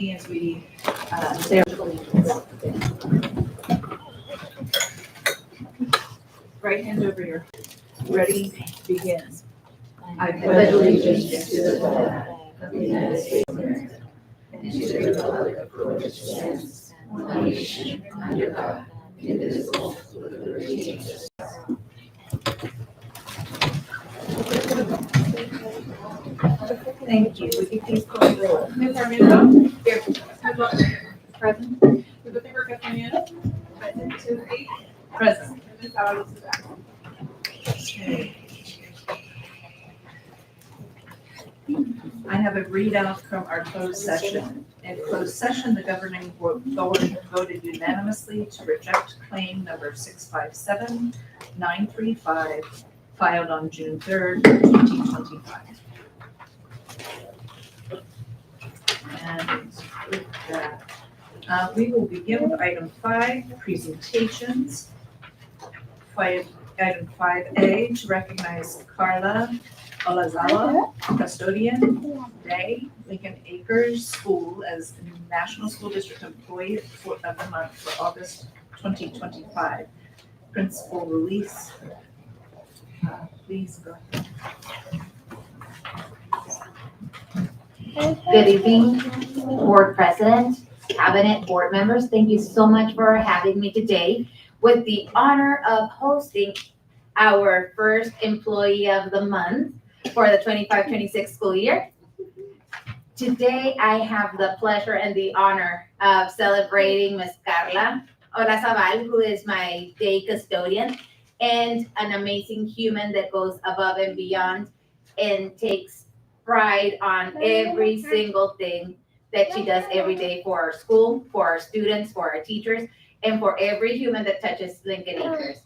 As we say our right hand over your ready, begin. I pledge allegiance to the flag of the United States of America and to the republic for which it stands, one nation, under God, indivisible, with liberty and justice. Thank you. Would you please call the roll? Ms. Armando? Here. Ms. Lopez? Present. Ms. Rivera Castañeda? Present. Ms. Reed? Present. And Ms. Alvarez is back. I have a readout from our closed session. In closed session, the governing board voted unanimously to reject claim number 657-935 filed on June 3rd, 2025. And with that, we will begin with item 5, presentations. Item 5A, to recognize Carla Olazawa, custodian, Day, Lincoln Acres School as National School District Employee of the Month for August 2025. Principal release. Please go ahead. Good evening, Board President, Cabinet, Board members. Thank you so much for having me today with the honor of hosting our first Employee of the Month for the 25-26 school year. Today, I have the pleasure and the honor of celebrating Ms. Carla Olazabal, who is my day custodian and an amazing human that goes above and beyond and takes pride on every single thing that she does every day for our school, for our students, for our teachers, and for every human that touches Lincoln Acres.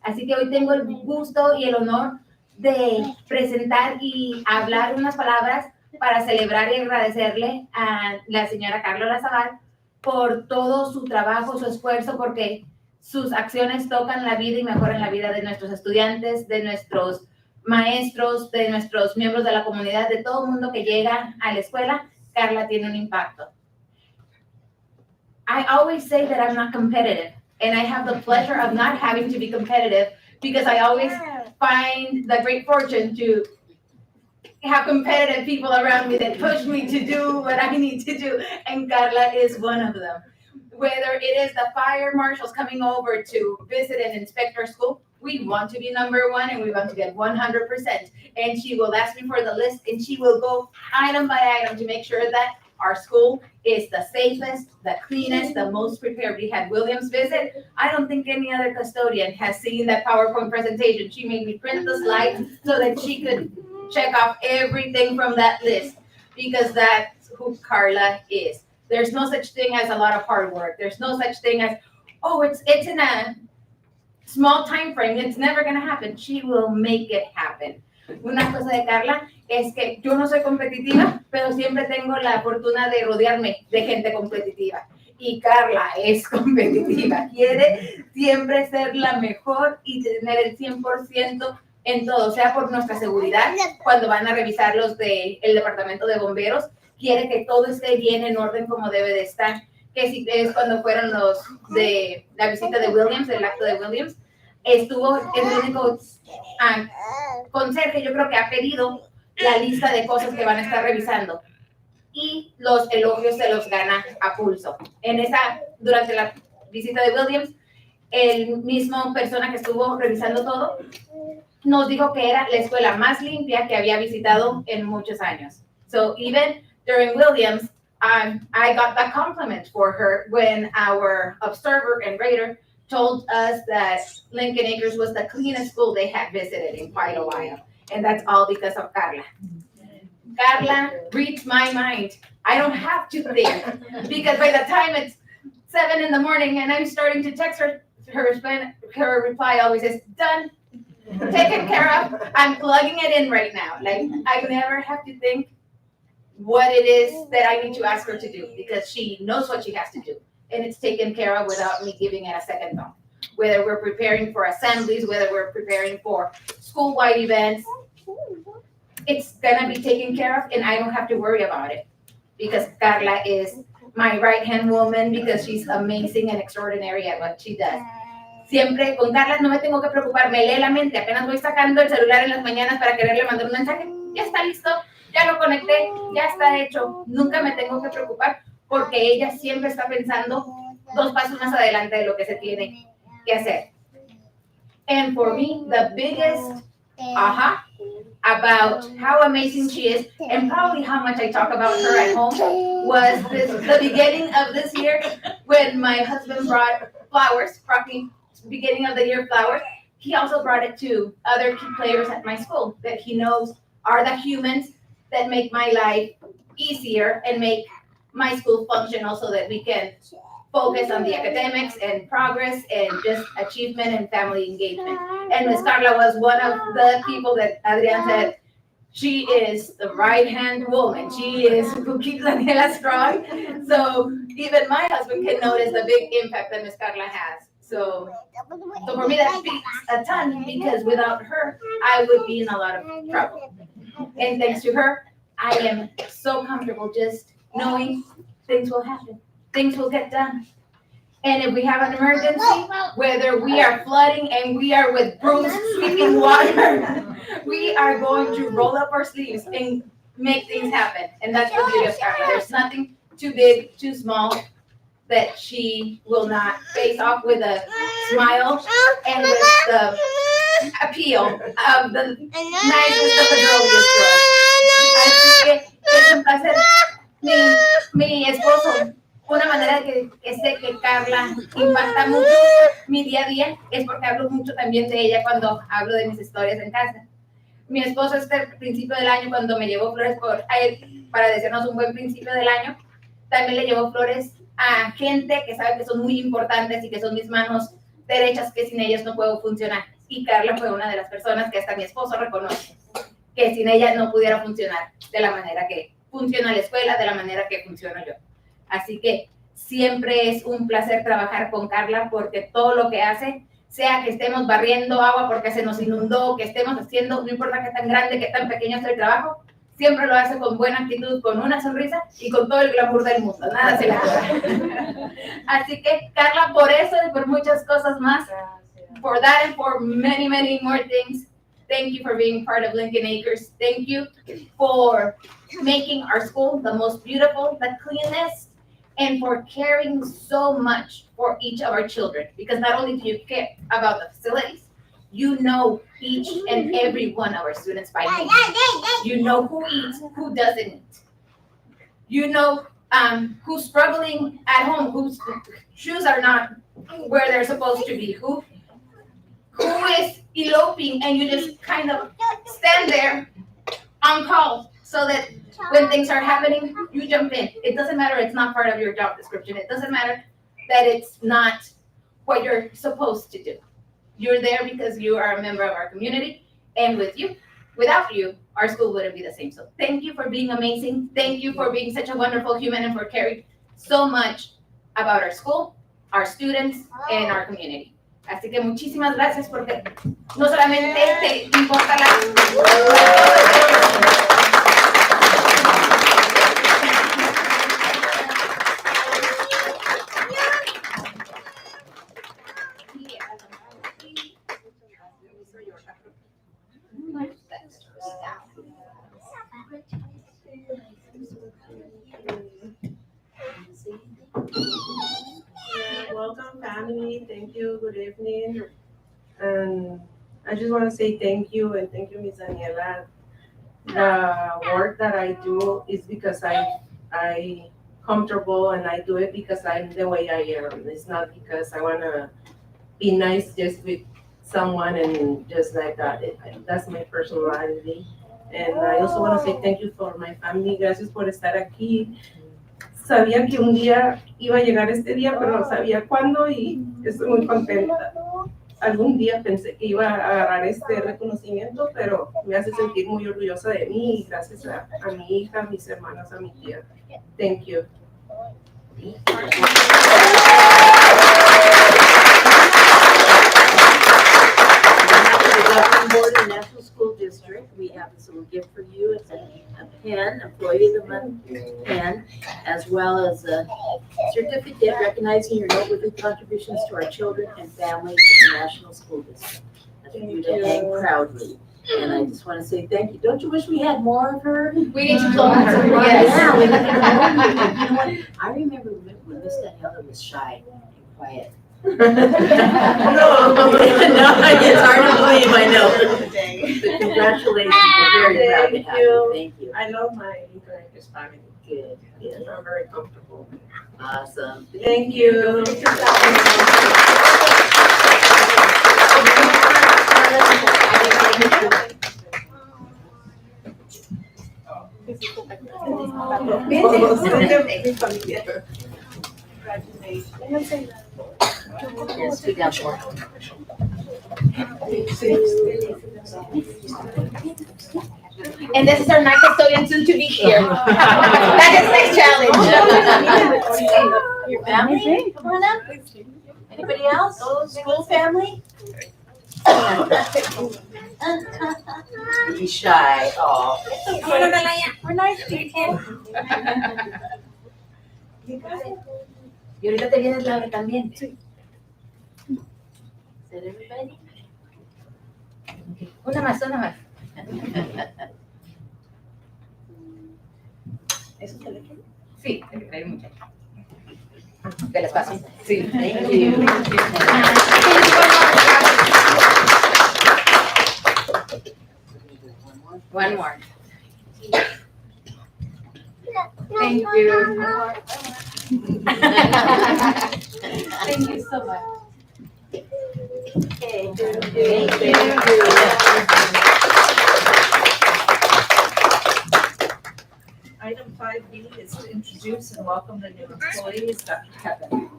Así que hoy tengo el gusto y el honor de presentar y hablar unas palabras para celebrar y agradecerle a la señora Carla Olazabal por todo su trabajo, su esfuerzo, porque sus acciones tocan la vida y mejoran la vida de nuestros estudiantes, de nuestros maestros, de nuestros miembros de la comunidad, de todo el mundo que llega a la escuela. Carla tiene un impacto. I always say that I'm not competitive, and I have the pleasure of not having to be competitive because I always find the great fortune to have competitive people around me that push me to do what I need to do, and Carla is one of them. Whether it is the fire marshals coming over to visit and inspect our school, we want to be number one and we want to get 100%. And she will ask me for the list and she will go item by item to make sure that our school is the safest, the cleanest, the most prepared. We had Williams visit. I don't think any other custodian has seen that PowerPoint presentation. She made me print the slides so that she could check off everything from that list because that's who Carla is. There's no such thing as a lot of hard work. There's no such thing as, oh, it's in a small time frame. It's never going to happen. She will make it happen. Una cosa de Carla es que yo no soy competitiva, pero siempre tengo la fortuna de rodearme de gente competitiva. Y Carla es competitiva. Quiere siempre ser la mejor y tener el 100% en todo, sea por nuestra seguridad, cuando van a revisar los del departamento de bomberos, quiere que todo esté bien en orden como debe de estar. Que si es cuando fueron los de la visita de Williams, el acto de Williams, estuvo el único conserje, yo creo que ha pedido la lista de cosas que van a estar revisando. Y los elogios se los gana a pulso. Durante la visita de Williams, el mismo persona que estuvo revisando todo, nos dijo que era la escuela más limpia que había visitado en muchos años. So even during Williams, I got that compliment for her when our observer and rater told us that Lincoln Acres was the cleanest school they had visited in quite a while. And that's all because of Carla. Carla reads my mind. I don't have to think because by the time it's 7 in the morning and I'm starting to text her, her reply always is done, taken care of. I'm plugging it in right now. Like I never have to think what it is that I need to ask her to do because she knows what she has to do and it's taken care of without me giving it a second thought. Whether we're preparing for assemblies, whether we're preparing for school-wide events, it's gonna be taken care of and I don't have to worry about it because Carla is my right-hand woman because she's amazing and extraordinary at what she does. Siempre con Carla no me tengo que preocupar, me lee la mente, apenas voy sacando el celular en las mañanas para quererle mandar un mensaje, ya está listo, ya lo conecté, ya está hecho, nunca me tengo que preocupar porque ella siempre está pensando 2 pasos más adelante de lo que se tiene que hacer. And for me, the biggest aha about how amazing she is and probably how much I talk about her at home was the beginning of this year when my husband brought me beginning of the year flowers. He also brought it to other key players at my school that he knows are the humans that make my life easier and make my school functional so that we can focus on the academics and progress and just achievement and family engagement. And Miss Carla was one of the people that Adrian said, she is the right-hand woman. She is who keeps Daniela strong. So even my husband can notice the big impact that Miss Carla has. So for me, that speaks a ton because without her, I would be in a lot of trouble. And thanks to her, I am so comfortable just knowing things will happen. Things will get done. And if we have an emergency, whether we are flooding and we are with brooms sweeping water, we are going to roll up our sleeves and make things happen. And that's the beauty of Carla. There's nothing too big, too small that she will not face off with a smile and with the appeal of the nicest of the girliest girls. Así que es un placer. Mi esposo, una manera que sé que Carla impacta mucho mi día a día es porque hablo mucho también de ella cuando hablo de mis historias en casa. Mi esposo principio del año cuando me llevó flores para desearnos un buen principio del año, también le llevó flores a gente que sabe que son muy importantes y que son mis manos derechas, que sin ellas no puedo funcionar. Y Carla fue una de las personas que hasta mi esposo reconoce que sin ella no pudiera funcionar de la manera que funciona la escuela, de la manera que funciono yo. Así que siempre es un placer trabajar con Carla porque todo lo que hace, sea que estemos barriendo agua porque se nos inundó, que estemos haciendo, no importa qué tan grande, qué tan pequeño sea el trabajo, siempre lo hace con buena actitud, con una sonrisa y con todo el glamour del mundo. Nada se le ocurre. Así que, Carla, por eso y por muchas cosas más, for that and for many, many more things, thank you for being part of Lincoln Acres. Thank you for making our school the most beautiful, the cleanest, and for caring so much for each of our children. Because not only do you care about the facilities, you know each and every one of our students by name. You know who eats, who doesn't eat. You know who's struggling at home, whose shoes are not where they're supposed to be, who is eloping, and you just kind of stand there on call so that when things are happening, you jump in. It doesn't matter, it's not part of your job description. It doesn't matter that it's not what you're supposed to do. You're there because you are a member of our community, and without you, our school wouldn't be the same. So thank you for being amazing. Thank you for being such a wonderful human and for caring so much about our school, our students, and our community. Así que muchísimas gracias porque no solamente te importa Welcome, family. Thank you. Good evening. And I just want to say thank you and thank you, Ms. Daniela. The work that I do is because I comfortable and I do it because I'm the way I am. It's not because I want to be nice just with someone and just like that. That's my personality. And I also want to say thank you for my family. Gracias por estar aquí. Sabía que un día iba a llegar este día, pero no sabía cuándo y estoy muy contenta. Algún día pensé que iba a agarrar este reconocimiento, pero me hace sentir muy orgullosa de mí y gracias a mi hija, a mis hermanas, a mi tía. Thank you. The Governing Board of National School District, we have some gift for you. It's a pen, Employee of the Month pen. as well as a certificate recognizing your noteworthy contributions to our children and families in the National School District. That's for you to hang proudly. And I just want to say thank you. Don't you wish we had more of her? We need to clone her, yes. Yeah, we need to clone you. And you know what? I remember when Miss Daniela was shy and quiet. No, it's hard to believe, I know. But congratulations, we're very proud to have you. Thank you. I love my English family. Good, good, I'm very comfortable. awesome. Thank you. Yes, we got more. And this is our ninth custodian soon to be here. That is next challenge. Your family, come on up. Anybody else? School family? Be shy, oh. We're nice people. Y ahorita te vienes Laura también. Is that everybody? Una más, una más. Sí, hay muchas. Del espacio. Sí. Thank you. One more. Thank you. Thank you so much. Okay. Thank you. Item 5B is to introduce and welcome the new employees. Dr. Kevin.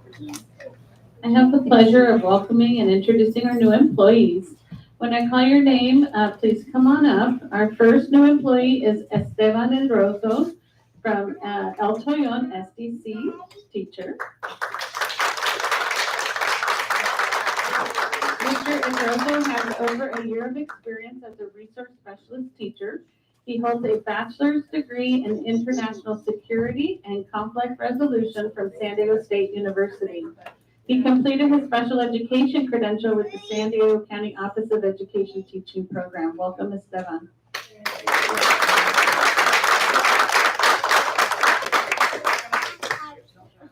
I have the pleasure of welcoming and introducing our new employees. When I call your name, please come on up. Our first new employee is Esteban Enrozo from El Toyon SDC teacher. Mr. Enrozo has over a year of experience as a resource specialist teacher. He holds a bachelor's degree in international security and conflict resolution from San Diego State University. He completed his special education credential with the San Diego County Office of Education Teaching Program. Welcome, Esteban.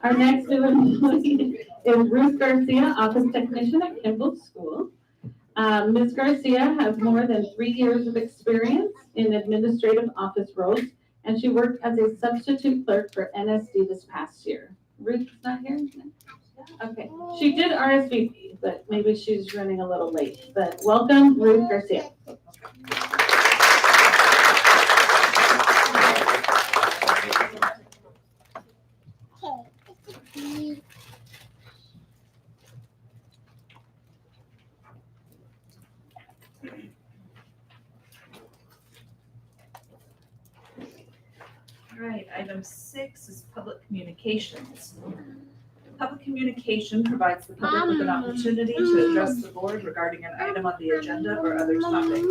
Our next new employee is Ruth Garcia, Office Technician at Kimball School. Ms. Garcia has more than 3 years of experience in administrative office roles, and she worked as a substitute clerk for NSD this past year. Ruth's not here? Okay, she did RSVP, but maybe she's running a little late, but welcome, Ruth Garcia. All right, item 6 is public communications. Public communication provides the public with an opportunity to address the board regarding an item on the agenda or other topic.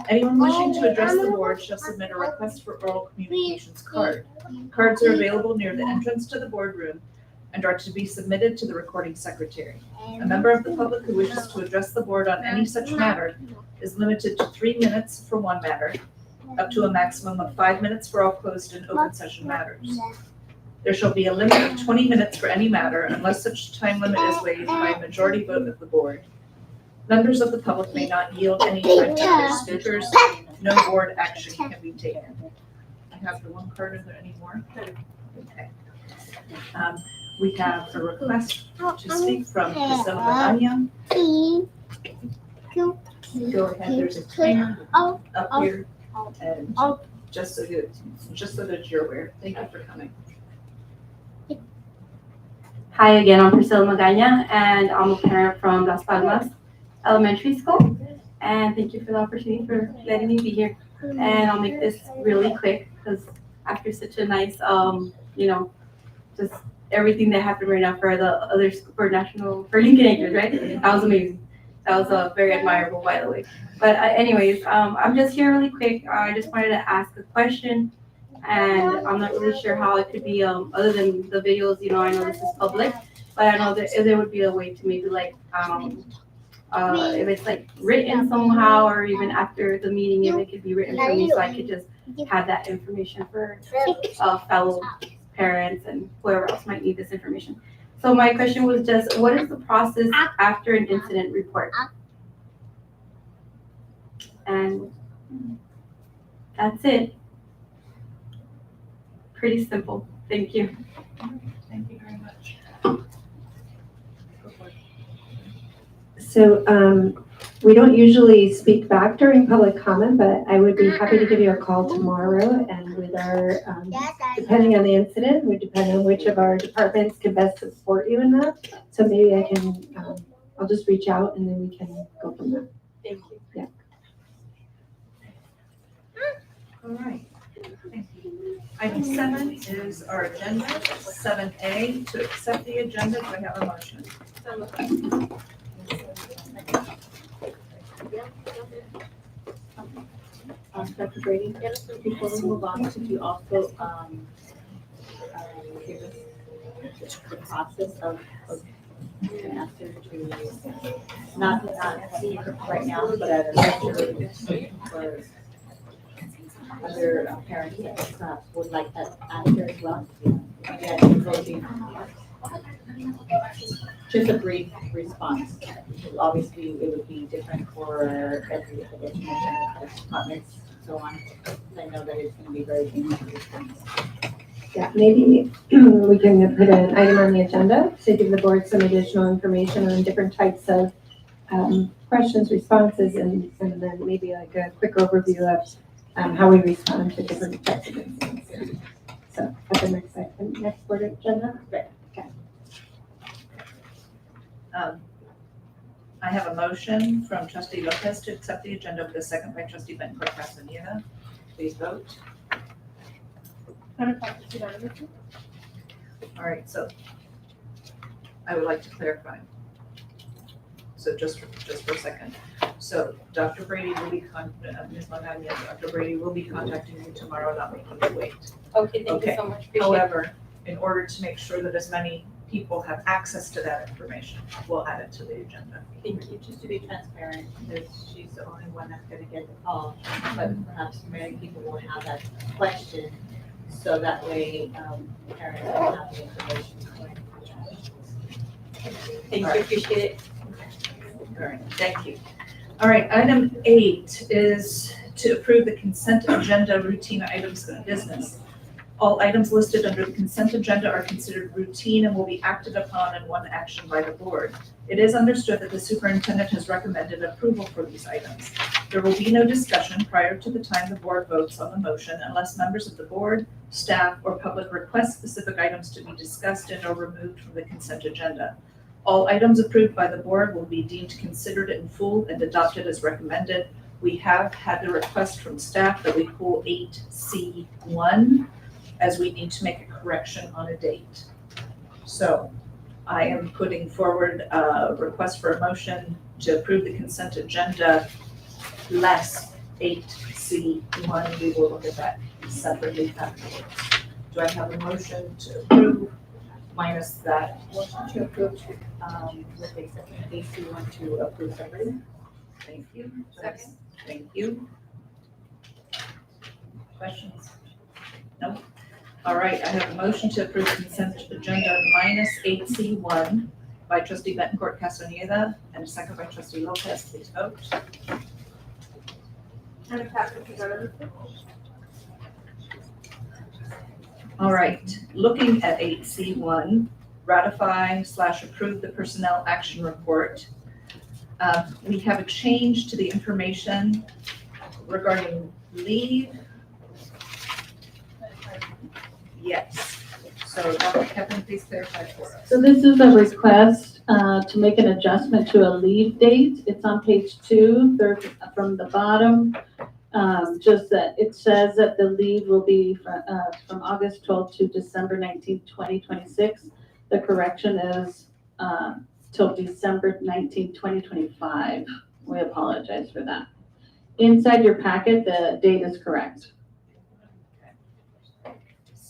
Anyone wishing to address the board shall submit a request for oral communications card. Cards are available near the entrance to the boardroom and are to be submitted to the recording secretary. A member of the public who wishes to address the board on any such matter is limited to 3 minutes for one matter, up to a maximum of 5 minutes for all closed and open session matters. There shall be a limit of 20 minutes for any matter unless such time limit is waived by a majority vote of the board. Members of the public may not yield any time to other speakers. No board action can be taken. I have the one card. Are there any more? Okay. We have a request to speak from Priscilla Magana. Go ahead, there's a timer up here. And just so that you're aware, thank you for coming. Hi again, I'm Priscilla Magana, and I'm a parent from Las Palmas Elementary School. And thank you for the opportunity for letting me be here. And I'll make this really quick because after such a nice, just everything that happened right now for the other for Lincoln Acres, right? That was amazing. That was very admirable, by the way. But anyways, I'm just here really quick. I just wanted to ask a question. And I'm not really sure how it could be, other than the videos, I know this is public, but I know that there would be a way to maybe like, if it's like written somehow, or even after the meeting, if it could be written for me, so I could just have that information for fellow parents and whoever else might need this information. So my question was just, what is the process after an incident report? And that's it. Pretty simple. Thank you. Thank you very much. So we don't usually speak back during public comment, but I would be happy to give you a call tomorrow. And with our, depending on the incident, would depend on which of our departments can best support you in that. So maybe I can, I'll just reach out and then we can go from there. Thank you. Yeah. All right. Thank you. Item 7 is our agenda. 7A, to accept the agenda. Do I have a motion? Dr. Brady, before we move on, could you also, give us the process of after to, not see it right now, but at a later for other parents that perhaps would like that after as well? Just a brief response. Obviously, it would be different for every department, so on. I know that it's going to be very different. Yeah, maybe we can put an item on the agenda to give the board some additional information on different types of questions, responses, and then maybe like a quick overview of how we respond to different types of incidents. So at the next board agenda. Okay. I have a motion from trustee Lopez to accept the agenda with a second by trustee Bettencourt Castaneda. Please vote. All right, so I would like to clarify. So just for a second. So Dr. Brady will be Ms. Magana, Dr. Brady will be contacting you tomorrow, not making you wait. Okay, thank Okay. you so much. Appreciate it. However, in order to make sure that as many people have access to that information, we'll add it to the agenda. Thank you. Just to be transparent, because she's the only one that's going to get the call, but perhaps many people will have that question, so that way parents will have the information. Thank you, appreciate it. All right, thank you. All right, item 8 is to approve the consent agenda routine items of business. All items listed under the consent agenda are considered routine and will be acted upon in one action by the board. It is understood that the superintendent has recommended approval for these items. There will be no discussion prior to the time the board votes on the motion unless members of the board, staff, or public request specific items to be discussed and or removed from the consent agenda. All items approved by the board will be deemed considered in full and adopted as recommended. We have had the request from staff that we pull 8C1 as we need to make a correction on a date. So I am putting forward a request for a motion to approve the consent agenda less 8C1. We will look at that separately afterwards. Do I have a motion to approve minus that? Motion to approve with the exception of AC1 to approve separately. Thank you. Second. Thank you. Questions? No? All right, I have a motion to approve consent agenda minus 8C1 by trustee Bettencourt Castaneda and a second by trustee Lopez. Please vote. All right, looking at 8C1, ratify/approve the personnel action report. We have a change to the information regarding leave. Yes. So Dr. Kevin, please clarify for us. So this is a request to make an adjustment to a leave date. It's on page 2, third from the bottom. Just that it says that the leave will be from August 12th to December 19th, 2026. The correction is till December 19th, 2025. We apologize for that. Inside your packet, the date is correct.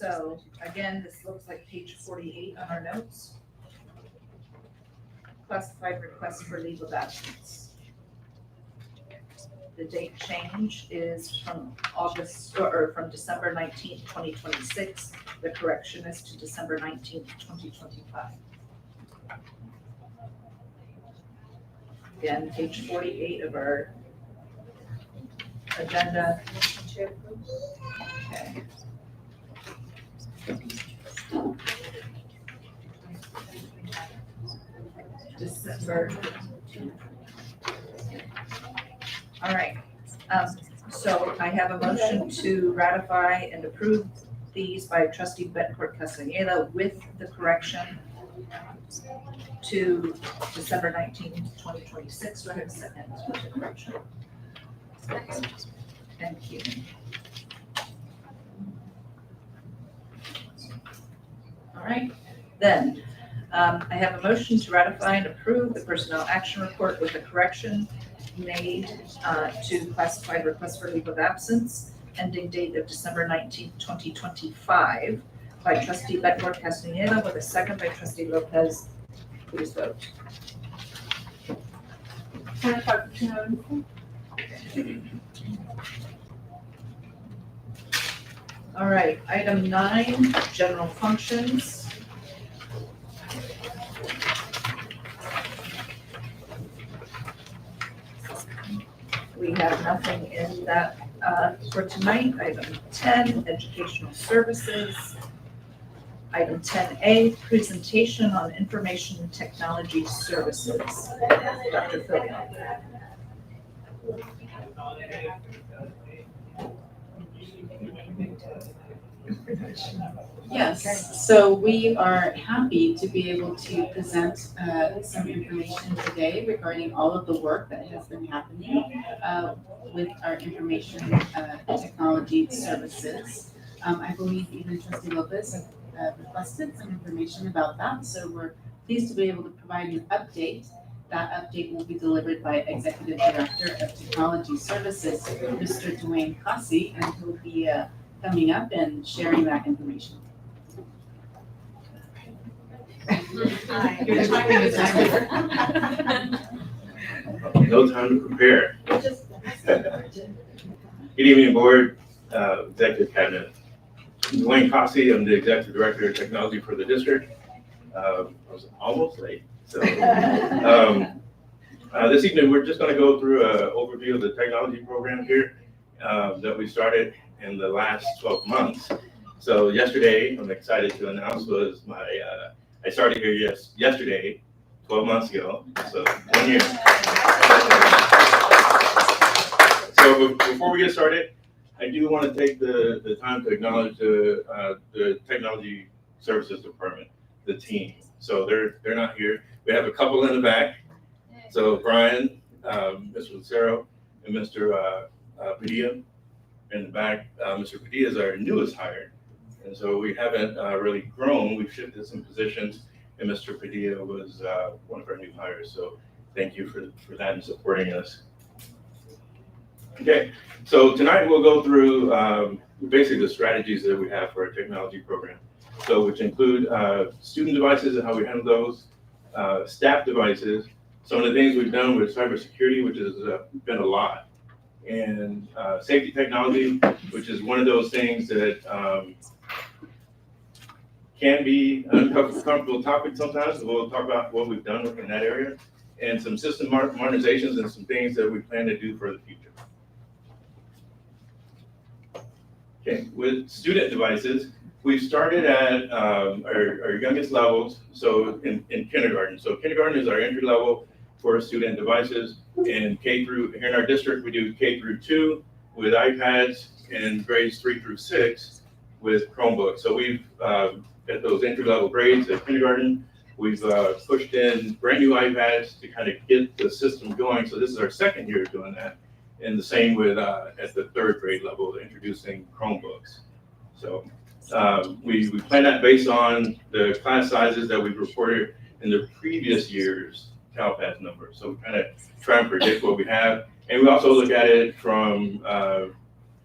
So again, this looks like page 48 on our notes. Classified request for leave of absence. The date change is from August, or from December 19th, 2026. The correction is to December 19th, 2025. Again, page 48 of our agenda. Okay. December. All right, so I have a motion to ratify and approve these by trustee Bettencourt Castaneda with the correction to December 19th, 2026. Do I have a second with the correction? Thank you. All right, then, I have a motion to ratify and approve the personnel action report with a correction made to classified request for leave of absence, ending date of December 19th, 2025, by trustee Bettencourt Castaneda with a second by trustee Lopez. Please vote. All right, item 9, general functions. We have nothing in that for tonight. Item 10, educational services. Item 10A, presentation on information technology services. Dr. Fillion. Yes, so we are happy to be able to present some information today regarding all of the work that has been happening with our information technology services. I believe even trustee Lopez requested some information about that, so we're pleased to be able to provide an update. That update will be delivered by Executive Director of Technology Services, Mr. Dwayne Cossey, and he'll be coming up and sharing that information. Your timing is No time to prepare. Good evening, board, executive cabinet. Dwayne Cossey, I'm the executive director of technology for the district. I was almost late. So this evening, we're just going to go through an overview of the technology program here that we started in the last 12 months. So yesterday, I'm excited to announce, was my, I started here yesterday, 12 months ago, so 1 year. So before we get started, I do want to take the time to acknowledge the technology services department, the team. So they're not here. We have a couple in the back. So Brian, Mr. Lucero, and Mr. Padilla in the back. Mr. Padilla is our newest hire. And so we haven't really grown. We've shifted some positions, and Mr. Padilla was one of our new hires. So thank you for that and supporting us. Okay, so tonight we'll go through basically the strategies that we have for our technology program. So which include student devices and how we handle those, staff devices, some of the things we've done with cybersecurity, which has been a lot, and safety technology, which is one of those things that can be an uncomfortable topic sometimes. We'll talk about what we've done in that area, and some system modernizations and some things that we plan to do for the future. Okay, with student devices, we've started at our youngest levels, so in kindergarten. So kindergarten is our entry level for student devices. In K through, here in our district, we do K through 2 with iPads, and grades 3 through 6 with Chromebooks. So we've, at those entry level grades at kindergarten, we've pushed in brand new iPads to kind of get the system going. So this is our second year doing that. And the same with at the 3rd grade level, introducing Chromebooks. So we plan that based on the class sizes that we've reported in the previous year's CalPAS numbers. So we kind of try and predict what we have. And we also look at it from,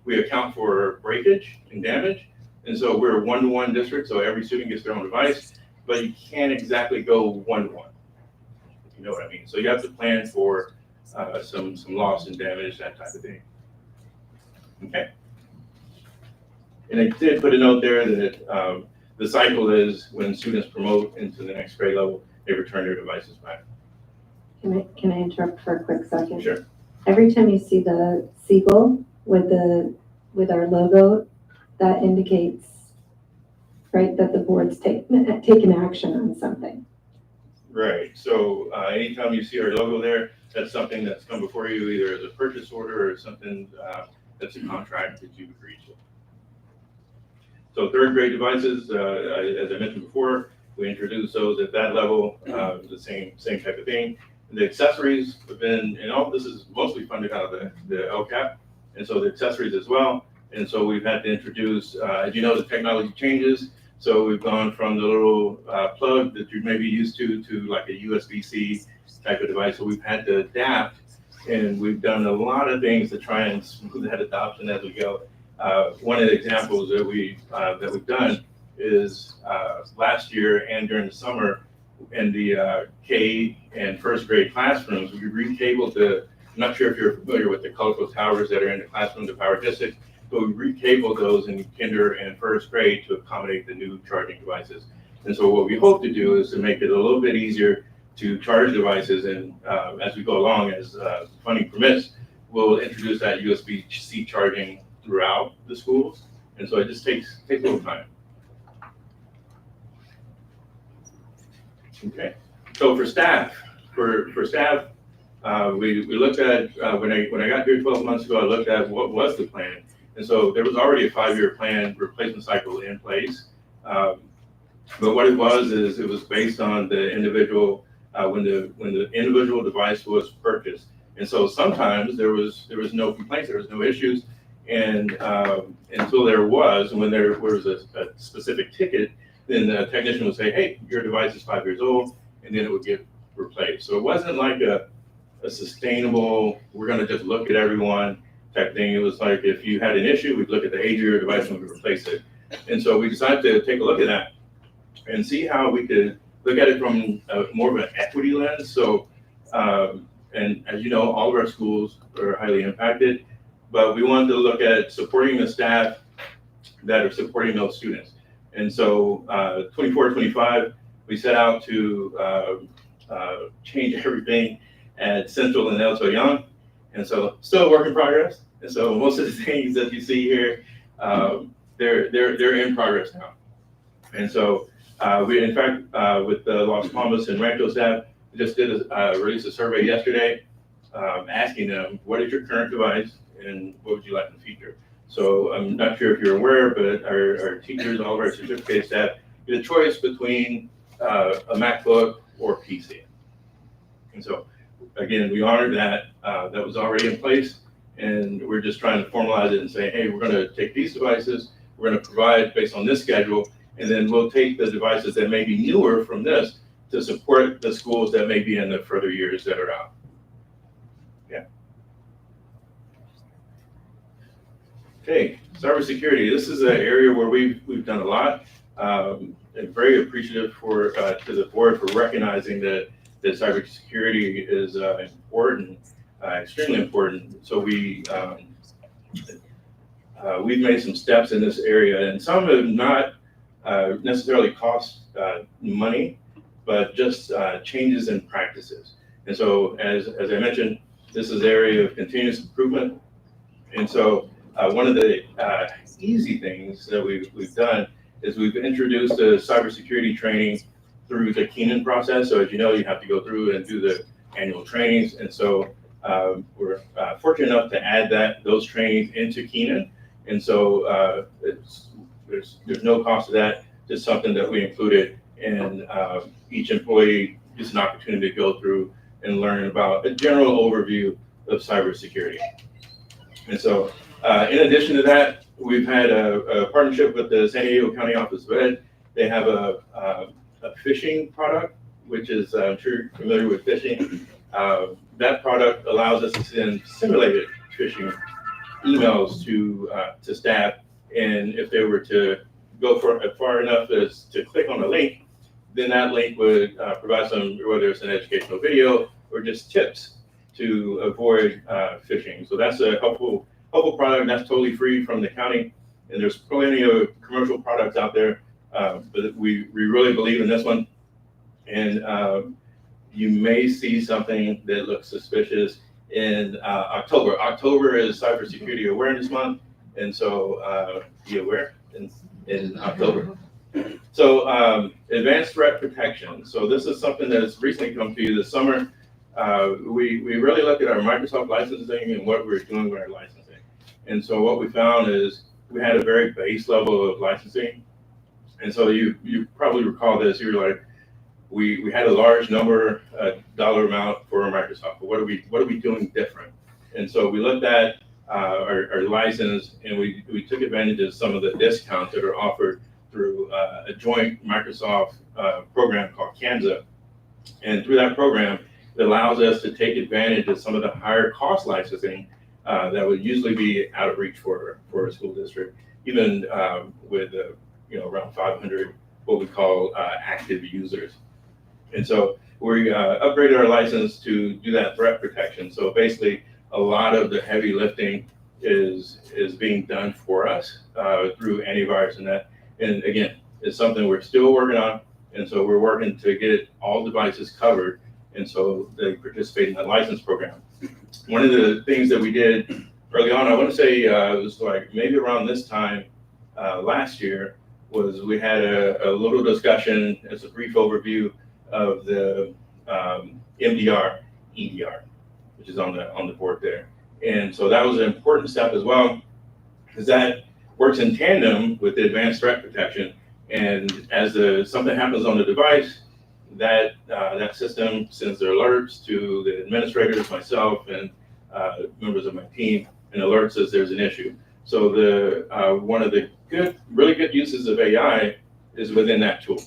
we account for breakage and damage. And so we're a one-to-one district, so every student gets their own device, but you can't exactly go one-to-one. You know what I mean? So you have to plan for some loss and damage, that type of thing. Okay. And I did put a note there that the cycle is when students promote into the next grade level, they return their devices back. Can I interrupt for a quick second? Sure. Every time you see the seagull with our logo, that indicates, right, that the board's taken action on something. Right. So anytime you see our logo there, that's something that's come before you, either as a purchase order or something that's a contract that you've agreed to. So third grade devices, as I mentioned before, we introduced those at that level, the same type of thing. The accessories have been, and all this is mostly funded out of the LCAP, and so the accessories as well. And so we've had to introduce, as you know, the technology changes. So we've gone from the little plug that you may be used to like a USB-C type of device. So we've had to adapt, and we've done a lot of things to try and smooth that adoption as we go. One of the examples that we've done is last year and during the summer in the K and first grade classrooms, we recabled I'm not sure if you're familiar with the colorful towers that are in the classroom, the power districts, but we recabled those in kinder and first grade to accommodate the new charging devices. And so what we hope to do is to make it a little bit easier to charge devices, and as we go along, as funding permits, we'll introduce that USB-C charging throughout the schools. And so it just takes a little time. Okay, so for staff, we looked at, when I got here 12 months ago, I looked at what was the plan. And so there was already a 5-year plan replacement cycle in place. But what it was is it was based on the individual, when the individual device was purchased. And so sometimes there was no complaints, there was no issues. And until there was, and when there was a specific ticket, then the technician would say, hey, your device is 5 years old, and then it would get replaced. So it wasn't like a sustainable, we're gonna just look at everyone type thing. It was like, if you had an issue, we'd look at the age of your device and we'd replace it. And so we decided to take a look at that and see how we could look at it from more of an equity lens. So, and as you know, all of our schools are highly impacted, but we wanted to look at supporting the staff that are supporting those students. And so 24-25, we set out to change everything at Central and El Toyon. And so still a work in progress. And so most of the things that you see here, they're in progress now. And so we, in fact, with the Las Palmas and Rancho staff, we just did release a survey yesterday asking them, what is your current device and what would you like in the future? So I'm not sure if you're aware, but our teachers, all of our certificate staff, get a choice between a MacBook or PC. And so, again, we honored that. That was already in place, and we're just trying to formalize it and say, hey, we're going to take these devices, we're going to provide based on this schedule, and then we'll take the devices that may be newer from this to support the schools that may be in the further years that are out. Yeah. Okay, cybersecurity. This is an area where we've done a lot. And very appreciative to the board for recognizing that cybersecurity is important, extremely important. So we've made some steps in this area, and some have not necessarily cost money, but just changes in practices. And so, as I mentioned, this is an area of continuous improvement. And so, one of the easy things that we've done is we've introduced a cybersecurity training through the Keenan process. So as you know, you have to go through and do the annual trainings. And so we're fortunate enough to add those trainings into Keenan. And so there's no cost to that, just something that we included, and each employee gets an opportunity to go through and learn about a general overview of cybersecurity. And so in addition to that, we've had a partnership with the San Diego County Office of Ed. They have a phishing product, which is, I'm sure you're familiar with phishing. That product allows us to send simulated phishing emails to staff. And if they were to go far enough as to click on a link, then that link would provide some, whether it's an educational video or just tips to avoid phishing. So that's a helpful product that's totally free from the county. And there's plenty of commercial products out there, but we really believe in this one. And you may see something that looks suspicious in October. October is Cybersecurity Awareness Month, and so be aware in October. So advanced threat protection. So this is something that has recently come to you this summer. We really looked at our Microsoft licensing and what we're doing with our licensing. And so what we found is we had a very base level of licensing. And so you probably recall this, you were like, we had a large number, dollar amount for Microsoft, but what are we doing different? And so we looked at our license, and we took advantage of some of the discounts that are offered through a joint Microsoft program called Kanza. And through that program, it allows us to take advantage of some of the higher cost licensing that would usually be out of reach for a school district, even with around 500 what we call active users. And so we upgraded our license to do that threat protection. So basically, a lot of the heavy lifting is being done for us through antivirus and that. And again, it's something we're still working on. And so we're working to get all devices covered. And so they participate in the license program. One of the things that we did early on, I want to say it was like maybe around this time last year, was we had a little discussion as a brief overview of the MDR, EDR, which is on the board there. And so that was an important step as well, because that works in tandem with the advanced threat protection. And as something happens on the device, that system sends their alerts to the administrators, myself, and members of my team, and alerts us there's an issue. So one of the really good uses of AI is within that tool.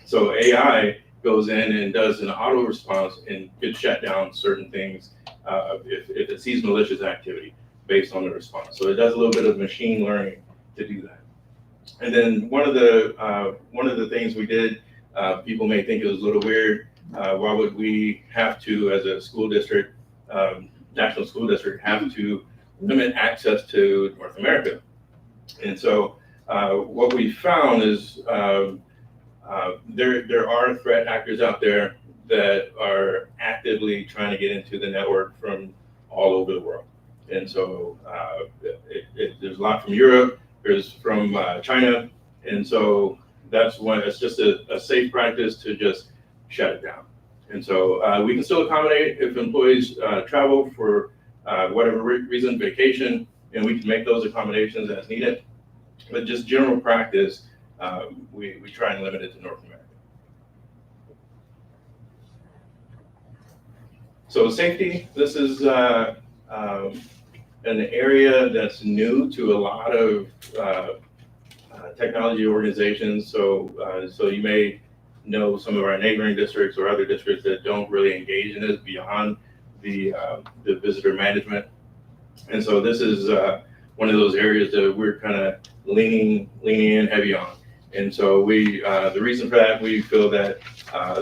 So AI goes in and does an auto response and could shut down certain things if it sees malicious activity based on the response. So it does a little bit of machine learning to do that. And then one of the things we did, people may think it was a little weird. Why would we have to, as a school district, national school district, have to limit access to North America? And so what we found is there are threat actors out there that are actively trying to get into the network from all over the world. And so there's a lot from Europe, there's from China. And so it's just a safe practice to just shut it down. And so we can still accommodate if employees travel for whatever reason, vacation, and we can make those accommodations as needed. But just general practice, we try and limit it to North America. So safety, this is an area that's new to a lot of technology organizations. So you may know some of our neighboring districts or other districts that don't really engage in this beyond the visitor management. And so this is one of those areas that we're kind of leaning in heavy on. And so the reason for that, we feel that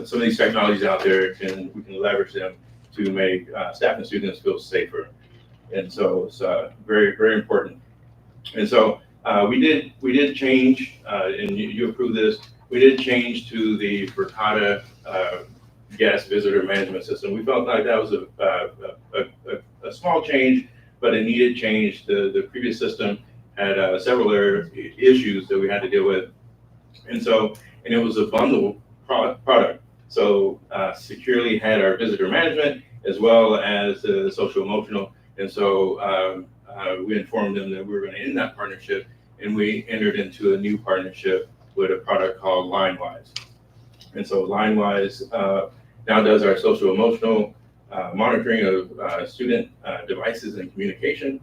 some of these technologies out there we can leverage them to make staff and students feel safer. And so it's very, very important. And so we did change, and you approved this, we did change to the Verkada guest visitor management system. We felt like that was a small change, but it needed change. The previous system had several issues that we had to deal with. And it was a bundle product. So Securely had our visitor management as well as the social emotional. And so we informed them that we were going to end that partnership, and we entered into a new partnership with a product called LineWise. And so LineWise now does our social emotional monitoring of student devices and communication,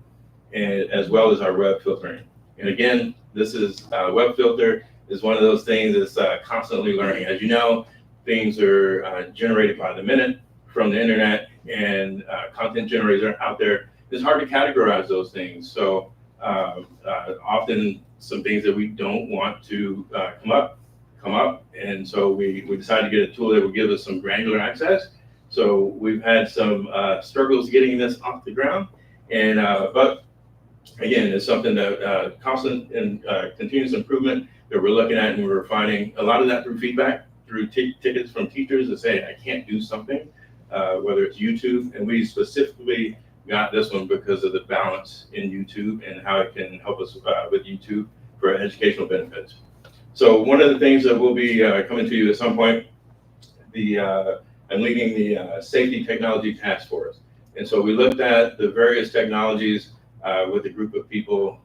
and as well as our web filtering. And again, this is web filter is one of those things that's constantly learning. As you know, things are generated by the minute from the internet, and content generators are out there. It's hard to categorize those things. So often some things that we don't want to come up. And so we decided to get a tool that would give us some granular access. So we've had some struggles getting this off the ground, and but again, it's something that constant and continuous improvement that we're looking at, and we're refining a lot of that through feedback, through tickets from teachers that say, I can't do something, whether it's YouTube, and we specifically got this one because of the balance in YouTube and how it can help us with YouTube for educational benefits. So one of the things that will be coming to you at some point, I'm leading the Safety Technology Task Force. And so we looked at the various technologies with a group of people,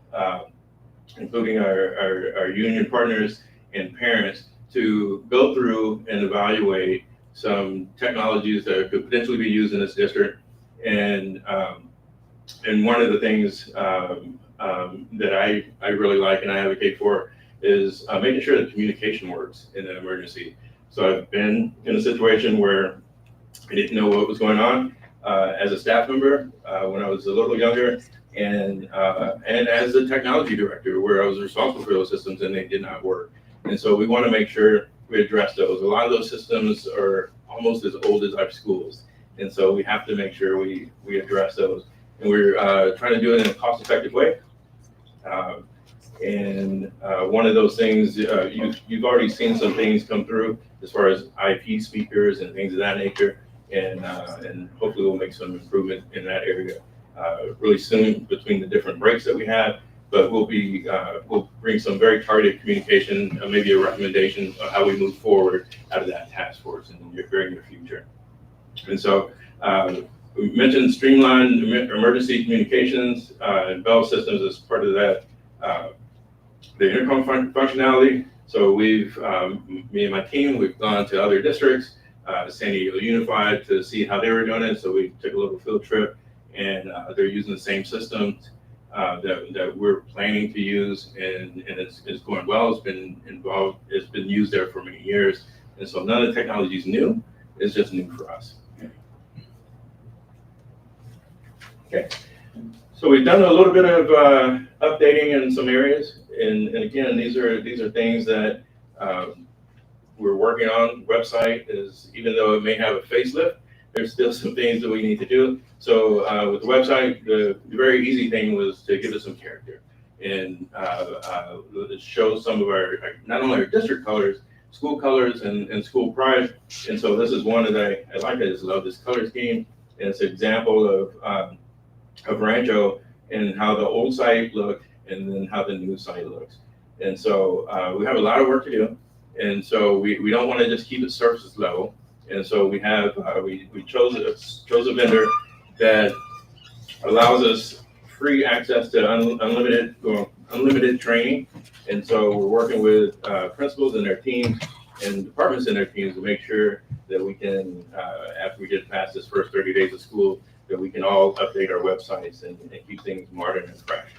including our union partners and parents, to go through and evaluate some technologies that could potentially be used in this district. And one of the things that I really like and I advocate for is making sure that communication works in an emergency. So I've been in a situation where I didn't know what was going on as a staff member when I was a little younger, and as a technology director where I was responsible for those systems and they did not work. And so we want to make sure we address those. A lot of those systems are almost as old as our schools. And so we have to make sure we address those. And we're trying to do it in a cost-effective way. One of those things, you've already seen some things come through as far as IP speakers and things of that nature. And hopefully we'll make some improvement in that area really soon between the different breaks that we have. But we'll bring some very targeted communication, maybe a recommendation on how we move forward out of that task force in the very near future. And so we mentioned streamlined emergency communications and Bell Systems as part of that, the intercom functionality. So we've, me and my team, we've gone to other districts, San Diego Unified, to see how they were doing it. So we took a little field trip, and they're using the same systems that we're planning to use, and it's going well. It's been used there for many years. And so none of the technology is new, it's just new for us. Okay, so we've done a little bit of updating in some areas, and again, these are things that we're working on. Website is, even though it may have a facelift, there's still some things that we need to do. So with the website, the very easy thing was to give it some character and show some of our, not only our district colors, school colors and school pride. And so this is one that I like. I just love this color scheme. And it's an example of Rancho and how the old site looked and then how the new site looks. And so we have a lot of work to do. And so we don't want to just keep it surface level. And so we have we chose a vendor that allows us free access to unlimited training. And so we're working with principals and their teams and departments and their teams to make sure that we can, after we get past this first 30 days of school, that we can all update our websites and keep things modern and fresh.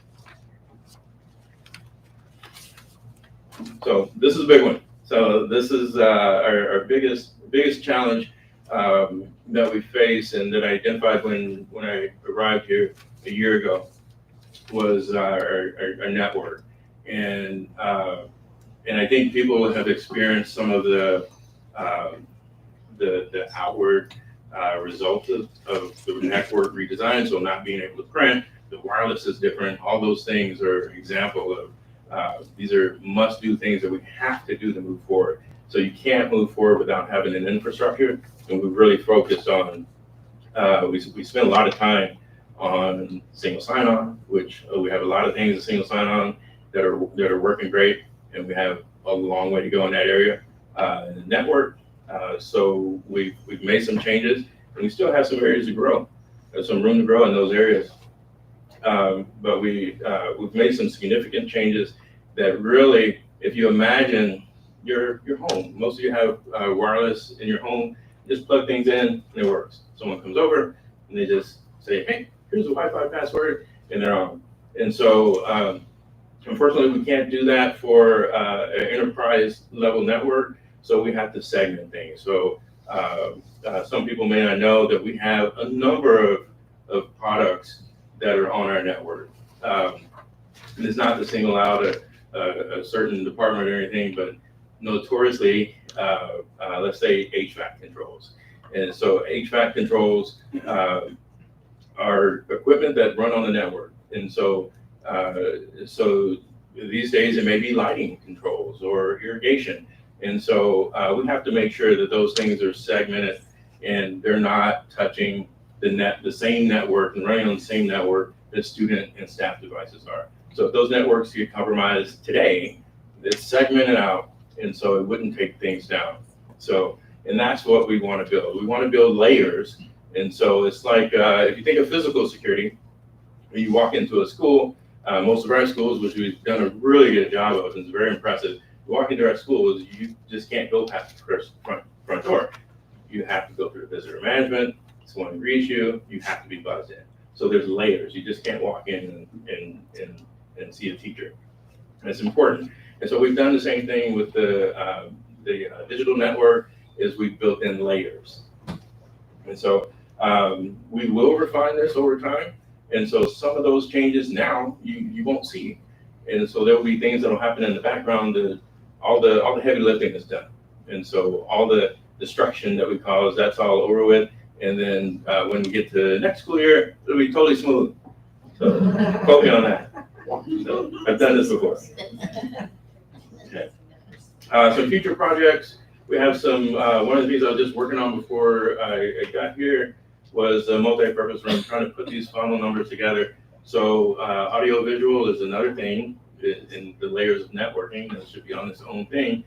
So this is a big one. So this is our biggest challenge that we face and that I identified when I arrived here a year ago was our network. And I think people have experienced some of the outward results of the network redesign. So not being able to print, the wireless is different. All those things are an example of these are must-do things that we have to do to move forward. So you can't move forward without having an infrastructure. And we've really focused on, we spent a lot of time on single sign-on, which we have a lot of things in single sign-on that are working great, and we have a long way to go in that area. In the network, so we've made some changes, and we still have some areas to grow. There's some room to grow in those areas. But we've made some significant changes that really, if you imagine your home, most of you have wireless in your home, just plug things in and it works. Someone comes over and they just say, hey, here's a Wi-Fi password, and they're on. And so unfortunately, we can't do that for an enterprise level network, so we have to segment things. So some people may not know that we have a number of products that are on our network. And it's not to single out a certain department or anything, but notoriously, let's say HVAC controls. And so HVAC controls are equipment that run on the network. And so, so these days it may be lighting controls or irrigation. And so we have to make sure that those things are segmented and they're not touching the same network and running on the same network that student and staff devices are. So if those networks get compromised today, it's segmented out, and so it wouldn't take things down. So, and that's what we want to build. We want to build layers. And so it's like, if you think of physical security, when you walk into a school, most of our schools, which we've done a really good job of, and it's very impressive, you walk into our schools, you just can't go past the front door. You have to go through the visitor management, someone greets you, you have to be buzzed in. So there's layers. You just can't walk in and see a teacher. And it's important. And so we've done the same thing with the digital network, is we've built in layers. And so we will refine this over time. And so some of those changes now you won't see. And so there will be things that will happen in the background. All the heavy lifting is done. And so all the destruction that we cause, that's all over with. And then when we get to the next school year, it'll be totally smooth. So quote me on that. So I've done this before. Okay. Some future projects. We have some, one of the things I was just working on before I got here was a multi-purpose room, trying to put these funnel numbers together. So audio visual is another thing in the layers of networking. That should be on its own thing.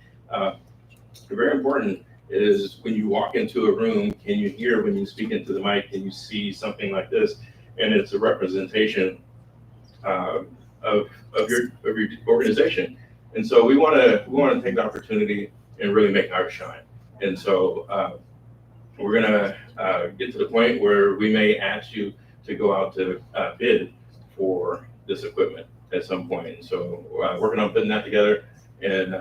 Very important is when you walk into a room, can you hear when you speak into the mic? Can you see something like this? And it's a representation of your organization. And so we want to take the opportunity and really make ours shine. And so we're gonna get to the point where we may ask you to go out to bid for this equipment at some point. And so working on putting that together and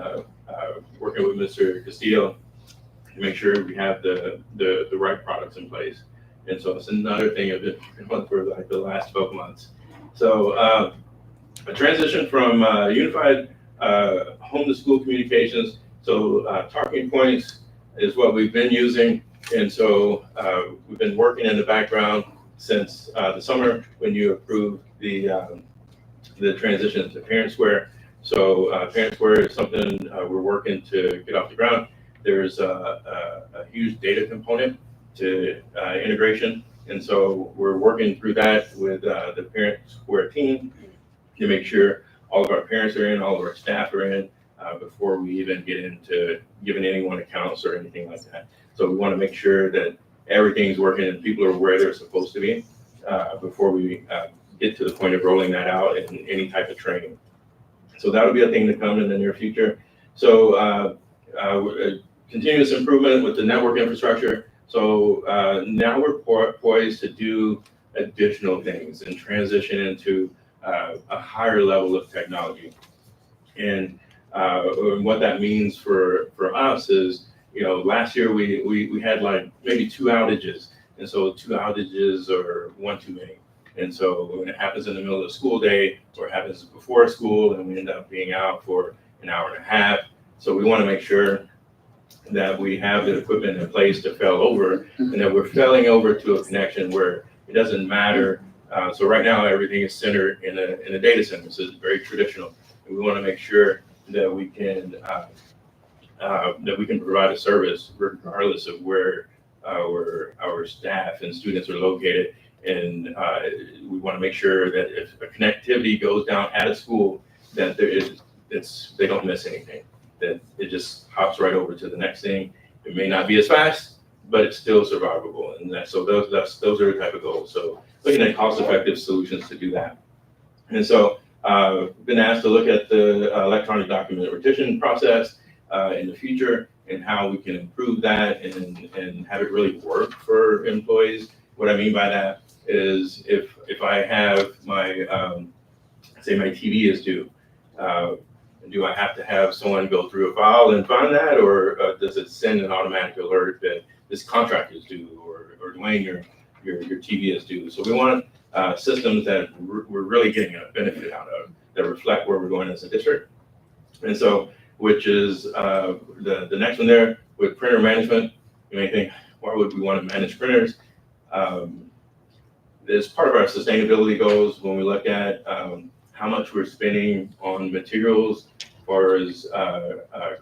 working with Mr. Castillo to make sure we have the right products in place. And so it's another thing I've been on for like the last 12 months. So a transition from unified home to school communications. So talking points is what we've been using. And so we've been working in the background since the summer when you approved the transition to ParentSquare. So ParentSquare is something we're working to get off the ground. There's a huge data component to integration. And so we're working through that with the ParentSquare team to make sure all of our parents are in, all of our staff are in, before we even get into giving anyone accounts or anything like that. So we want to make sure that everything's working and people are where they're supposed to be before we get to the point of rolling that out in any type of training. So that'll be a thing to come in the near future. So continuous improvement with the network infrastructure. So now we're poised to do additional things and transition into a higher level of technology. And what that means for us is, you know, last year we had like maybe 2 outages. And so 2 outages are one too many. And so when it happens in the middle of the school day or it happens before school, and we end up being out for an hour and a half. So we want to make sure that we have the equipment in place to fail over, and that we're failing over to a connection where it doesn't matter. So right now everything is centered in a data center. So it's very traditional. And we want to make sure that we can provide a service regardless of where our staff and students are located. And we want to make sure that if a connectivity goes down at a school, that they don't miss anything, that it just hops right over to the next thing. It may not be as fast, but it's still survivable. And so those are the type of goals. So looking at cost-effective solutions to do that. And so been asked to look at the electronic document retention process in the future and how we can improve that and have it really work for employees. What I mean by that is if I have my, say my TV is due, do I have to have someone go through a file and find that, or does it send an automatic alert that this contract is due, or Dwayne, your TV is due? So we want systems that we're really getting a benefit out of, that reflect where we're going as a district, And so, which is the next one there with printer management. You may think, why would we want to manage printers? As part of our sustainability goals, when we look at how much we're spending on materials, as far as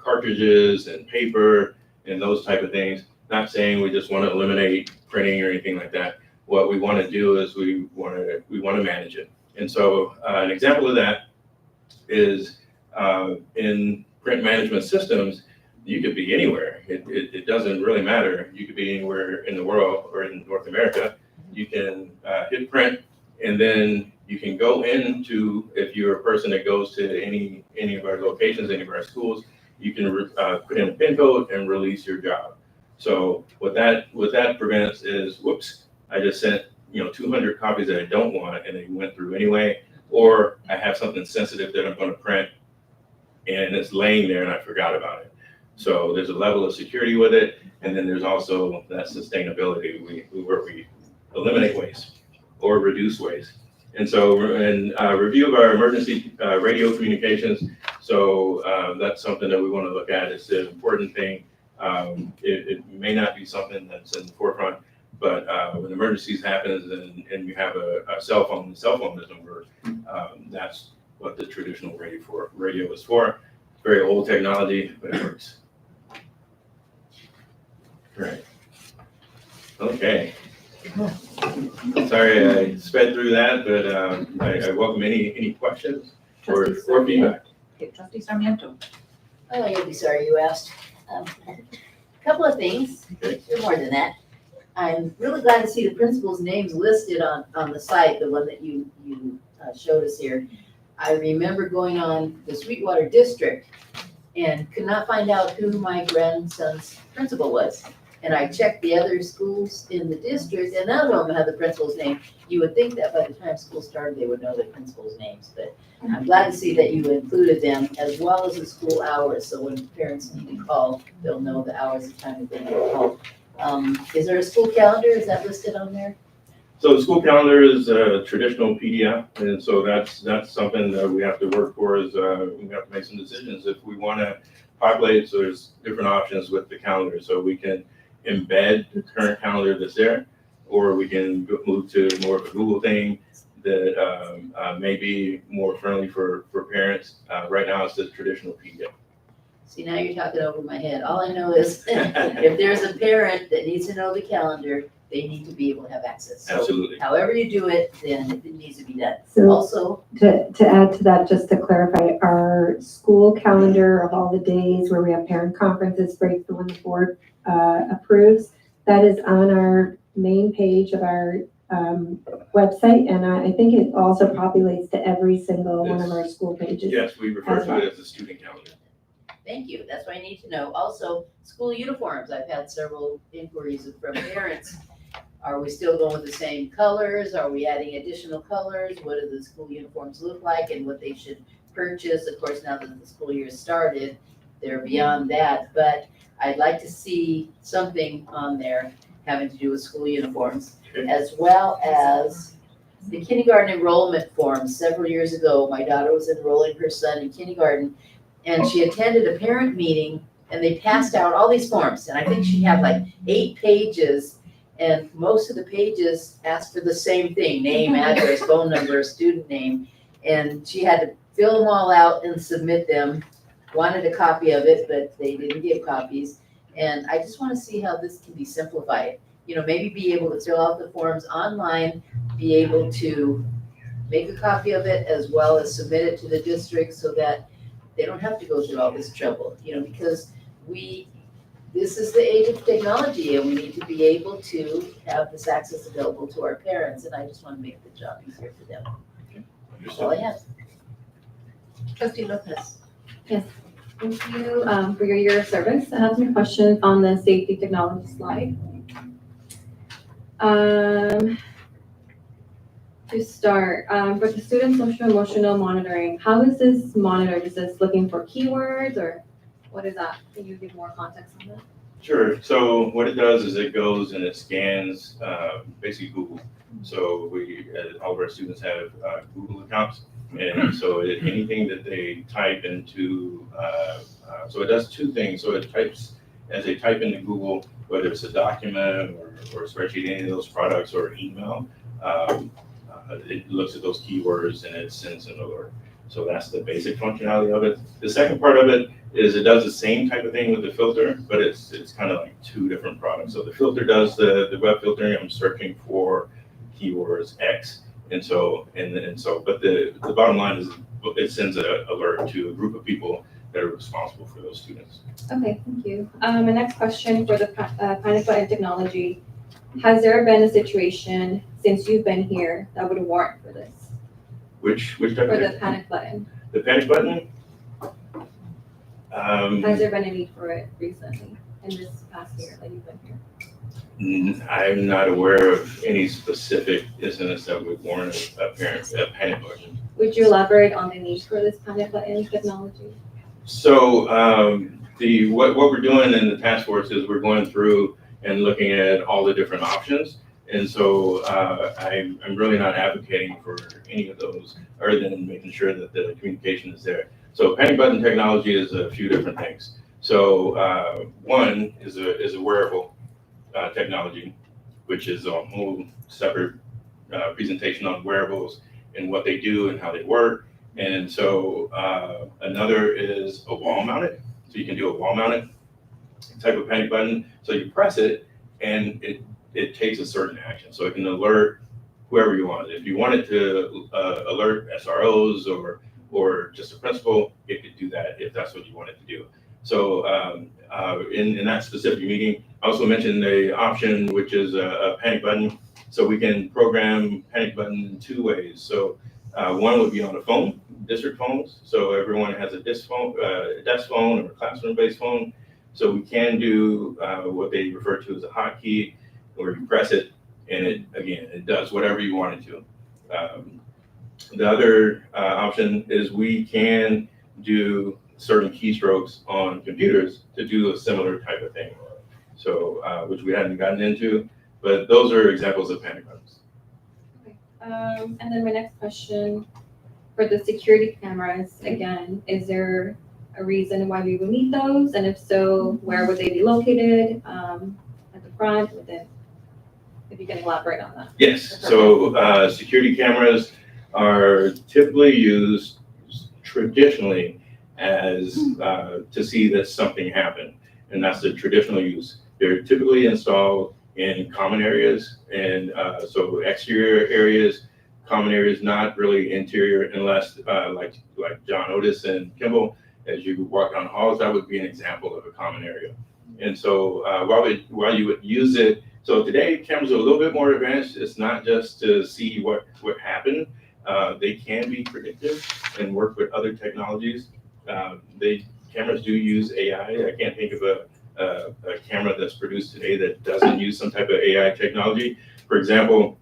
cartridges and paper and those type of things. Not saying we just want to eliminate printing or anything like that. What we want to do is we want to manage it. And so an example of that is in print management systems, you could be anywhere. It doesn't really matter. You could be anywhere in the world or in North America. You can hit print, and then you can go into, if you're a person that goes to any of our locations, any of our schools, you can put in a PIN code and release your job. So what that prevents is, whoops, I just sent 200 copies that I don't want, and they went through anyway, or I have something sensitive that I'm going to print, and it's laying there and I forgot about it. So there's a level of security with it, and then there's also that sustainability. We eliminate waste or reduce waste. And so, in review of our emergency radio communications, so that's something that we want to look at. It's an important thing. It may not be something that's in the forefront, but when emergencies happens and you have a cell phone, the cell phone doesn't work. That's what the traditional radio is for. It's very old technology, but it works. Right. Okay. Sorry I sped through that, but I welcome any questions or feedback. Okay, Trustee Sarmiento. Oh, you'll be sorry you asked. A couple of things, you're more than that. I'm really glad to see the principals' names listed on the site, the one that you showed us here. I remember going on the Sweetwater District and could not find out who my grandson's principal was. And I checked the other schools in the district, and none of them had the principal's name. You would think that by the time school started, they would know the principal's names, but I'm glad to see that you included them as well as the school hours. So when parents need to call, they'll know the hours and time that they need to call. Is there a school calendar? Is that listed on there? So the school calendar is a traditional PDF, and so that's something that we have to work for. Is we have to make some decisions if we want to populate. So there's different options with the calendar. So we can embed the current calendar that's there, or we can move to more of a Google thing that may be more friendly for parents. Right now, it's the traditional PDF. See, now you're talking over my head. All I know is if there's a parent that needs to know the calendar, they need to be able to have access. So Absolutely. however you do it, then it needs to be done. So Also, to add to that, just to clarify, our school calendar of all the days where we have parent conferences, breaks, the one the board approves, that is on our main page of our website, and I think it also populates to every single one of our school pages. Yes, we refer to it as the student calendar. thank you. That's what I need to know. Also, school uniforms. I've had several inquiries from parents. Are we still going with the same colors? Are we adding additional colors? What do the school uniforms look like and what they should purchase? Of course, now that the school year started, they're beyond that, but I'd like to see something on there having to do with school uniforms, as well as the kindergarten enrollment forms. Several years ago, my daughter was enrolling her son in kindergarten, and she attended a parent meeting, and they passed out all these forms, and I think she had like 8 pages, and most of the pages asked for the same thing: name, address, phone number, student name, and she had to fill them all out and submit them. Wanted a copy of it, but they didn't give copies. And I just want to see how this can be simplified. You know, maybe be able to fill out the forms online, be able to make a copy of it as well as submit it to the district so that they don't have to go through all this trouble, you know, because this is the age of technology and we need to be able to have this access available to our parents. And I just want to make the job easier for them. That's all I have. Trustee Lopez. Thank you for your year of service. I have some questions on the safety technology slide. To start, for the student social emotional monitoring, how is this monitored? Is this looking for keywords or what is that? Can you give more context on that? Sure. So what it does is it goes and it scans basically Google. So all of our students have Google accounts, And so anything that they type into, so it does two things. So it types, as they type into Google, whether it's a document or a spreadsheet, any of those products or an email, it looks at those keywords and it sends an alert. So that's the basic functionality of it. The second part of it is it does the same type of thing with the filter, but it's kind of like two different products. So the filter does the web filtering. I'm searching for keywords X. And so, but the bottom line is it sends an alert to a group of people that are responsible for those students. Okay, thank you. My next question for the panic button technology. Has there been a situation since you've been here that would warrant for this? Which type For of the thing? panic button? The panic button? Has there been a need for it recently in this past year that you've been here? I'm not aware of any specific incidents that would warrant a panic button. Would you elaborate on the need for this panic button technology? So what we're doing in the task force is we're going through and looking at all the different options. And so I'm really not advocating for any of those other than making sure that the communication is there. So panic button technology is a few different things. So one is a wearable technology, which is a whole separate presentation on wearables and what they do and how they work. And so another is a wall mounted. So you can do a wall mounted type of panic button. So you press it and it takes a certain action. So it can alert whoever you want. If you wanted to alert SROs or just a principal, it could do that if that's what you wanted to do. So in that specific meeting, I also mentioned the option, which is a panic button. So we can program panic button in two ways. So one would be on a phone, district phones. So everyone has a desk phone or a classroom-based phone. So we can do what they refer to as a hotkey, where you press it and it does whatever you want it to. The other option is we can do certain keystrokes on computers to do a similar type of thing. So, which we hadn't gotten into, but those are examples of panic buttons. Okay. And then my next question, for the security cameras, again, is there a reason why we would need those? And if so, where would they be located? At the front, if you can elaborate on that. Yes, so security cameras are typically used traditionally as to see that something happened, and that's the traditional use. They're typically installed in common areas, and so exterior areas, common areas, not really interior, unless like John Otis and Kimball, as you walk down halls, that would be an example of a common area. And so while you would use it, so today cameras are a little bit more advanced. It's not just to see what happened. They can be predictive and work with other technologies. Cameras do use AI. I can't think of a camera that's produced today that doesn't use some type of AI technology. For example,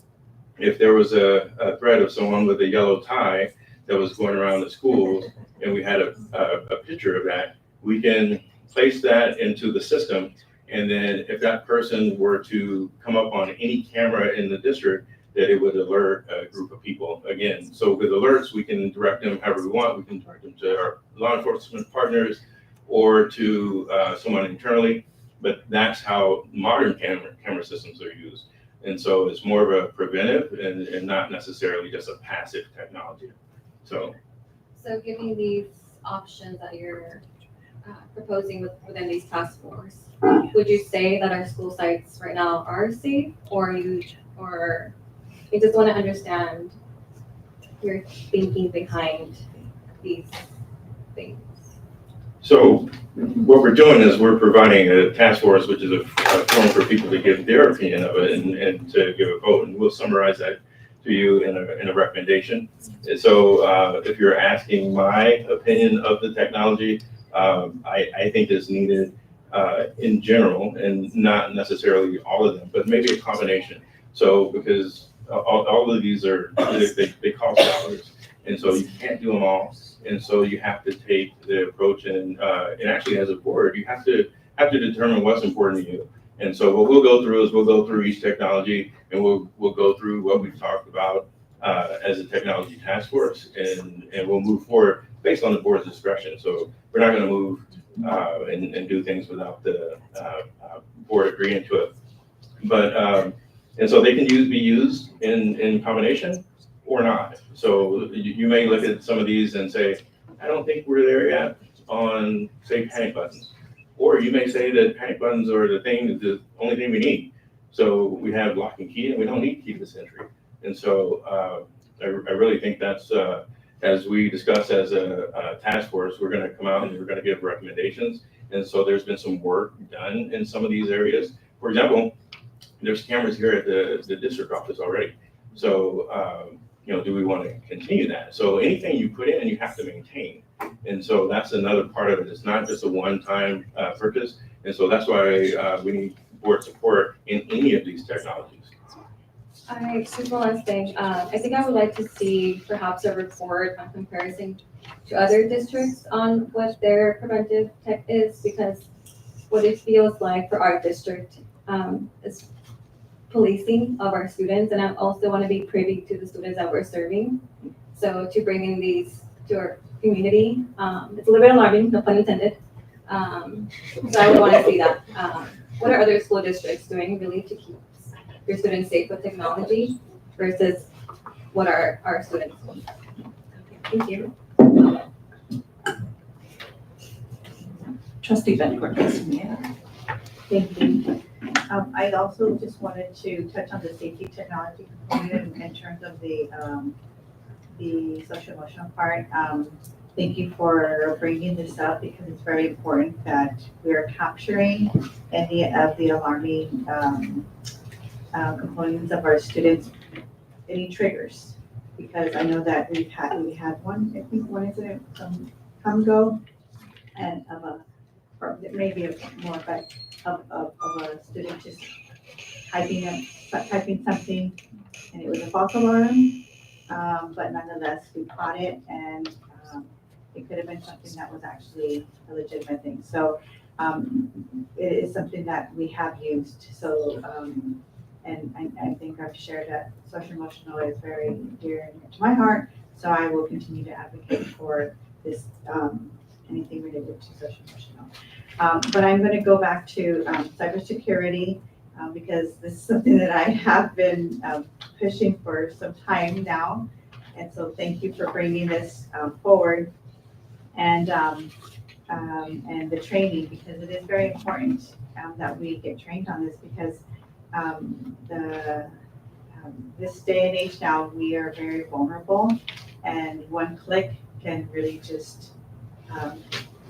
if there was a threat of someone with a yellow tie that was going around the schools, and we had a picture of that, we can place that into the system. And then if that person were to come up on any camera in the district, that it would alert a group of people again. So with alerts, we can direct them however we want. We can direct them to our law enforcement partners or to someone internally, but that's how modern camera systems are used. And so it's more of a preventive and not necessarily just a passive technology. So given these options that you're proposing within these task force, would you say that our school sites right now are safe, or you just want to understand your thinking behind these things? So what we're doing is we're providing a task force, which is a forum for people to give their opinion of it and to give a vote, and we'll summarize that to you in a recommendation. And so if you're asking my opinion of the technology, I think it's needed in general, and not necessarily all of them, but maybe a combination. So because all of these they cost dollars, and so you can't do them all. And so you have to take the approach, and actually as a board, you have to determine what's important to you. And so what we'll go through is we'll go through each technology, and we'll go through what we've talked about, as a technology task force, and we'll move forward based on the board's discretion. So we're not gonna move and do things without the board agreeing to it. But, and so they can be used in combination or not. So you may look at some of these and say, I don't think we're there yet on, say, panic buttons. Or you may say that panic buttons are the only thing we need. So we have lock and key and we don't need keyless entry. And so I really think that's, as we discussed as a task force, we're gonna come out and we're gonna give recommendations. And so there's been some work done in some of these areas. For example, there's cameras here at the district office already. So, do we want to continue that? So anything you put in, you have to maintain. And so that's another part of it. It's not just a one-time purchase. And so that's why we need board support in any of these technologies. All right, super last thing. I think I would like to see perhaps a report on comparison to other districts on what their preventive tech is, because what it feels like for our district is policing of our students, and I also want to be privy to the students that we're serving. So to bring in these to our community, it's a little bit alarming, no pun intended. So I would want to see that. What are other school districts doing really to keep your students safe with technology versus what are our students doing? Thank you. Trustee Bettencourt, please. Thank you. I also just wanted to touch on the safety technology component in terms of the social emotional part. Thank you for bringing this up because it's very important that we are capturing any of the alarming components of our students, any triggers. Because I know that we had one, I think one incident come and go, and or maybe more, but of a student just typing something, and it was a false alarm, but nonetheless, we caught it, and it could have been something that was actually a legitimate thing. So it is something that we have used. So, and I think I've shared that social emotional is very dear to my heart. So I will continue to advocate for this, anything related to social emotional. But I'm going to go back to cybersecurity because this is something that I have been pushing for some time now. And so thank you for bringing this forward and the training, because it is very important that we get trained on this, because this day and age now, we are very vulnerable, and one click can really just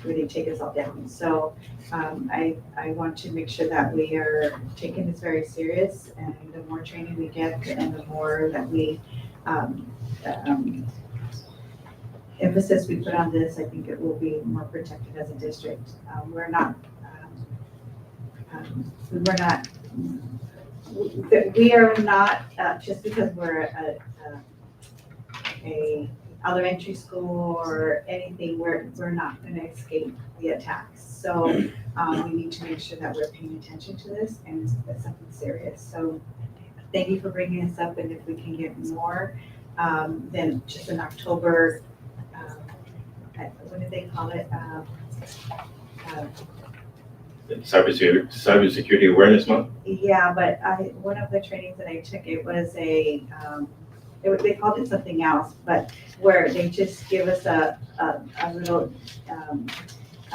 really take us all down. So I want to make sure that we are taking this very serious, and the more training we get and the more that we emphasis we put on this, I think it will be more protected as a district. We are not just because we're a elementary school or anything, we're not going to escape the attacks. So we need to make sure that we're paying attention to this, and it's something serious. So thank you for bringing this up, and if we can get more than just in October, what did they call it? Cybersecurity Awareness Month. Yeah, but one of the trainings that I took, it was they called it something else, but where they just give us a little,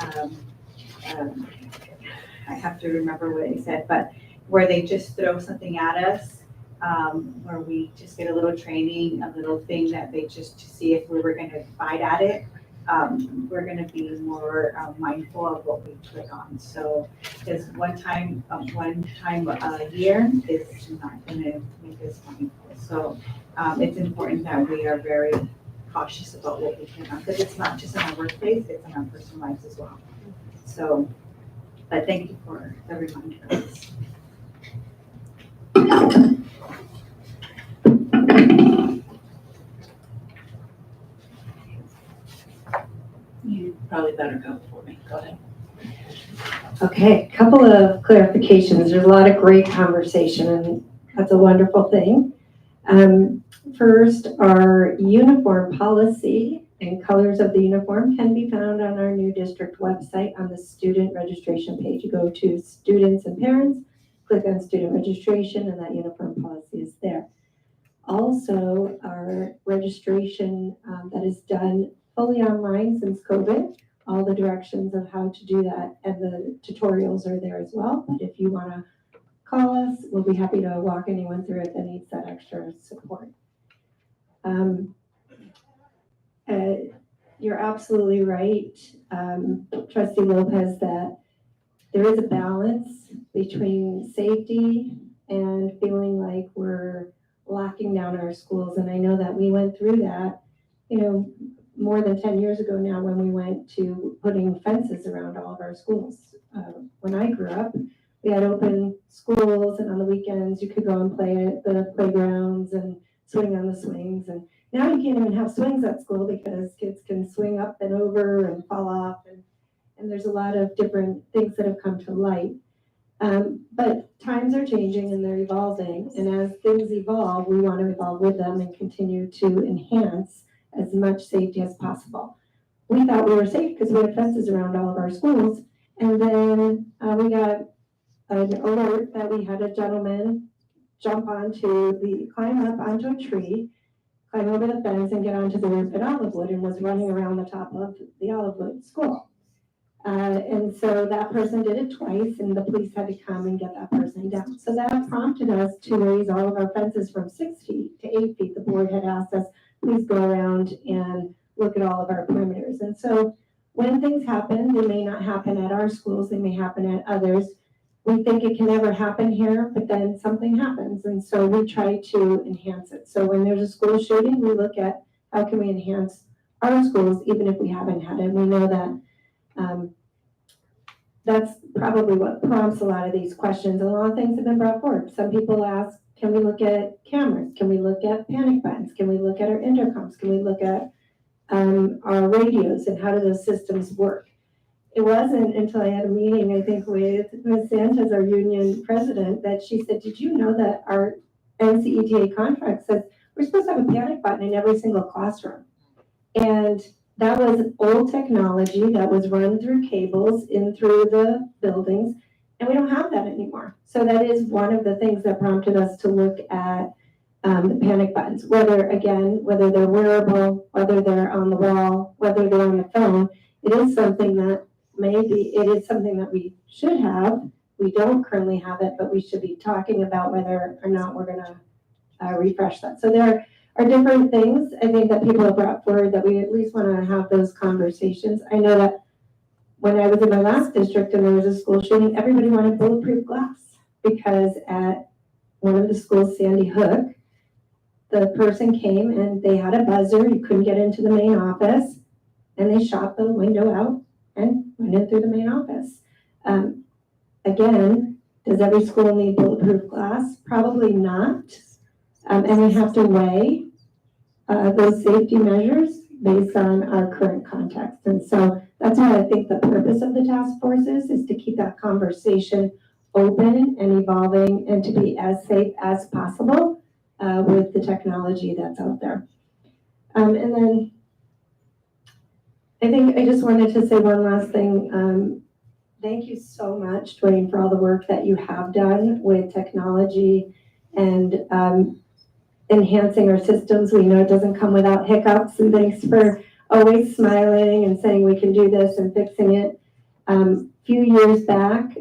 I have to remember what he said, but where they just throw something at us, where we just get a little training, a little thing that they just to see if we were going to fight at it. We're going to be more mindful of what we click on. So, because one time a year is not going to make us mindful. So, it's important that we are very cautious about what we click on, because it's not just in our workplace; it's in our personal lives as well. So, but thank you for the reminder. You probably better go for me. Go ahead. Okay, a couple of clarifications. There's a lot of great conversation, and that's a wonderful thing. First, our uniform policy and colors of the uniform can be found on our new district website on the student registration page. You go to students and parents, click on student registration, and that uniform policy is there. Also, our registration that is done fully online since COVID, all the directions of how to do that and the tutorials are there as well. But if you want to call us, we'll be happy to walk anyone through if they need that extra support. You're absolutely right, Trustee Lopez, that there is a balance between safety and feeling like we're locking down our schools. And I know that we went through that, more than 10 years ago now when we went to putting fences around all of our schools. When I grew up, we had open schools, and on the weekends you could go and play at the playgrounds and swing on the swings. And now you can't even have swings at school because kids can swing up and over and fall off. And there's a lot of different things that have come to light. But times are changing and they're evolving. And as things evolve, we want to evolve with them and continue to enhance as much safety as possible. We thought we were safe because we had fences around all of our schools. And then we got an alert that we had a gentleman climb up onto a tree, climb over the fence and get onto the roof at Olivewood and was running around the top of the Olivewood school. And so that person did it twice and the police had to come and get that person down. So that prompted us to raise all of our fences from 6 feet to 8 feet. The board had asked us, please go around and look at all of our perimeters. And so when things happen, they may not happen at our schools, they may happen at others. We think it can never happen here, but then something happens. And so we try to enhance it. So when there's a school shooting, we look at how can we enhance our schools, even if we haven't had it. We know that that's probably what prompts a lot of these questions. And a lot of things have been brought forward. Some people ask, can we look at cameras? Can we look at panic buttons? Can we look at our intercoms? Can we look at our radios and how do those systems work? It wasn't until I had a meeting, I think, with Ms. Sanchez, our union president, that she said, did you know that our NCETA contract says we're supposed to have a panic button in every single classroom? And that was old technology that was run through cables in through the buildings, and we don't have that anymore. So that is one of the things that prompted us to look at the panic buttons, whether they're wearable, whether they're on the wall, whether they're on the phone. It is something that we should have. We don't currently have it, but we should be talking about whether or not we're going to refresh that. So there are different things I think that people have brought forward that we at least want to have those conversations. I know that when I was in my last district and there was a school shooting, everybody wanted bulletproof glass because at one of the schools, Sandy Hook, the person came and they had a buzzer. You couldn't get into the main office, and they shot the window out and went in through the main office. Again, does every school need bulletproof glass? Probably not. And we have to weigh those safety measures based on our current context. And so that's why I think the purpose of the task force is to keep that conversation open and evolving and to be as safe as possible with the technology that's out there. And then I think I just wanted to say one last thing. Thank you so much, Dwayne, for all the work that you have done with technology and enhancing our systems. We know it doesn't come without hiccups, and thanks for always smiling and saying we can do this and fixing it. A few years back,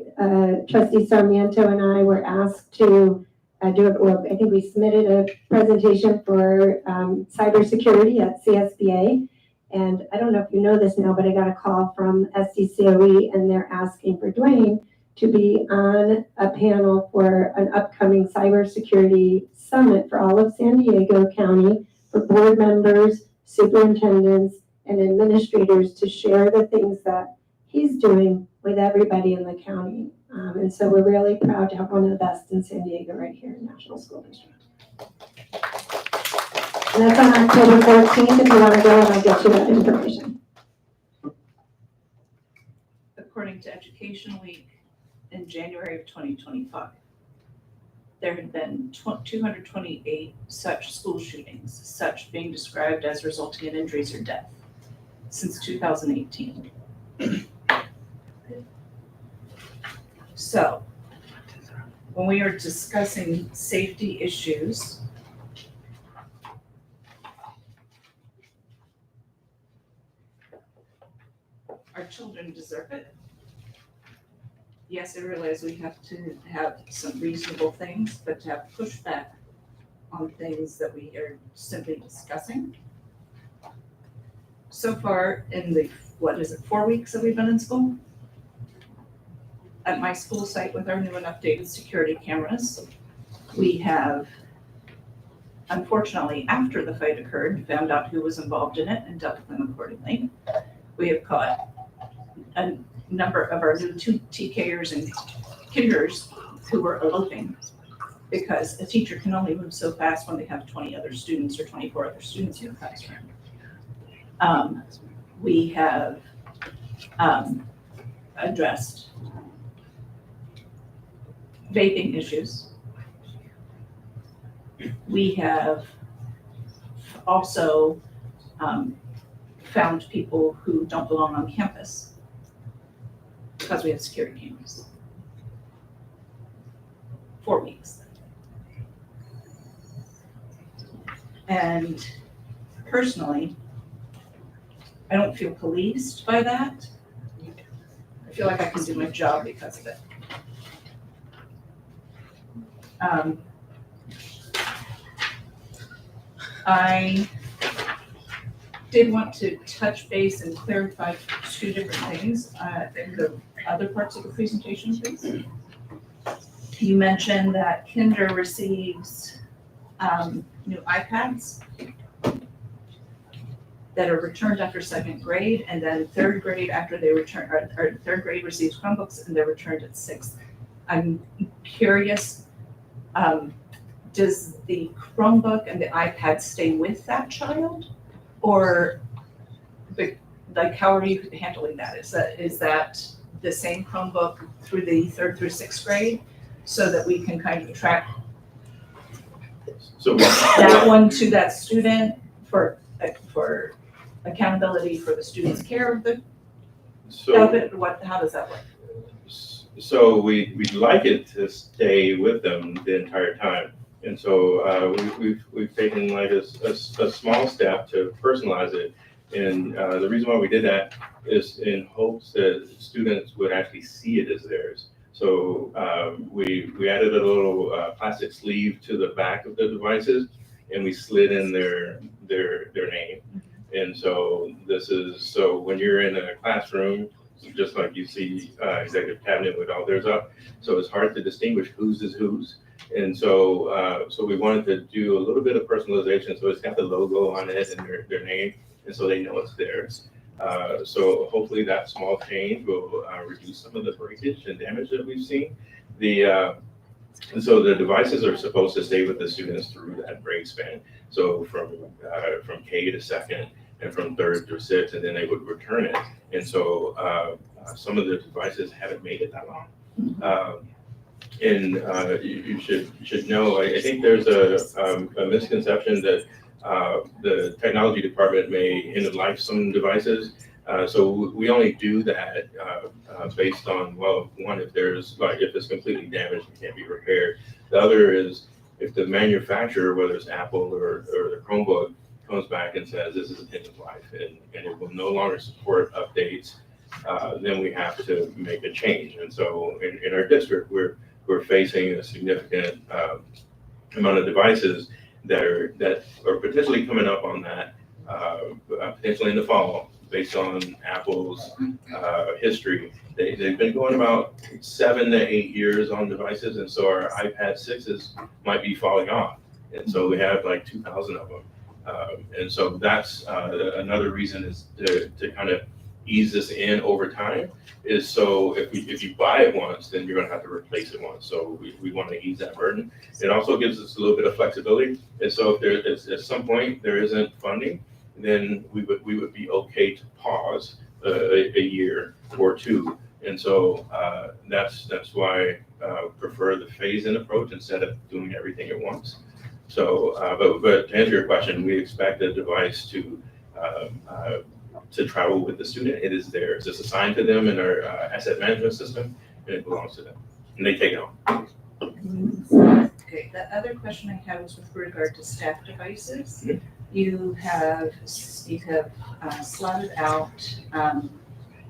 Trustee Sarmiento and I were asked to I think we submitted a presentation for cybersecurity at CSBA. And I don't know if you know this now, but I got a call from SDCOE and they're asking for Dwayne to be on a panel for an upcoming cybersecurity summit for all of San Diego County for board members, superintendents, and administrators to share the things that he's doing with everybody in the county. And so we're really proud to have one of the best in San Diego right here in National School District. And that's on October 14th if you want to go, and I'll get you that information. According to Education Week in January of 2025. there had been 228 such school shootings, such being described as resulting in injuries or death since 2018. So, when we are discussing safety issues, our children deserve it. Yes, I realize we have to have some reasonable things, but to have pushback on things that we are simply discussing. So far in the, 4 weeks that we've been in school? At my school site with our new and updated security cameras, we have, unfortunately, after the fight occurred, found out who was involved in it and dealt with them accordingly. We have caught a number of our new TKers and kinders who were eloping because a teacher can only move so fast when they have 20 other students or 24 other students in the classroom. We have addressed vaping issues. We have also found people who don't belong on campus because we have security cameras. 4 weeks. And personally, I don't feel policed by that. I feel like I can do my job because of it. I did want to touch base and clarify 2 different things in the other parts of the presentation, please. You mentioned that Kinder receives new iPads that are returned after 2nd grade, and then 3rd grade after they return, or 3rd grade receives Chromebooks and they're returned at 6th. I'm curious, does the Chromebook and the iPad stay with that child? Or like how are you handling that? Is that the same Chromebook through the 3rd through 6th grade so that we can kind of track So that one to that student for accountability for the student's care of the, how does that work? So we'd like it to stay with them the entire time. And so we've taken like a small step to personalize it. And the reason why we did that is in hopes that students would actually see it as theirs. So we added a little plastic sleeve to the back of the devices, and we slid in their name. And so so when you're in a classroom, just like you see executive cabinet with all theirs up, so it's hard to distinguish whose is whose. And so so we wanted to do a little bit of personalization, so it's got the logo on it and their name, and so they know it's theirs. So hopefully that small change will reduce some of the breakage and damage that we've seen. And so the devices are supposed to stay with the students through that grade span. So from K to 2nd and from 3rd through 6th, and then they would return it. And so some of the devices haven't made it that long. And you should know, I think there's a misconception that the technology department may end of life some devices. So we only do that based on, well, one, if it's completely damaged and can't be repaired. The other is if the manufacturer, whether it's Apple or the Chromebook, comes back and says this is end of life and it will no longer support updates, then we have to make a change. And so in our district, we're facing a significant amount of devices that are potentially coming up on that, potentially in the fall, based on Apple's history. They've been going about 7 to 8 years on devices, and so our iPad 6s might be falling off. And so we have like 2,000 of them. And so that's another reason is to kind of ease this in over time, is so if you buy it once, then you're gonna have to replace it once. So we want to ease that burden. It also gives us a little bit of flexibility. And so if there's at some point there isn't funding, then we would be okay to pause a year or two. And so that's why prefer the phase-in approach instead of doing everything at once. So, but to answer your question, we expect the device to travel with the student. It is theirs. It's assigned to them in our asset management system, and it belongs to them. And they take it home. Okay, the other question I had was with regard to staff devices. Mhm. You have slotted out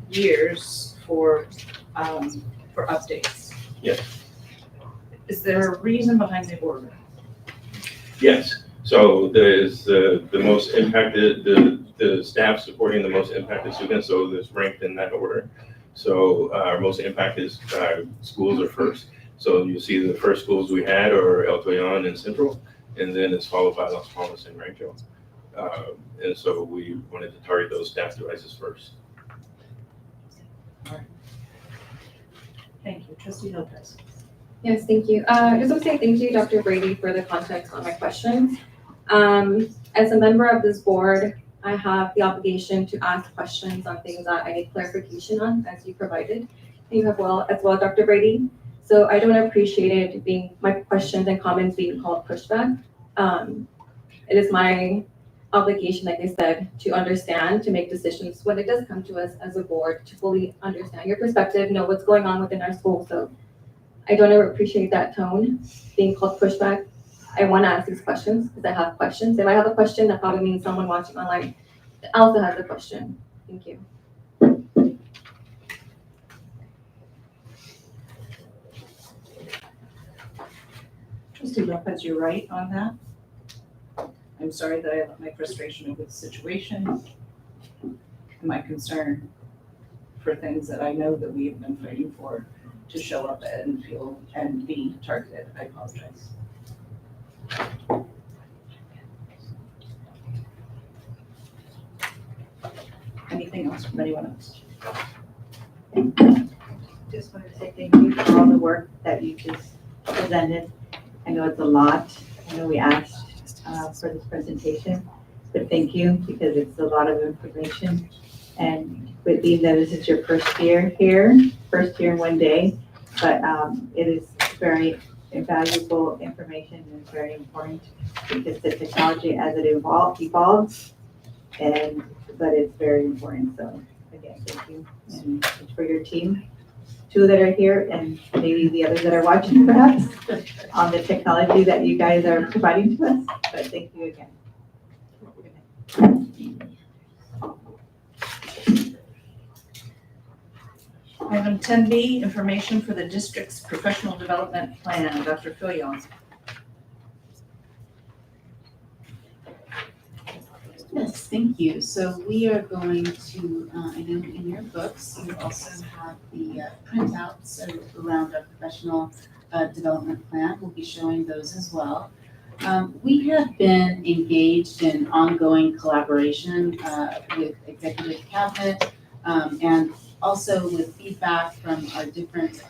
years for updates. Yes. Is there a reason behind the order? Yes. So there's the most impacted, the staff supporting the most impacted students, so it's ranked in that order. So our most impacted schools are first. So you see the first schools we had are El Toyon and Central, and then it's followed by Las Palmas and Rancho. And so we wanted to target those staff devices first. Thank you. Trustee Lopez. Yes, thank you. Just want to say thank you, Dr. Brady, for the context on my questions. As a member of this board, I have the obligation to ask questions on things that I need clarification on, as you provided. You have as well, Dr. Brady. So I don't appreciate it being, my questions and comments being called pushback. It is my obligation, like I said, to understand, to make decisions when it does come to us as a board, to fully understand your perspective, know what's going on within our school. So I don't ever appreciate that tone being called pushback. I want to ask these questions because I have questions. If I have a question, that probably means someone watching online also has a question. Thank you. Trustee Lopez, you're right on that. I'm sorry that I let my frustration over the situation and my concern for things that I know that we have been fighting for to show up and feel and be targeted. I apologize. Anything else from anyone else? Just wanted to say thank you for all the work that you just presented. I know it's a lot. I know we asked for this presentation, but thank you because it's a lot of information. And with being that this is your first year here, first year in one day, but it is very invaluable information and it's very important because the technology as it evolves, but it's very important. So again, thank you and for your team. Two that are here and maybe the others that are watching perhaps on the technology that you guys are providing to us. But thank you again. Item 10B, information for the district's professional development plan. Dr. Filion. Yes, thank you. So we are going to, I know in your books, you also have the printouts around our professional development plan. We'll be showing those as well. We have been engaged in ongoing collaboration with executive cabinet and also with feedback from our different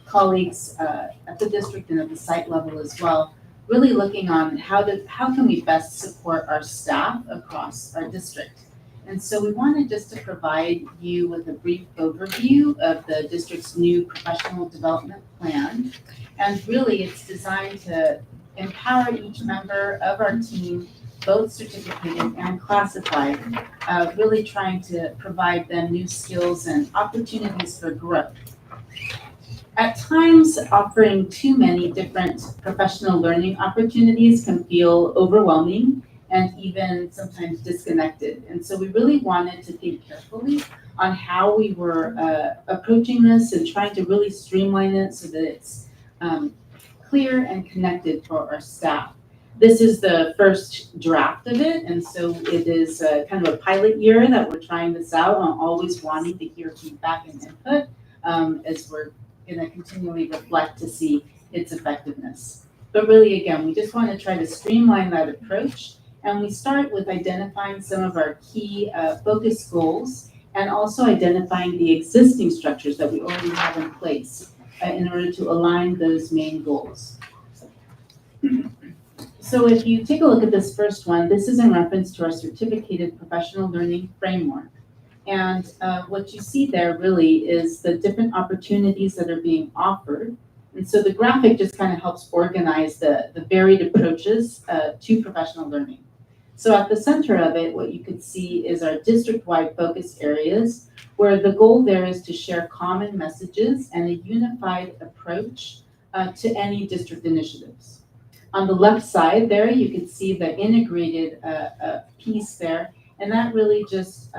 colleagues at the district and at the site level as well. Really looking on how can we best support our staff across our district. And so we wanted just to provide you with a brief overview of the district's new professional development plan. And really it's designed to empower each member of our team, both certificated and classified, really trying to provide them new skills and opportunities for growth. At times, offering too many different professional learning opportunities can feel overwhelming and even sometimes disconnected. And so we really wanted to think carefully on how we were approaching this and trying to really streamline it so that it's clear and connected for our staff. This is the first draft of it, and so it is kind of a pilot year that we're trying this out. I'm always wanting to hear feedback and input as we're going to continually reflect to see its effectiveness. But really, again, we just want to try to streamline that approach, and we start with identifying some of our key focus goals and also identifying the existing structures that we already have in place in order to align those main goals. So if you take a look at this first one, this is in reference to our certificated professional learning framework. And what you see there really is the different opportunities that are being offered. And so the graphic just kind of helps organize the varied approaches to professional learning. So at the center of it, what you could see is our district-wide focus areas, where the goal there is to share common messages and a unified approach to any district initiatives. On the left side there, you can see the integrated piece there, and that really just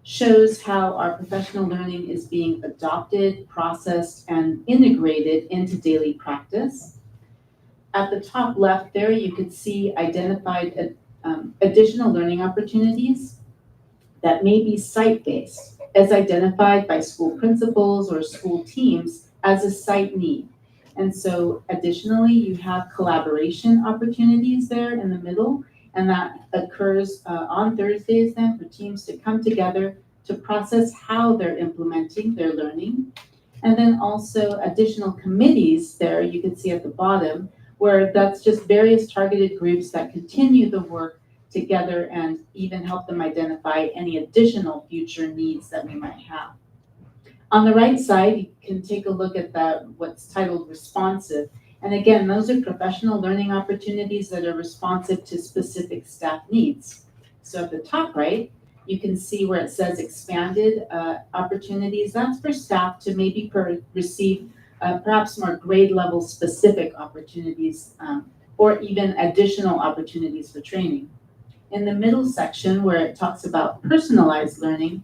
shows how our professional learning is being adopted, processed, and integrated into daily practice. At the top left there, you can see identified additional learning opportunities that may be site-based, as identified by school principals or school teams as a site need. And so additionally, you have collaboration opportunities there in the middle, and that occurs on Thursdays then for teams to come together to process how they're implementing their learning. And then also additional committees there, you can see at the bottom, where that's just various targeted groups that continue the work together and even help them identify any additional future needs that we might have. On the right side, you can take a look at what's titled responsive. And again, those are professional learning opportunities that are responsive to specific staff needs. So at the top right, you can see where it says expanded opportunities. That's for staff to maybe receive perhaps more grade level specific opportunities or even additional opportunities for training. In the middle section where it talks about personalized learning,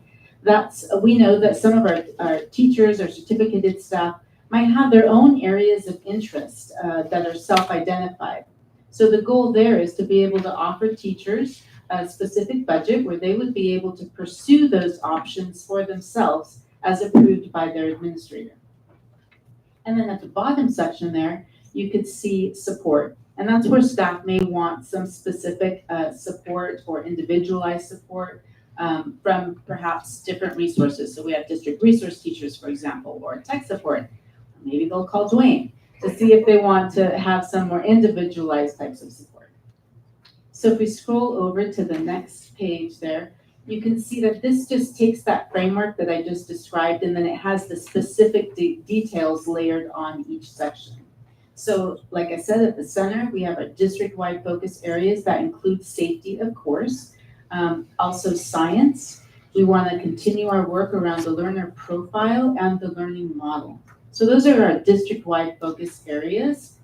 we know that some of our teachers or certificated staff might have their own areas of interest that are self-identified. So the goal there is to be able to offer teachers a specific budget where they would be able to pursue those options for themselves as approved by their administrator. And then at the bottom section there, you could see support. And that's where staff may want some specific support or individualized support from perhaps different resources. So we have district resource teachers, for example, or tech support. Maybe they'll call Dwayne to see if they want to have some more individualized types of support. So if we scroll over to the next page there, you can see that this just takes that framework that I just described, and then it has the specific details layered on each section. So like I said, at the center, we have our district-wide focus areas that include safety, of course, also science. We want to continue our work around the learner profile and the learning model. So those are our district-wide focus areas.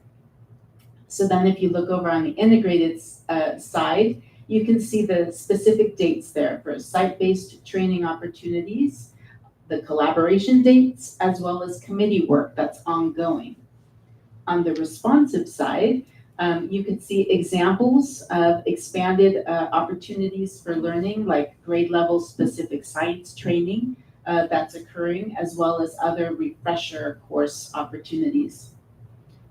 So then if you look over on the integrated side, you can see the specific dates there for site-based training opportunities, the collaboration dates, as well as committee work that's ongoing. On the responsive side, you can see examples of expanded opportunities for learning, like grade level specific science training that's occurring, as well as other refresher course opportunities.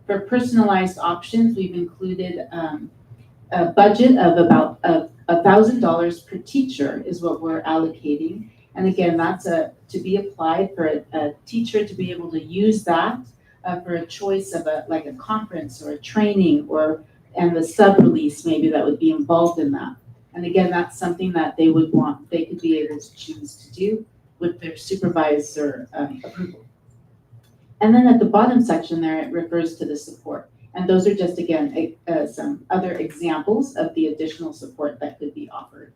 For personalized options, we've included a budget of about $1,000 per teacher is what we're allocating. And again, that's to be applied for a teacher to be able to use that for a choice of like a conference or a training and the sub-release maybe that would be involved in that. And again, that's something that they could be able to choose to do with their supervisor approval. And then at the bottom section there, it refers to the support. And those are just, again, some other examples of the additional support that could be offered.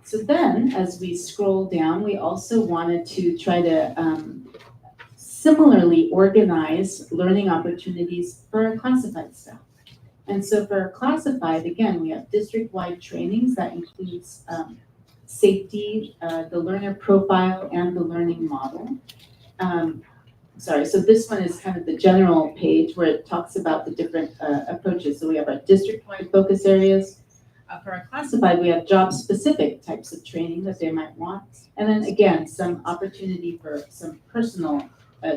So then, as we scroll down, we also wanted to try to similarly organize learning opportunities for our classified staff. And so for our classified, again, we have district-wide trainings that includes safety, the learner profile, and the learning model. So this one is kind of the general page where it talks about the different approaches. So we have our district-wide focus areas. For our classified, we have job-specific types of training that they might want. And then again, some opportunity for some personal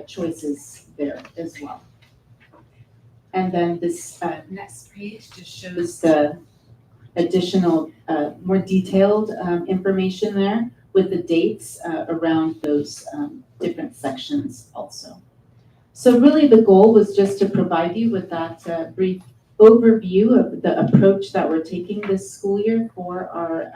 choices there as well. And then this next page just shows the additional, more detailed information there with the dates around those different sections also. So really the goal was just to provide you with that brief overview of the approach that we're taking this school year for our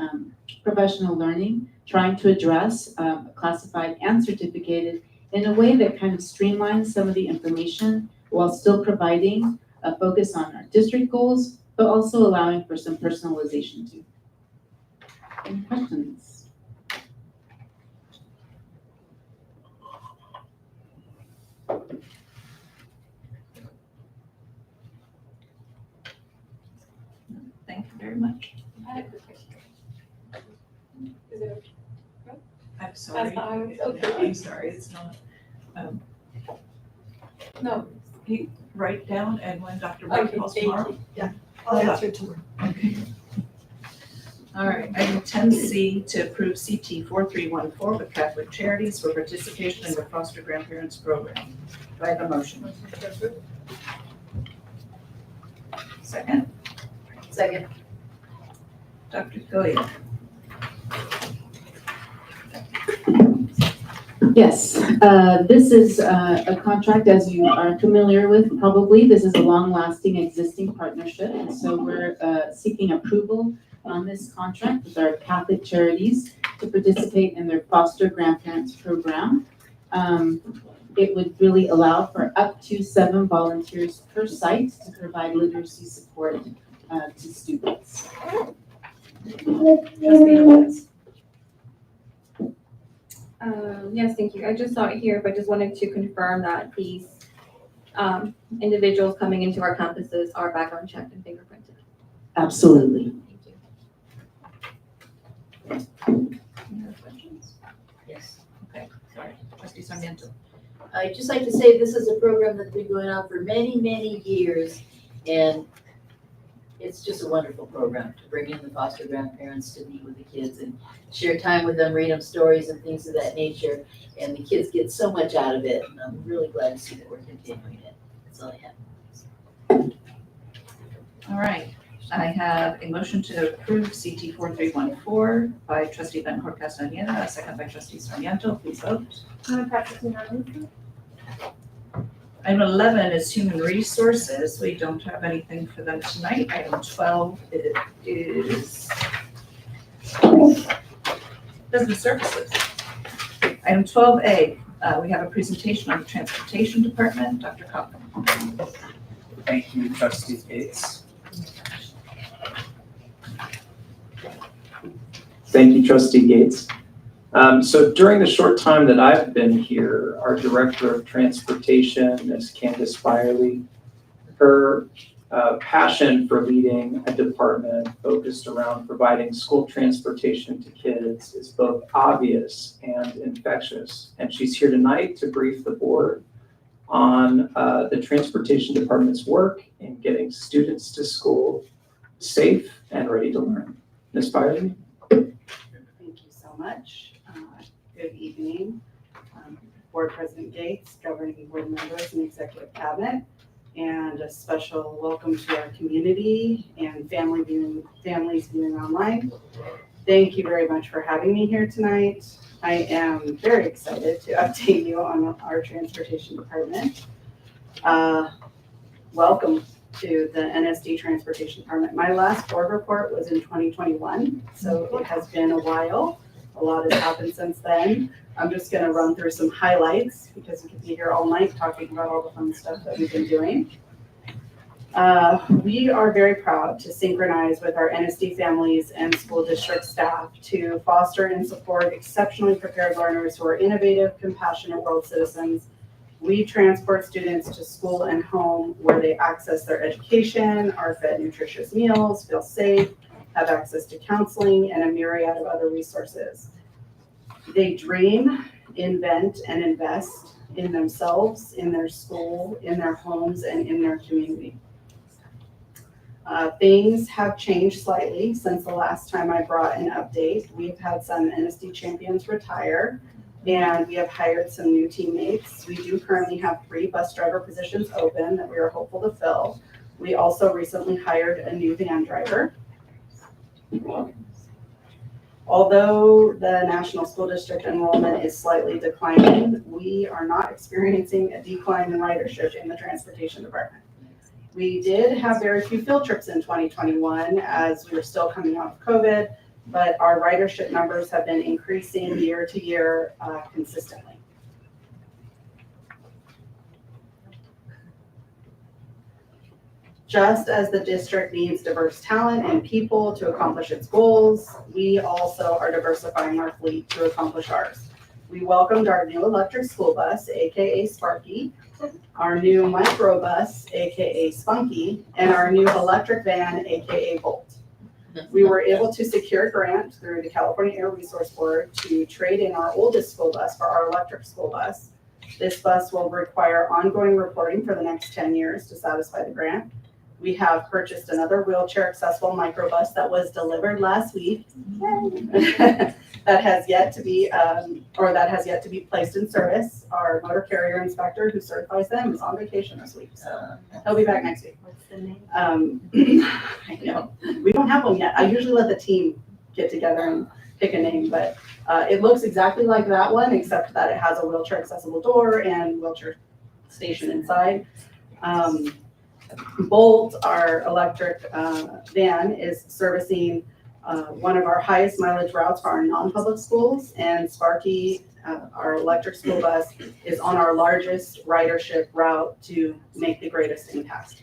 professional learning, trying to address classified and certificated in a way that kind of streamlines some of the information while still providing a focus on our district goals, but also allowing for some personalization too. Any questions? Thank you very much. Is it I'm sorry. fine. No, I'm sorry, it's not. No. Write down, and when Dr. White Okay, calls thank tomorrow. you. I'll answer tomorrow. Okay. All right, item 10C, to approve CT 4314 with Catholic Charities for participation in the foster grandparents program. Do I have a motion? Second? Second. Dr. Goya? Yes, this is a contract, as you are familiar with probably. This is a long-lasting existing partnership, and so we're seeking approval on this contract with our Catholic Charities to participate in their foster grandparents program. It would really allow for up to 7 volunteers per site to provide literacy support to students. Trustee Lopez? Yes, thank you. I just saw it here, but just wanted to confirm that these individuals coming into our campuses are background checked and fingerprinted. Absolutely. Thank you. Any other questions? Yes. Okay, sorry. Trustee Sarmiento? I'd just like to say this is a program that's been going on for many, many years, and it's just a wonderful program to bring in the foster grandparents to meet with the kids and share time with them, read them stories and things of that nature. And the kids get so much out of it, and I'm really glad to see that we're continuing it. That's all I have. All right, I have a motion to approve CT 4314 by Trustee Van Hort Castaneda, a second by Trustee Sarmiento. Please vote. Item 11 is Human Resources. We don't have anything for them tonight. Item 12 is Business Services. Item 12A, we have a presentation on the Transportation Department. Dr. Cochran. Thank you, Trustee Gates. Thank you, Trustee Gates. So during the short time that I've been here, our Director of Transportation, Ms. Candace Byerly, her passion for leading a department focused around providing school transportation to kids is both obvious and infectious. And she's here tonight to brief the board on the Transportation Department's work in getting students to school safe and ready to learn. Ms. Byerly? Thank you so much. Good evening, Board President Gates, governing board members and executive cabinet, and a special welcome to our community and families viewing online. Thank you very much for having me here tonight. I am very excited to update you on our transportation department. Welcome to the NSD Transportation Department. My last board report was in 2021, so it has been a while. A lot has happened since then. I'm just gonna run through some highlights because we could be here all night talking about all the fun stuff that we've been doing. We are very proud to synchronize with our NSD families and school district staff to foster and support exceptionally prepared learners who are innovative, compassionate world citizens. We transport students to school and home where they access their education, are fed nutritious meals, feel safe, have access to counseling, and a myriad of other resources. They dream, invent, and invest in themselves, in their school, in their homes, and in their community. Things have changed slightly since the last time I brought an update. We've had some NSD champions retire, and we have hired some new teammates. We do currently have 3 bus driver positions open that we are hopeful to fill. We also recently hired a new van driver. Although the National School District enrollment is slightly declining, we are not experiencing a decline in ridership in the transportation department. We did have very few field trips in 2021 as we were still coming out of COVID, but our ridership numbers have been increasing year to year consistently. Just as the district needs diverse talent and people to accomplish its goals, we also are diversifying our fleet to accomplish ours. We welcomed our new electric school bus, AKA Sparky, our new microbus, AKA Spunky, and our new electric van, AKA Bolt. We were able to secure a grant through the California Air Resource Board to trade in our oldest school bus for our electric school bus. This bus will require ongoing reporting for the next 10 years to satisfy the grant. We have purchased another wheelchair accessible microbus that was delivered last week. That has yet to be, placed in service. Our motor carrier inspector who certifies them is on vacation this week, so he'll be back next week. What's the name? I know, we don't have one yet. I usually let the team get together and pick a name, but it looks exactly like that one, except that it has a wheelchair accessible door and wheelchair station inside. Bolt, our electric van, is servicing one of our highest mileage routes for our non-public schools, and Sparky, our electric school bus, is on our largest ridership route to make the greatest impact.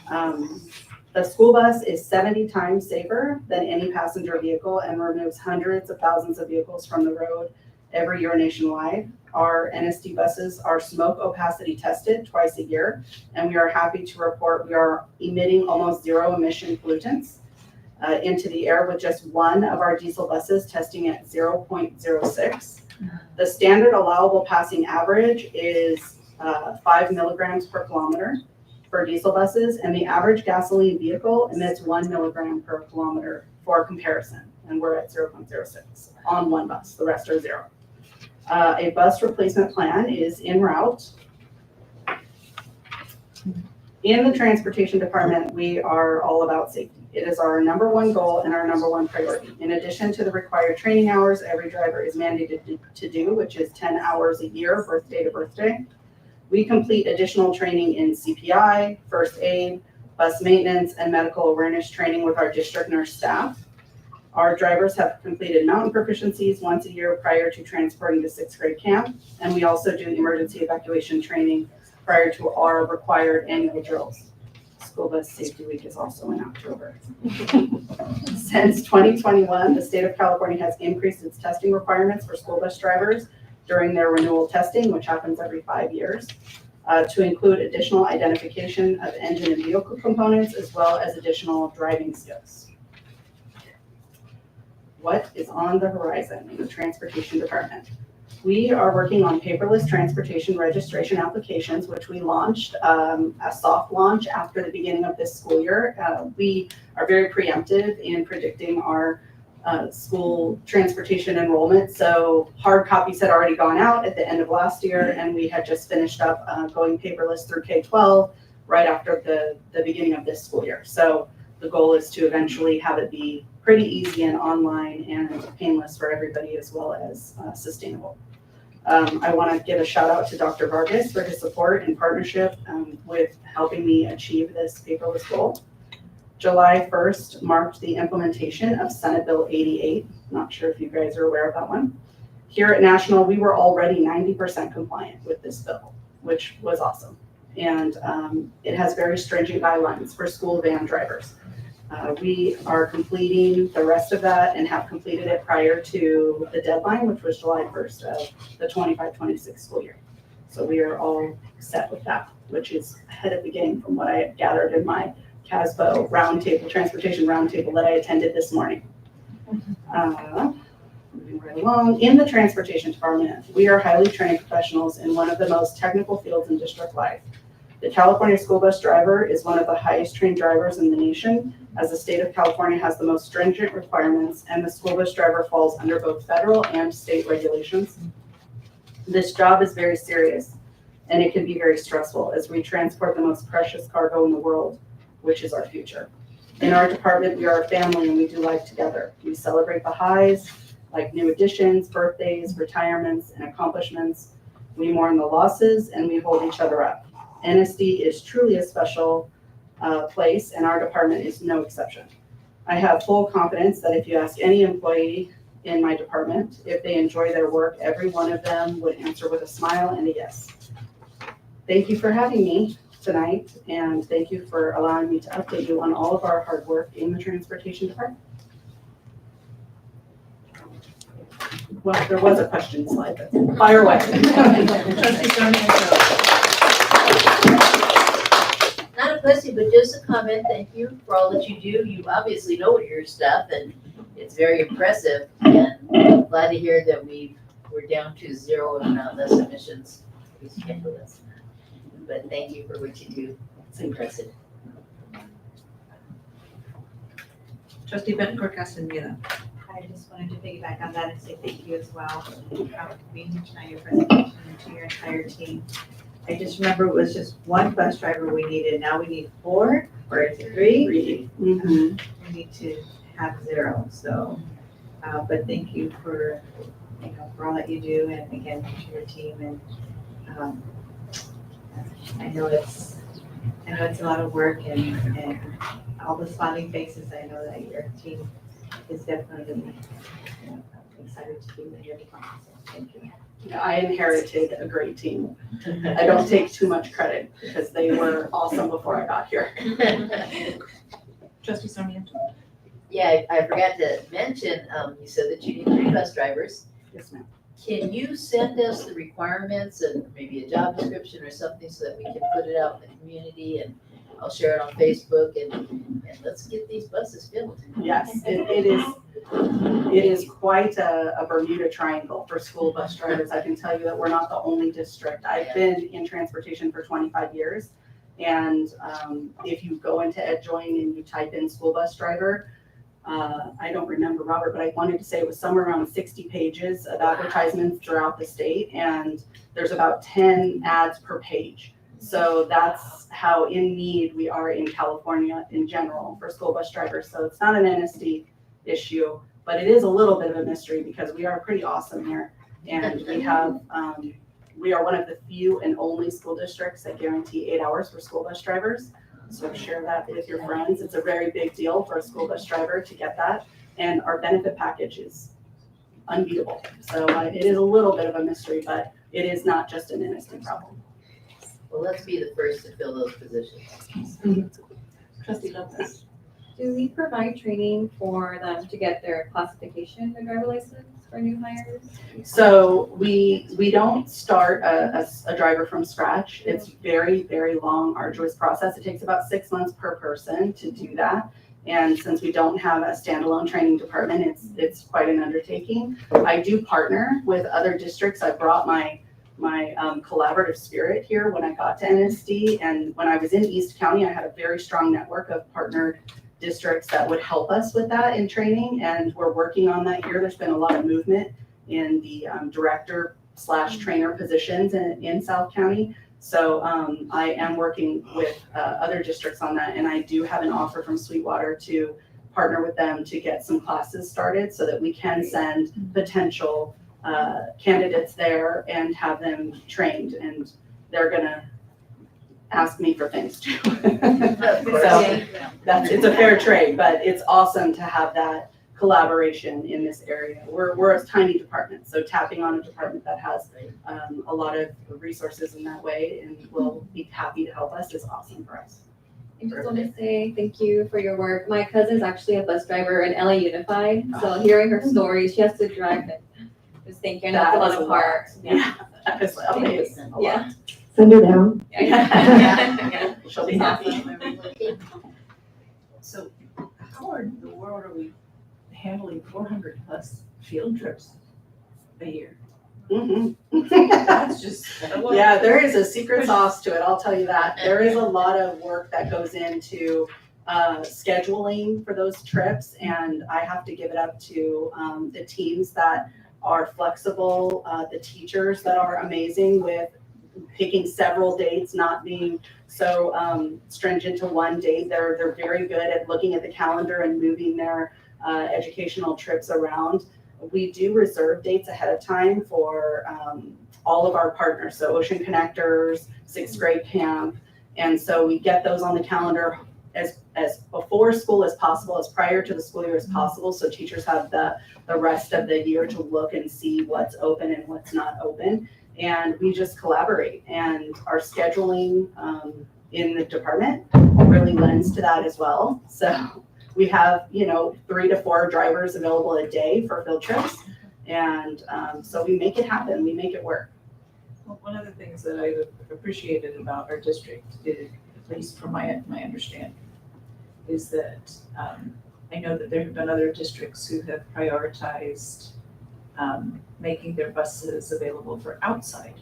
The school bus is 70 times safer than any passenger vehicle and removes hundreds of thousands of vehicles from the road every year nationwide. Our NSD buses are smoke opacity tested twice a year, and we are happy to report we are emitting almost zero emission pollutants into the air, with just one of our diesel buses testing at 0.06. The standard allowable passing average is 5 milligrams per kilometer for diesel buses, and the average gasoline vehicle emits 1 milligram per kilometer for comparison, and we're at 0.06 on one bus. The rest are zero. A bus replacement plan is en route. In the transportation department, we are all about safety. It is our number one goal and our number one priority. In addition to the required training hours every driver is mandated to do, which is 10 hours a year, birthday to birthday, we complete additional training in CPI, first aid, bus maintenance, and medical awareness training with our district nurse staff. Our drivers have completed mountain proficiencies once a year prior to transporting to 6th grade camp, and we also do emergency evacuation training prior to our required annual drills. School Bus Safety Week is also in October. Since 2021, the state of California has increased its testing requirements for school bus drivers during their renewal testing, which happens every 5 years, to include additional identification of engine and vehicle components, as well as additional driving skills. What is on the horizon in the transportation department? We are working on paperless transportation registration applications, which we launched a soft launch after the beginning of this school year. We are very preemptive in predicting our school transportation enrollment. So hard copies had already gone out at the end of last year, and we had just finished up going paperless through K-12 right after the beginning of this school year. So the goal is to eventually have it be pretty easy and online and painless for everybody, as well as sustainable. I want to give a shout out to Dr. Vargas for his support and partnership with helping me achieve this paperless goal. July 1st marked the implementation of Senate Bill 88. Not sure if you guys are aware of that one. Here at National, we were already 90% compliant with this bill, which was awesome. And it has very stringent guidelines for school van drivers. We are completing the rest of that and have completed it prior to the deadline, which was July 1st of the 25-26 school year. So we are all set with that, which is ahead of the game from what I had gathered in my CASBO roundtable, transportation roundtable that I attended this morning. Moving right along, in the transportation department, we are highly trained professionals in one of the most technical fields in district life. The California school bus driver is one of the highest trained drivers in the nation, as the state of California has the most stringent requirements, and the school bus driver falls under both federal and state regulations. This job is very serious, and it can be very stressful as we transport the most precious cargo in the world, which is our future. In our department, we are a family and we do life together. We celebrate the highs, like new additions, birthdays, retirements, and accomplishments. We mourn the losses and we hold each other up. NSD is truly a special place, and our department is no exception. I have full confidence that if you ask any employee in my department if they enjoy their work, every one of them would answer with a smile and a yes. Thank you for having me tonight, and thank you for allowing me to update you on all of our hard work in the transportation department. Well, there was a question slide, but fire away. Trustee Sarmiento. Not a question, but just a comment. Thank you for all that you do. You obviously know your stuff, and it's very impressive. And I'm glad to hear that we're down to 0 and less emissions. But thank you for what you do. It's impressive. Trustee Bettencourt Castaneda. I just wanted to piggyback on that and say thank you as well for being here tonight, your presentation, and to your entire team. I just remember it was just one bus driver we needed. Now we need 4, or is it 3? Mhm. We need to have 0. So, but thank you for, for all that you do, and again, to your team. And I know it's a lot of work, and all the smiling faces. I know that your team is definitely excited to be in your department. So thank you. I inherited a great team. I don't take too much credit because they were awesome before I got here. Trustee Sarmiento. Yeah, I forgot to mention, you said that you need 3 bus drivers. Yes, ma'am. Can you send us the requirements and maybe a job description or something so that we can put it out in the community, and I'll share it on Facebook, and let's get these buses filled. Yes, it is quite a Bermuda Triangle for school bus drivers. I can tell you that we're not the only district. I've been in transportation for 25 years. And if you go into EdJoin and you type in school bus driver, I don't remember, Robert, but I wanted to say it was somewhere around 60 pages of advertisements throughout the state, and there's about 10 ads per page. So that's how in need we are in California in general for school bus drivers. So it's not an NSD issue, but it is a little bit of a mystery because we are pretty awesome here. And we have, we are one of the few and only school districts that guarantee 8 hours for school bus drivers. So share that with your friends. It's a very big deal for a school bus driver to get that. And our benefit package is unbeatable. So it is a little bit of a mystery, but it is not just an NSD problem. Well, let's be the first to fill those positions. Trustee Lopez. Do we provide training for them to get their classification, their driver license for new hires? So we don't start a driver from scratch. It's very, very long, arduous process. It takes about 6 months per person to do that. And since we don't have a standalone training department, it's quite an undertaking. I do partner with other districts. I brought my collaborative spirit here when I got to NSD. And when I was in East County, I had a very strong network of partnered districts that would help us with that in training. And we're working on that here. There's been a lot of movement in the director/trainer positions in South County. So I am working with other districts on that. And I do have an offer from Sweetwater to partner with them to get some classes started so that we can send potential candidates there and have them trained, and they're gonna ask me for things too. So it's a fair trade, but it's awesome to have that collaboration in this area. We're a tiny department, so tapping on a department that has a lot of resources in that way and will be happy to help us is awesome for us. I just want to say thank you for your work. My cousin's actually a bus driver in LA Unified, so hearing her stories, she has to drive it. Just thank you. I know it's a lot of work. Yeah, that is amazing. A lot. Send her down. Yeah. She'll be happy. So how in the world are we handling 400 plus field trips a year? Mhm. That's just. Yeah, there is a secret sauce to it, I'll tell you that. There is a lot of work that goes into scheduling for those trips, and I have to give it up to the teams that are flexible, the teachers that are amazing with picking several dates, not being so stringent to one date. They're very good at looking at the calendar and moving their educational trips around. We do reserve dates ahead of time for all of our partners, so Ocean Connectors, 6th grade camp, And so we get those on the calendar as before school as possible, as prior to the school year as possible, so teachers have the rest of the year to look and see what's open and what's not open. And we just collaborate, and our scheduling in the department really lends to that as well. So we have, 3 to 4 drivers available a day for field trips. And so we make it happen, we make it work. Well, one of the things that I've appreciated about our district, at least from my understanding, is that I know that there have been other districts who have prioritized making their buses available for outside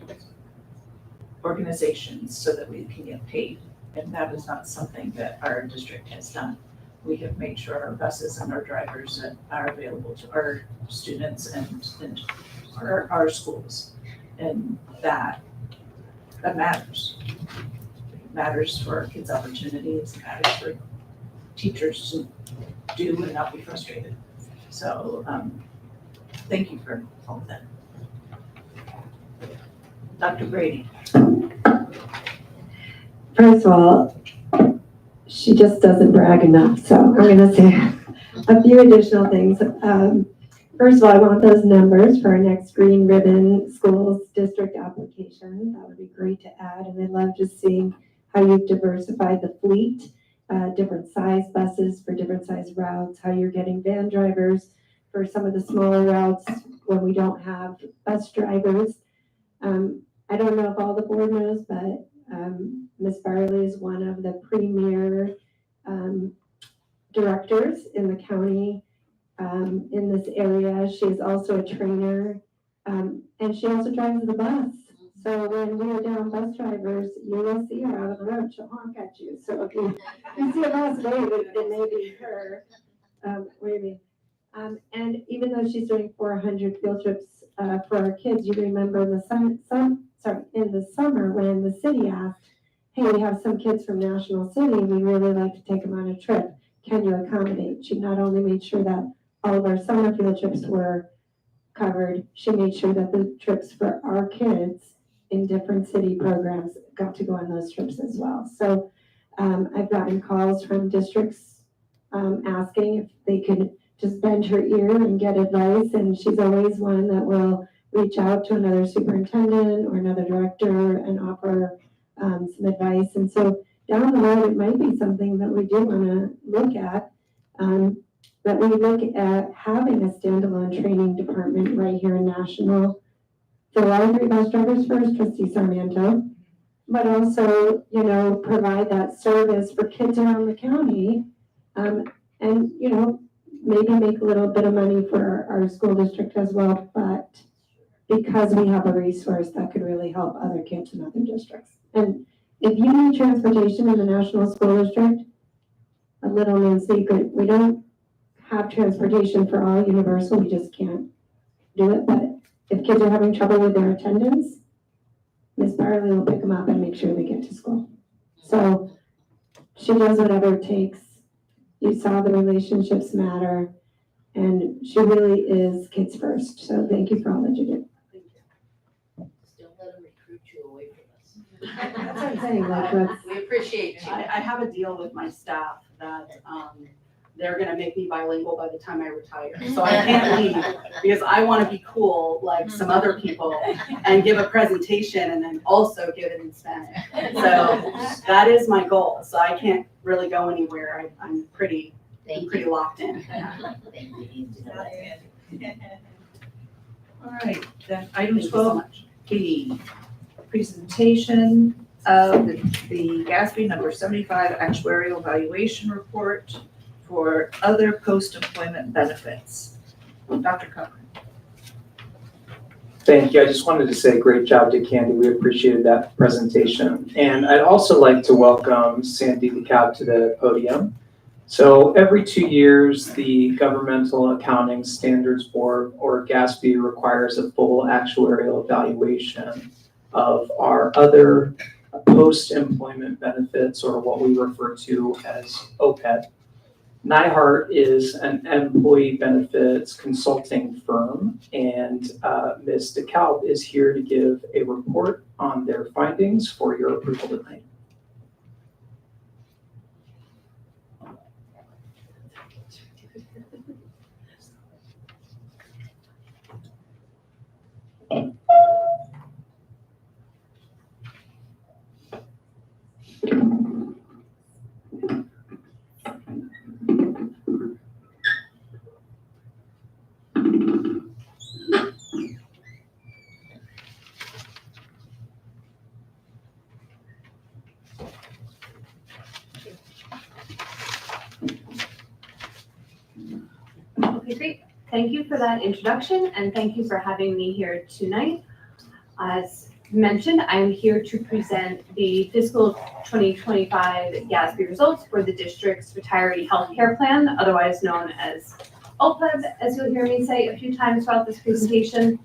organizations so that we can get paid. And that is not something that our district has done. We have made sure our buses and our drivers are available to our students and our schools. And that matters. It matters for our kids' opportunities, it matters for teachers to do and not be frustrated. So thank you for all of that. Dr. Brady. First of all, she just doesn't brag enough, so I'm going to say a few additional things. First of all, I want those numbers for our next Green Ribbon Schools District application. That would be great to add, and I love just seeing how you've diversified the fleet, different size buses for different size routes, how you're getting van drivers for some of the smaller routes when we don't have bus drivers. I don't know if all the board knows, but Ms. Barley is one of the premier directors in the county in this area. She is also a trainer, and she also drives the bus. So when we are down bus drivers, you will see her out of the road. She'll honk at you. So if you see a bus wave, it may be her waving. And even though she's doing 400 field trips for our kids, you remember in the summer when the city asked, hey, we have some kids from National City, we really like to take them on a trip. Can you accommodate? She not only made sure that all of our summer field trips were covered, she made sure that the trips for our kids in different city programs got to go on those trips as well. So I've gotten calls from districts asking if they could just bend her ear and get advice, and she's always one that will reach out to another superintendent or another director and offer some advice. And so down the road, it might be something that we do want to look at, that we look at having a standalone training department right here in National. So our 3 bus drivers first, Trustee Sarmiento, but also, provide that service for kids around the county, and, maybe make a little bit of money for our school district as well, but because we have a resource that could really help other kids in other districts. And if you need transportation in the National School District, a little known secret, we don't have transportation for all universal, we just can't do it. But if kids are having trouble with their attendance, Ms. Barley will pick them up and make sure they get to school. So she does whatever it takes. You saw the relationships matter, and she really is kids first. So thank you for all that you do. Still let them recruit you away from us. That's what I'm saying, like, We appreciate you. I have a deal with my staff that they're gonna make me bilingual by the time I retire. So I can't leave because I wanna be cool like some other people and give a presentation and then also give it in Spanish. So that is my goal. So I can't really go anywhere. I'm pretty locked in. All right, then item 12B, presentation of the GASB number 75 actuarial valuation report for other post-employment benefits. Dr. Cochran. Thank you. I just wanted to say great job to Candy. We appreciated that presentation. And I'd also like to welcome Sandy DeKalb to the podium. So every 2 years, the Governmental Accounting Standards Board, or GASB, requires a full actuarial evaluation of our other post-employment benefits, or what we refer to as OPEB. Nyhart is an employee benefits consulting firm, and Ms. DeKalb is here to give a report on their findings for your approval tonight. Okay, great. Thank you for that introduction and thank you for having me here tonight. As mentioned, I'm here to present the fiscal 2025 GASB results for the district's retiree healthcare plan, otherwise known as OPEB, as you'll hear me say a few times throughout this presentation.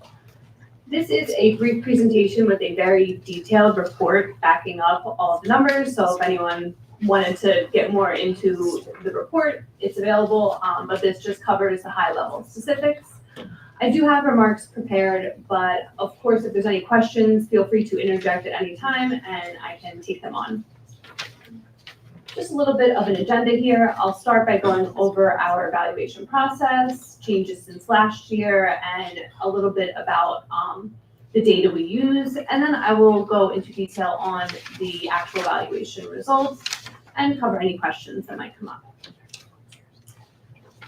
This is a brief presentation with a very detailed report backing up all of the numbers. So if anyone wanted to get more into the report, it's available, but this just covers the high level specifics. I do have remarks prepared, but of course, if there's any questions, feel free to interject at any time and I can take them on. Just a little bit of an agenda here. I'll start by going over our evaluation process, changes since last year, and a little bit about the data we use. And then I will go into detail on the actual evaluation results and cover any questions that might come up.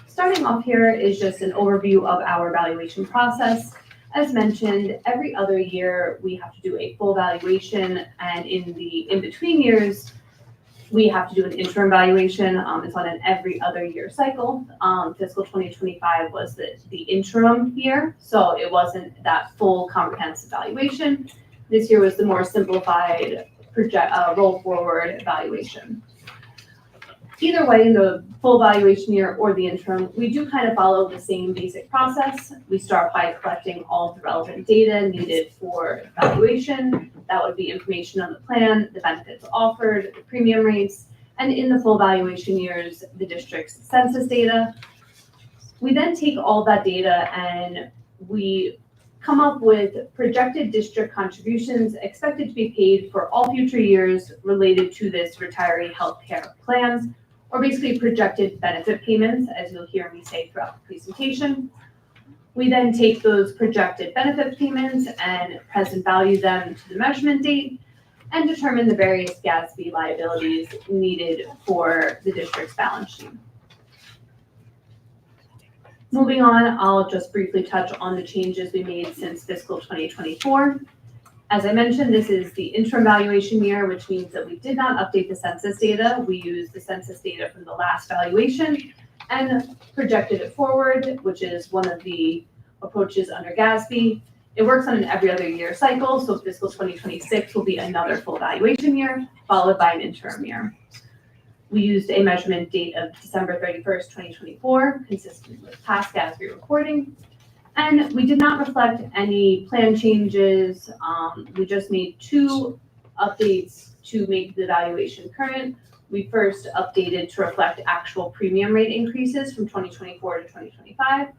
Starting off here is just an overview of our evaluation process. As mentioned, every other year we have to do a full evaluation, and in the in-between years, we have to do an interim evaluation. It's on an every other year cycle. Fiscal 2025 was the interim year, so it wasn't that full comprehensive evaluation. This year was the more simplified roll forward evaluation. Either way, in the full evaluation year or the interim, we do kind of follow the same basic process. We start by collecting all of the relevant data needed for evaluation. That would be information on the plan, the benefits offered, the premium rates, and in the full evaluation years, the district's census data. We then take all that data and we come up with projected district contributions expected to be paid for all future years related to this retiree healthcare plans, or basically projected benefit payments, as you'll hear me say throughout the presentation. We then take those projected benefit payments and present value them to the measurement date and determine the various GASB liabilities needed for the district's balance sheet. Moving on, I'll just briefly touch on the changes we made since fiscal 2024. As I mentioned, this is the interim valuation year, which means that we did not update the census data. We used the census data from the last valuation and projected it forward, which is one of the approaches under GASB. It works on an every other year cycle, so fiscal 2026 will be another full valuation year, followed by an interim year. We used a measurement date of December 31st, 2024, consistent with past GASB reporting. And we did not reflect any plan changes. We just made 2 updates to make the valuation current. We first updated to reflect actual premium rate increases from 2024 to 2025.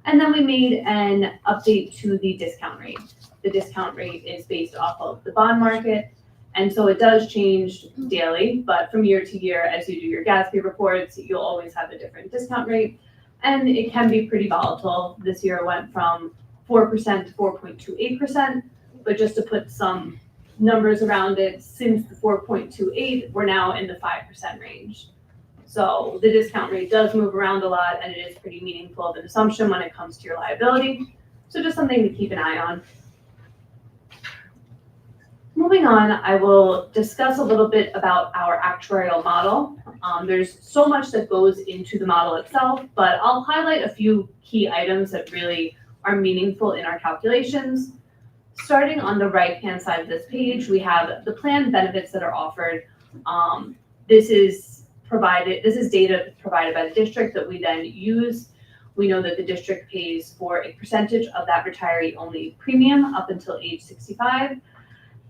And then we made an update to the discount rate. The discount rate is based off of the bond market. And so it does change daily, but from year to year, as you do your GASB reports, you'll always have a different discount rate. And it can be pretty volatile. This year it went from 4% to 4.28%, but just to put some numbers around it, since the 4.28, we're now in the 5% range. So the discount rate does move around a lot, and it is pretty meaningful of an assumption when it comes to your liability. So just something to keep an eye on. Moving on, I will discuss a little bit about our actuarial model. There's so much that goes into the model itself, but I'll highlight a few key items that really are meaningful in our calculations. Starting on the right-hand side of this page, we have the plan benefits that are offered. This is data provided by the district that we then use. We know that the district pays for a percentage of that retiree-only premium up until age 65.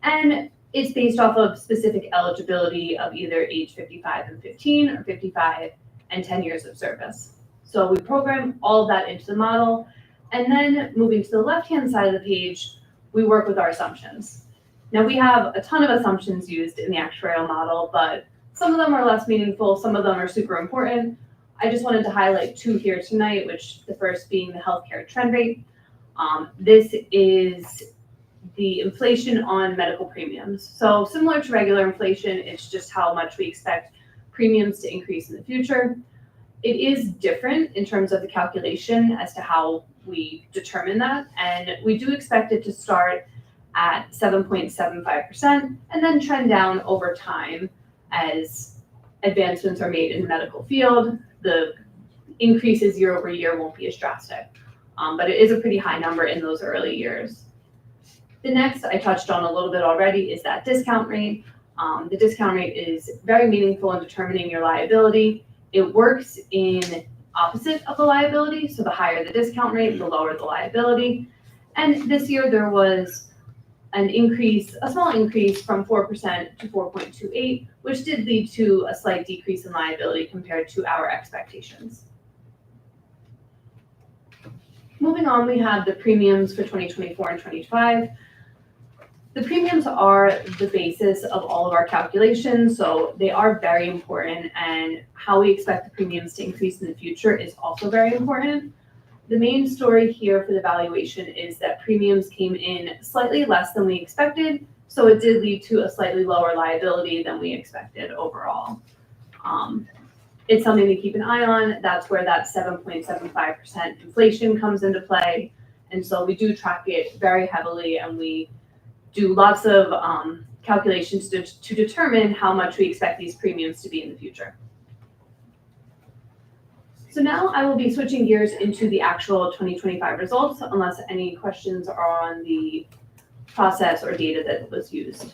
And it's based off of specific eligibility of either age 55 and 15 or 55 and 10 years of service. So we program all of that into the model. And then moving to the left-hand side of the page, we work with our assumptions. Now we have a ton of assumptions used in the actuarial model, but some of them are less meaningful, some of them are super important. I just wanted to highlight 2 here tonight, which the first being the healthcare trend rate. This is the inflation on medical premiums. So similar to regular inflation, it's just how much we expect premiums to increase in the future. It is different in terms of the calculation as to how we determine that. And we do expect it to start at 7.75% and then trend down over time as advancements are made in the medical field, the increases year over year won't be as drastic. But it is a pretty high number in those early years. The next I touched on a little bit already is that discount rate. The discount rate is very meaningful in determining your liability. It works in opposite of the liability, so the higher the discount rate, the lower the liability. And this year there was an increase, a small increase from 4% to 4.28, which did lead to a slight decrease in liability compared to our expectations. Moving on, we have the premiums for 2024 and 2025. The premiums are the basis of all of our calculations, so they are very important, and how we expect the premiums to increase in the future is also very important. The main story here for the valuation is that premiums came in slightly less than we expected, so it did lead to a slightly lower liability than we expected overall. It's something to keep an eye on. That's where that 7.75% inflation comes into play, and so we do track it very heavily, and we do lots of calculations to determine how much we expect these premiums to be in the future. So now I will be switching gears into the actual 2025 results, unless any questions are on the process or data that was used.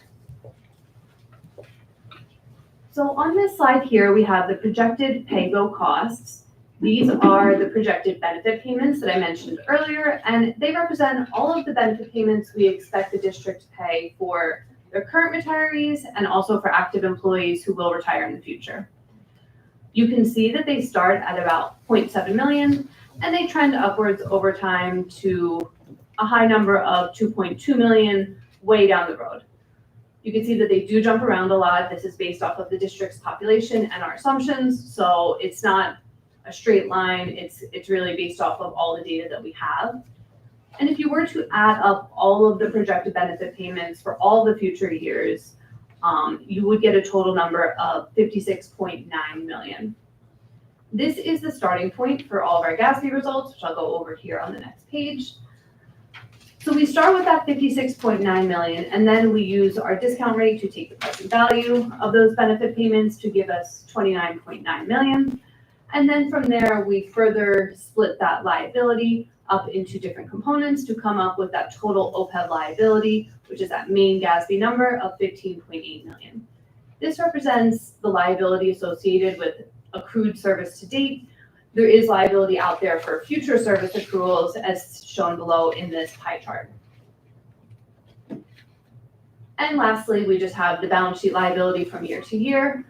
So on this slide here, we have the projected pay-go costs. These are the projected benefit payments that I mentioned earlier, and they represent all of the benefit payments we expect the district to pay for their current retirees and also for active employees who will retire in the future. You can see that they start at about 0.7 million, and they trend upwards over time to a high number of 2.2 million way down the road. You can see that they do jump around a lot. This is based off of the district's population and our assumptions, so it's not a straight line. It's really based off of all the data that we have. And if you were to add up all of the projected benefit payments for all the future years, you would get a total number of 56.9 million. This is the starting point for all of our GASB results, which I'll go over here on the next page. So we start with that 56.9 million, and then we use our discount rate to take the present value of those benefit payments to give us 29.9 million. And then from there, we further split that liability up into different components to come up with that total OPEB liability, which is that main GASB number of 15.8 million. This represents the liability associated with accrued service to date. There is liability out there for future service accruals as shown below in this pie chart. And lastly, we just have the balance sheet liability from year to year.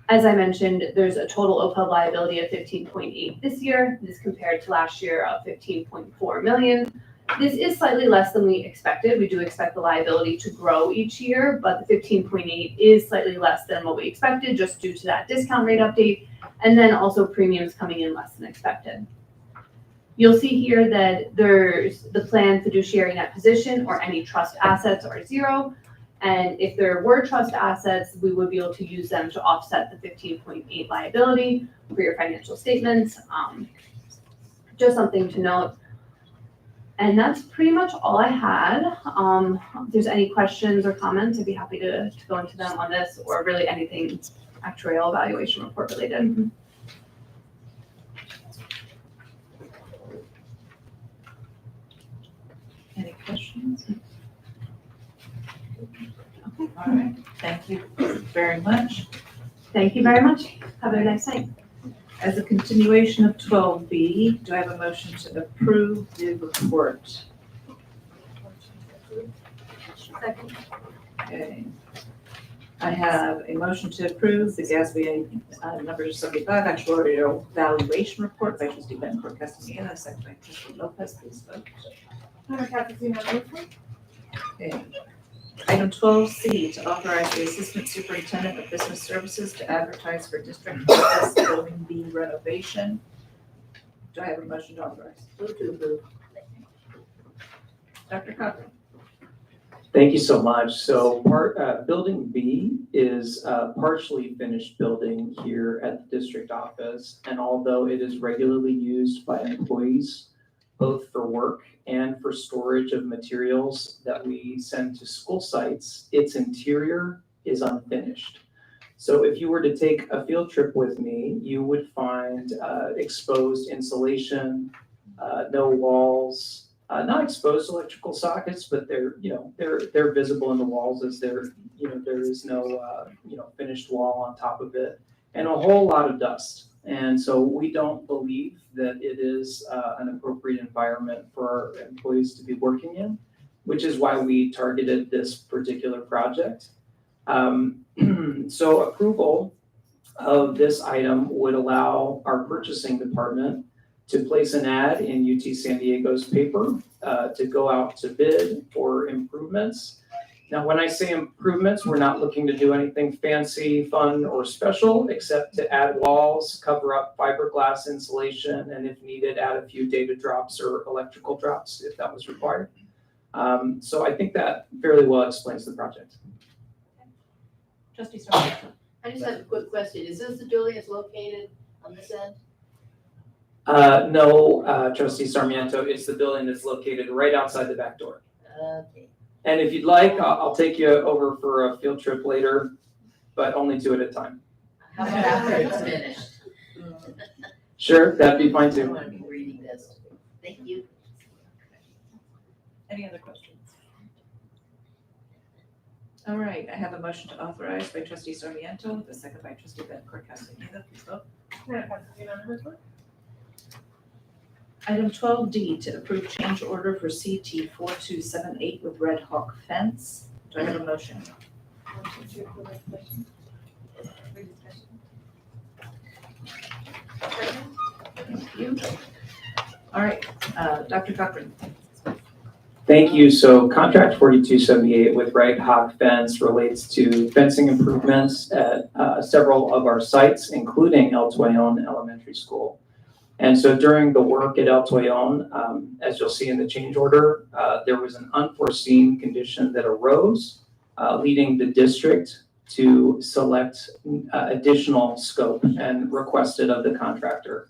As I mentioned, there's a total OPEB liability of 15.8 this year. This compared to last year of 15.4 million. This is slightly less than we expected. We do expect the liability to grow each year, but the 15.8 is slightly less than what we expected just due to that discount rate update, and then also premiums coming in less than expected. You'll see here that there's the planned fiduciary net position or any trust assets are zero. And if there were trust assets, we would be able to use them to offset the 15.8 liability for your financial statements. Just something to note. And that's pretty much all I had. If there's any questions or comments, I'd be happy to go into them on this or really anything actuarial evaluation report related. Any questions? Okay, all right. Thank you very much. Thank you very much. Have a nice night. As a continuation of 12B, do I have a motion to approve the report? Second. Okay. I have a motion to approve the GASB number 75 actuarial valuation report by trustee Bencourt Castaneda, second by trustee Lopez. Please vote. Okay. Item 12C, to authorize the Assistant Superintendent of Business Services to advertise for District Office Building B renovation. Do I have a motion to authorize? Move to approve. Dr. Cochran. Thank you so much. So building B is a partially finished building here at the district office. And although it is regularly used by employees, both for work and for storage of materials that we send to school sites, its interior is unfinished. So if you were to take a field trip with me, you would find exposed insulation, no walls, not exposed electrical sockets, but they're visible in the walls as there is no finished wall on top of it, and a whole lot of dust. And so we don't believe that it is an appropriate environment for our employees to be working in, which is why we targeted this particular project. So approval of this item would allow our purchasing department to place an ad in UT San Diego's paper to go out to bid for improvements. Now, when I say improvements, we're not looking to do anything fancy, fun, or special, except to add walls, cover up fiberglass insulation, and if needed, add a few data drops or electrical drops if that was required. So I think that fairly well explains the project. Trustee Sarmiento. I just have a quick question. Is this the building that's located on this end? No, Trustee Sarmiento, it's the building that's located right outside the back door. Okay. And if you'd like, I'll take you over for a field trip later, but only 2 at a time. How about after it's finished? Sure, that'd be fine I too. want to be reading this. Thank you. Any other questions? All right, I have a motion to authorize by trustee Sarmiento, the second by trustee Bettencourt Castaneda. Please vote. Item 12D, to approve change order for CT 4278 with Red Hawk Fence. Do I have a motion? Thank you. All right, Dr. Cochran. Thank you. So contract 4278 with Red Hawk Fence relates to fencing improvements at several of our sites, including El Toyon Elementary School. And so during the work at El Toyon, as you'll see in the change order, there was an unforeseen condition that arose, leading the district to select additional scope and requested of the contractor.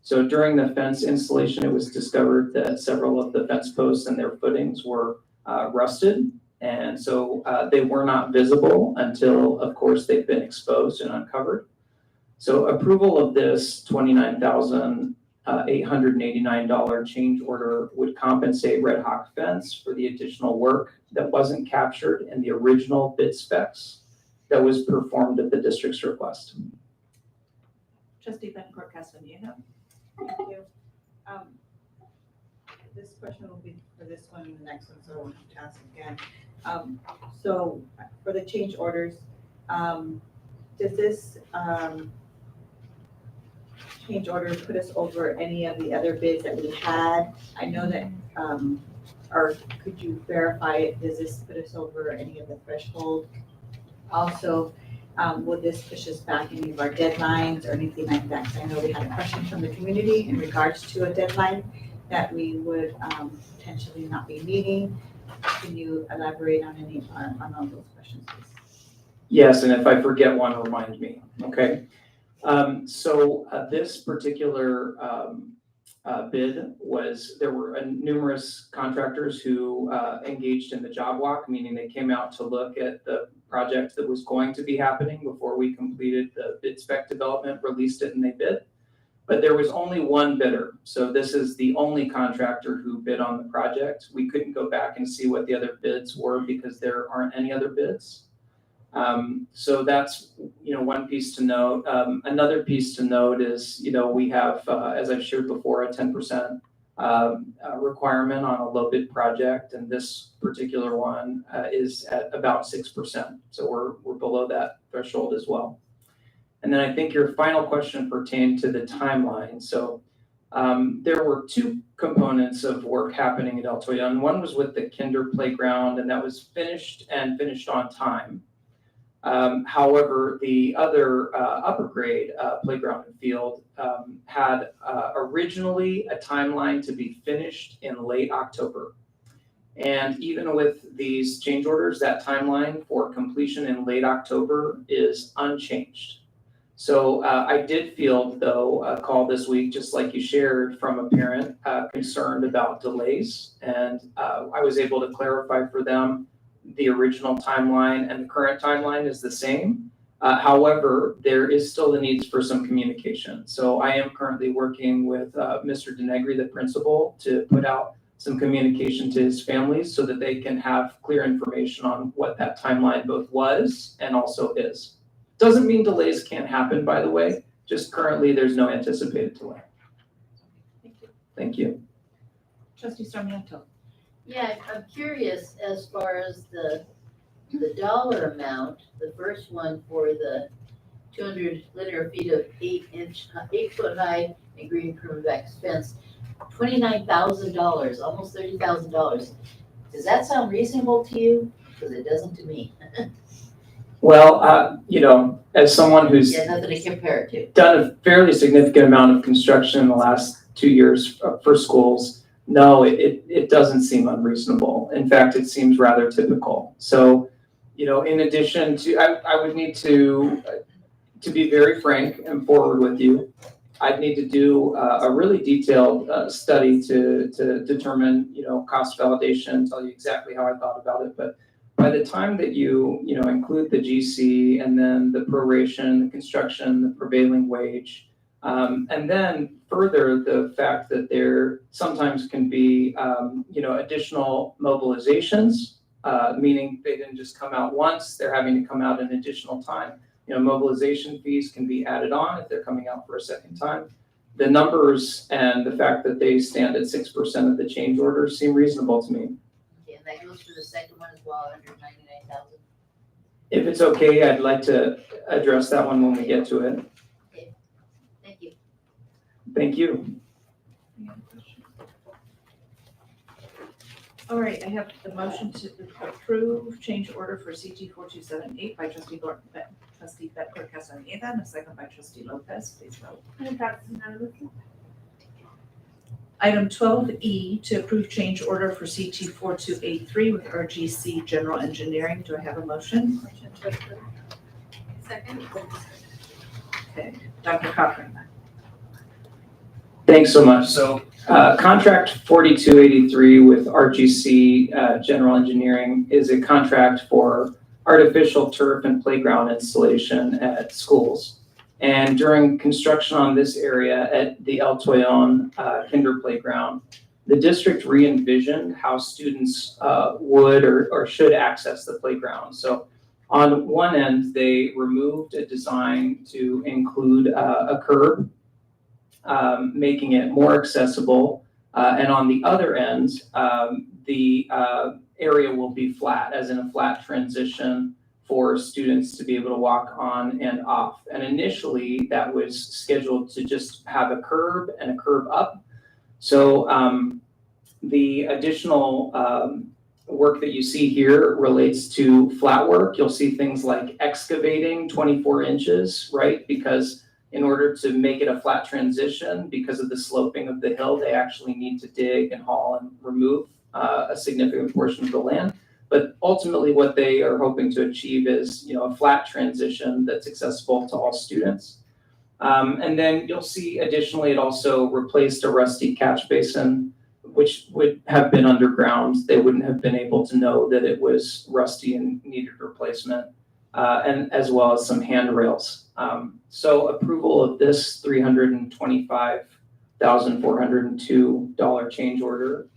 So during the fence installation, it was discovered that several of the fence posts and their footings were rusted. And so they were not visible until, of course, they've been exposed and uncovered. So approval of this $29,889 change order would compensate Red Hawk Fence for the additional work that wasn't captured in the original bid specs that was performed at the district's request. Trustee Bettencourt Castaneda. Thank you. This question will be for this one and the next one, so I won't have to ask again. So for the change orders, does this change order put us over any of the other bids that we had? I know that, or could you verify it? Does this put us over any of the threshold? Also, will this push us back any of our deadlines or anything like that? 'Cause I know we had a question from the community in regards to a deadline that we would potentially not be meeting. Can you elaborate on any on all those questions, please? Yes, and if I forget one, remind me, okay? This particular bid was, there were numerous contractors who engaged in the job walk, meaning they came out to look at the project that was going to be happening before we completed the bid spec development, released it, and they bid. But there was only one bidder. So this is the only contractor who bid on the project. We couldn't go back and see what the other bids were because there aren't any other bids. So that's, one piece to note. Another piece to note is, we have, as I've shared before, a 10% requirement on a low bid project. And this particular one is at about 6%. So we're below that threshold as well. And then I think your final question pertained to the timeline. So there were 2 components of work happening at El Toyon. One was with the kinder playground, and that was finished on time. However, the other upper grade playground and field had originally a timeline to be finished in late October. And even with these change orders, that timeline for completion in late October is unchanged. So I did field, though, a call this week, just like you shared, from a parent concerned about delays. And I was able to clarify for them the original timeline and the current timeline is the same. However, there is still the needs for some communication. So I am currently working with Mr. Denegri, the principal, to put out some communication to his families so that they can have clear information on what that timeline both was and also is. Doesn't mean delays can't happen, by the way, just currently there's no anticipated delay. Thank you. Trustee Sarmiento. Yeah, I'm curious as far as the dollar amount, the first one for the 200 linear feet of 8 foot high and green permadex fence, $29,000, almost $30,000. Does that sound reasonable to you? Because it doesn't to me. Well, as someone who's Yeah, nothing to compare it to. done a fairly significant amount of construction in the last 2 years for schools, no, it doesn't seem unreasonable. In fact, it seems rather typical. So, in addition to, I would need to be very frank and forward with you, I'd need to do a really detailed study to determine, cost validation, tell you exactly how I thought about it. But by the time that you include the GC and then the proration, the construction, the prevailing wage, and then further the fact that there sometimes can be, additional mobilizations, meaning they didn't just come out once, they're having to come out an additional time. Mobilization fees can be added on if they're coming out for a second time. The numbers and the fact that they stand at 6% of the change orders seem reasonable to me. Okay, and that goes for the second one as well, $199,000. If it's okay, I'd like to address that one when we get to it. Okay, thank you. Thank you. All right, I have the motion to approve change order for CT 4278 by trustee Betcor Castaneda and a second by trustee Lopez. Please vote. Item 12E to approve change order for CT 4283 with RGC General Engineering. Do I have a motion? Second. Okay, Dr. Cochran. Thanks so much. So contract 4283 with RGC General Engineering is a contract for artificial turf and playground installation at schools. And during construction on this area at the El Toyon Kinder Playground, the district re-envisioned how students would or should access the playground. So on one end, they removed a design to include a curb, making it more accessible. And on the other end, the area will be flat, as in a flat transition for students to be able to walk on and off. And initially, that was scheduled to just have a curb and a curb up. So the additional work that you see here relates to flat work. You'll see things like excavating 24 inches, right? Because in order to make it a flat transition, because of the sloping of the hill, they actually need to dig and haul and remove a significant portion of the land. But ultimately what they are hoping to achieve is, a flat transition that's accessible to all students. And then you'll see additionally, it also replaced a rusty catch basin, which would have been underground. They wouldn't have been able to know that it was rusty and needed replacement, and as well as some handrails. So approval of this $325,402 change order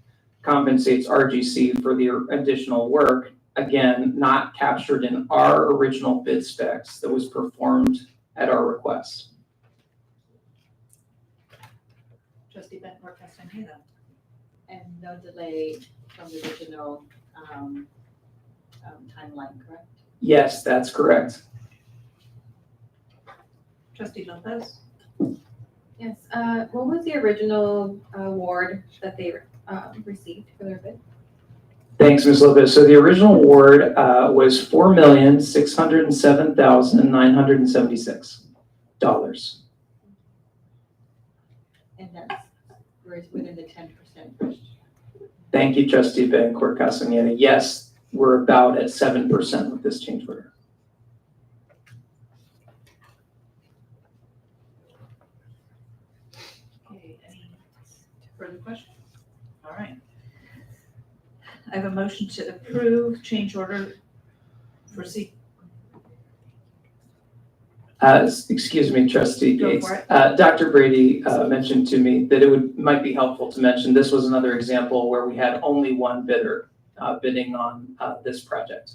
compensates RGC for the additional work, again, not captured in our original bid specs that was performed at our request. Trustee Betcor Castaneda. And no delay from the original timeline, correct? Yes, that's correct. Trustee Lopez. Yes, what was the original award that they received for their bid? Thanks, Ms. Lopez. So the original award was $4,607,976. And that's within the 10% question. Thank you, Trustee Betcor Castaneda. Yes, we're about at 7% with this change order. Okay, any further questions? All right. I have a motion to approve change order for Excuse me, Trustee Go Gates. for it. Dr. Brady mentioned to me that it might be helpful to mention, this was another example where we had only one bidder bidding on this project.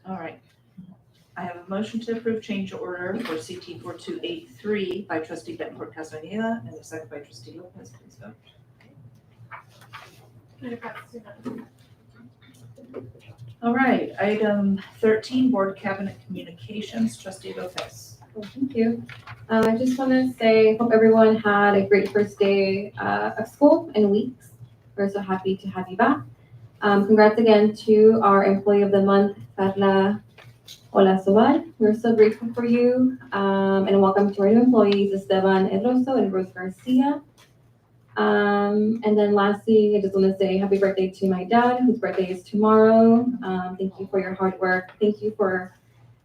All right. I have a motion to approve change order for CT 4283 by trustee Bettencourt Castaneda and a second by trustee Lopez. Please vote. All right, item 13, board cabinet communications, trustee Lopez. Thank you. I just want to say, hope everyone had a great first day of school and weeks. We're so happy to have you back. Congrats again to our Employee of the Month, Carla Olazoval. We're so grateful for you. And welcome to our new employees, Esteban Edroso and Rose Garcia. And then lastly, I just want to say happy birthday to my dad, whose birthday is tomorrow. Thank you for your hard work. Thank you for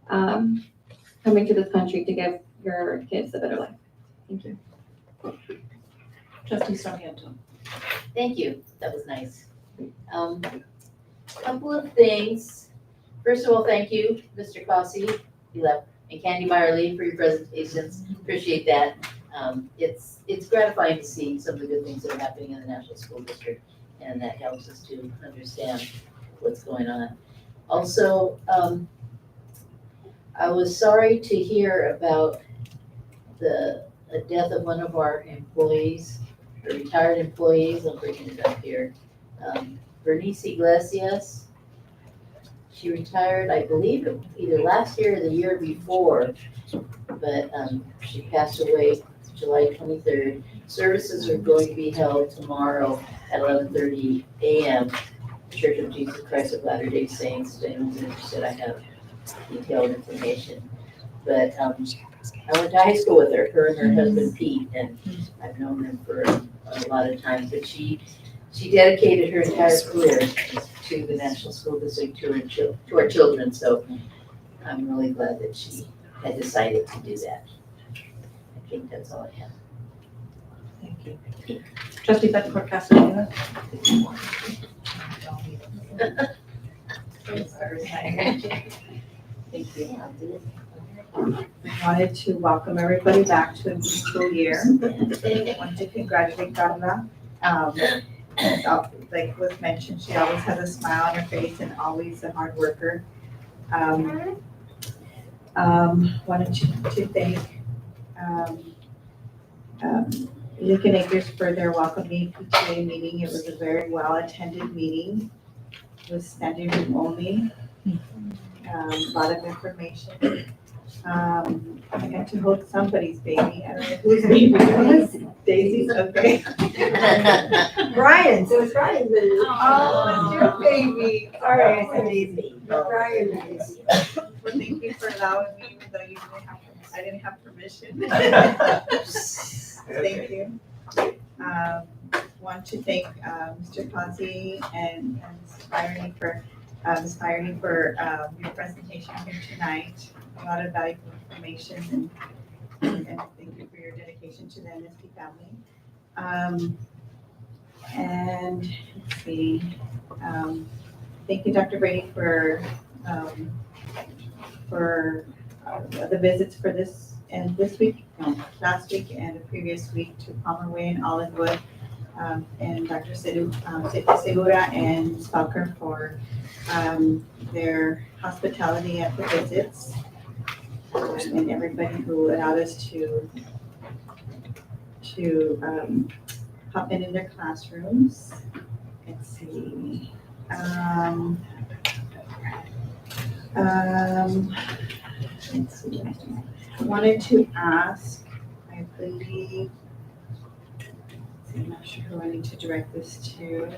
coming to this country to give your kids a better life. Thank you. Trustee Sarmiento. Thank you, that was nice. Couple of things. First of all, thank you, Mr. Cossey, you left, and Candy Byerly for your presentations. Appreciate that. It's gratifying to see some of the good things that are happening in the National School District, and that helps us to understand what's going on. Also, I was sorry to hear about the death of one of our employees, or retired employees. I'm bringing it up here. Bernice Iglesias. She retired, I believe, either last year or the year before, but she passed away July 23rd. Services are going to be held tomorrow at 11:30 a.m. Church of Jesus Christ of Latter-day Saints. If anyone's interested, I have detailed information. But I went to high school with her and her husband Pete, and I've known them for a lot of time. But she dedicated her entire career to the National School District, to our children. So I'm really glad that she had decided to do that. I think that's all I have. Thank you. Trustee Bettencourt Castaneda. Thank you. I wanted to welcome everybody back to a new school year. I want to congratulate Carla. Like was mentioned, she always has a smile on her face and always a hard worker. Wanted to thank Lincoln Acres for their welcoming PTA meeting. It was a very well-attended meeting. It was standing room only. A lot of information. I got to hold somebody's baby. I don't know whose baby it was. Daisy's, okay. Brian's, it was Brian's baby. Oh, it's your baby. Sorry, I said Daisy. Brian. Well, thank you for allowing me, even though you didn't have, I didn't have permission. Thank you. Want to thank Mr. Pazzi and Ms. Byerly for your presentation here tonight. A lot of valuable information, and thank you for your dedication to the NSD family. And let's see, thank you, Dr. Brady, for the visits for this and this week, last week, and the previous week to Palmer Way and Olivewood, and Dr. Segura and Spalker for their hospitality at the visits, and everybody who allowed us to hop in their classrooms. Let's see. Let's see. I wanted to ask, I believe, I'm not sure who I need to direct this to.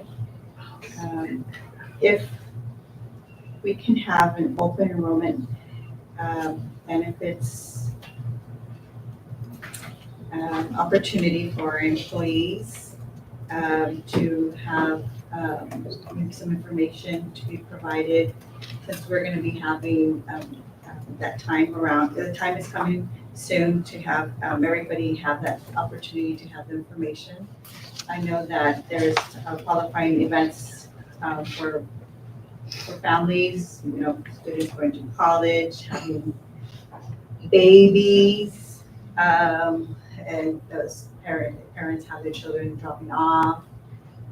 If we can have an open enrollment benefits opportunity for employees to have maybe some information to be provided, since we're going to be having that time around. The time is coming soon to have everybody have that opportunity to have the information. I know that there's qualifying events for for families, students going to college, having babies, and those parents have their children dropping off.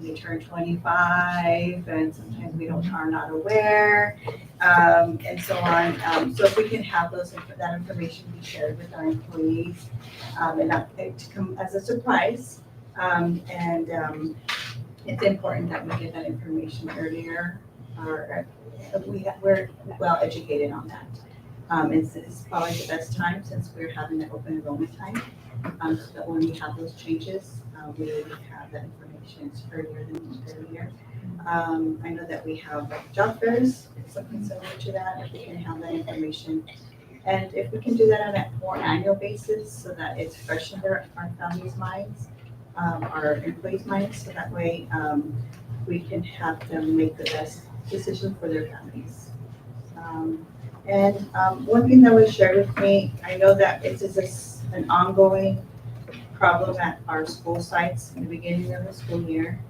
They turn 25, and sometimes we are not aware, and so on. So if we can have that information be shared with our employees, and not to come as a surprise, it's important that we get that information earlier, or we're well educated on that. It's probably the best time since we're having the open enrollment time, so that when we have those changes, we have that information earlier than earlier. I know that we have job fairs, something similar to that, if we can have that information. And if we can do that on a more annual basis so that it's fresh in our families' minds, our employees' minds, so that way we can have them make the best decision for their families. One thing that was shared with me, I know that it is an ongoing problem at our school sites in the beginning of the school year.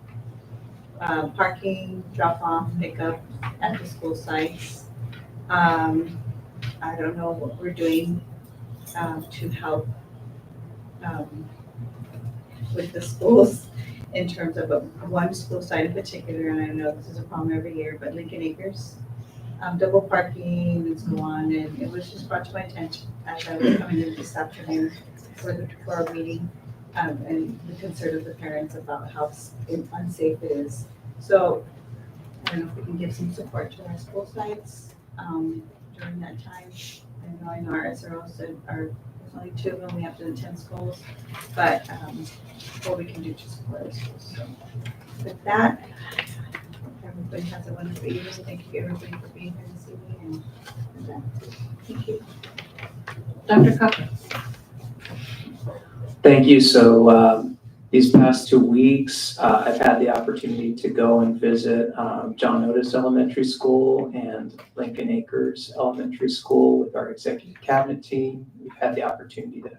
Parking, drop-off, pickup at the school sites. I don't know what we're doing to help with the schools in terms of one school site in particular, and I know this is a problem every year, but Lincoln Acres, double parking and so on, and it was just brought to my attention as I was coming in this afternoon for our meeting, and the concern of the parents about how unsafe it is. So I don't know if we can give some support to our school sites during that time. I know our SROs there's only 2 of them, we have to attend schools, but what we can do to support our schools. So with that, everybody has a wonderful evening. Thank you everybody for being here this evening, and that's it. Thank you. Dr. Cochran. Thank you. So these past 2 weeks, I've had the opportunity to go and visit John Otis Elementary School and Lincoln Acres Elementary School with our executive cabinet team. We've had the opportunity to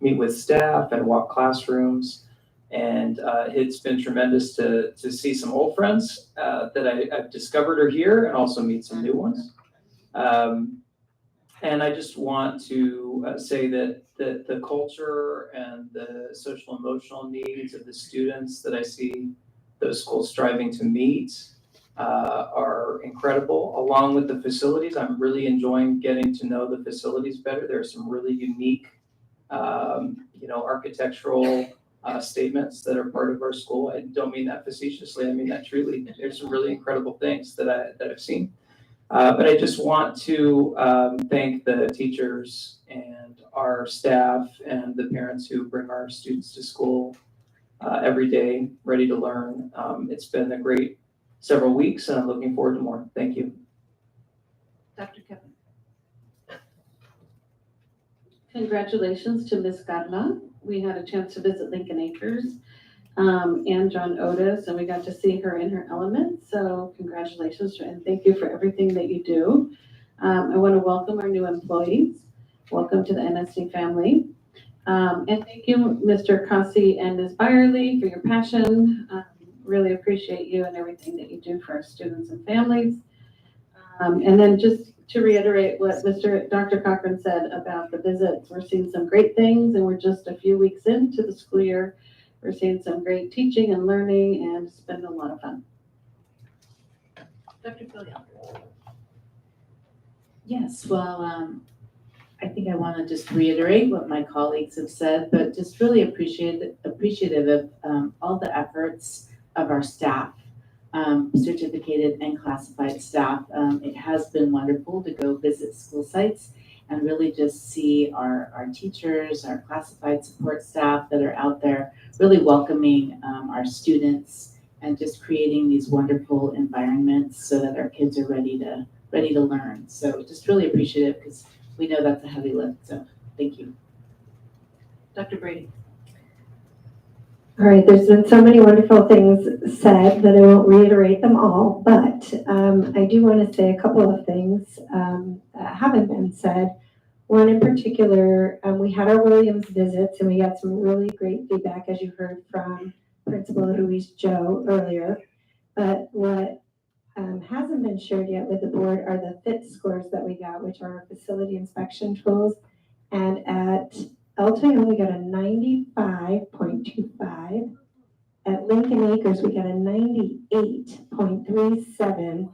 meet with staff and walk classrooms. And it's been tremendous to see some old friends that I've discovered are here, and also meet some new ones. And I just want to say that the culture and the social emotional needs of the students that I see those schools striving to meet are incredible, along with the facilities. I'm really enjoying getting to know the facilities better. There are some really unique, architectural statements that are part of our school. I don't mean that facetiously. I mean that truly. There's some really incredible things that I've seen. But I just want to thank the teachers and our staff and the parents who bring our students to school every day, ready to learn. It's been a great several weeks, and I'm looking forward to more. Thank you. Dr. Kevin. Congratulations to Ms. Carla. We had a chance to visit Lincoln Acres and John Otis, and we got to see her in her element. So congratulations, and thank you for everything that you do. I want to welcome our new employees. Welcome to the NSD family. And thank you, Mr. Kasi and Ms. Byerly, for your passion. Really appreciate you and everything that you do for our students and families. And then just to reiterate what Dr. Cochran said about the visits, we're seeing some great things, and we're just a few weeks into the school year. We're seeing some great teaching and learning, and it's been a lot of fun. Dr. Fillion. Yes, well, I think I want to just reiterate what my colleagues have said, but just really appreciative of all the efforts of our staff, certificated and classified staff. It has been wonderful to go visit school sites and really just see our teachers, our classified support staff that are out there really welcoming our students and just creating these wonderful environments so that our kids are ready to learn. So just really appreciative, because we know that's a heavy lift. So thank you. Dr. Brady. All right, there's been so many wonderful things said that I won't reiterate them all, but I do want to say a couple of things that haven't been said. One in particular, we had our Williams visits, and we got some really great feedback, as you heard from Principal Ruiz Joe earlier. But what hasn't been shared yet with the board are the FIT scores that we got, which are our facility inspection tools. And at Elton, we got a 95.25. At Lincoln Acres, we got a 98.37.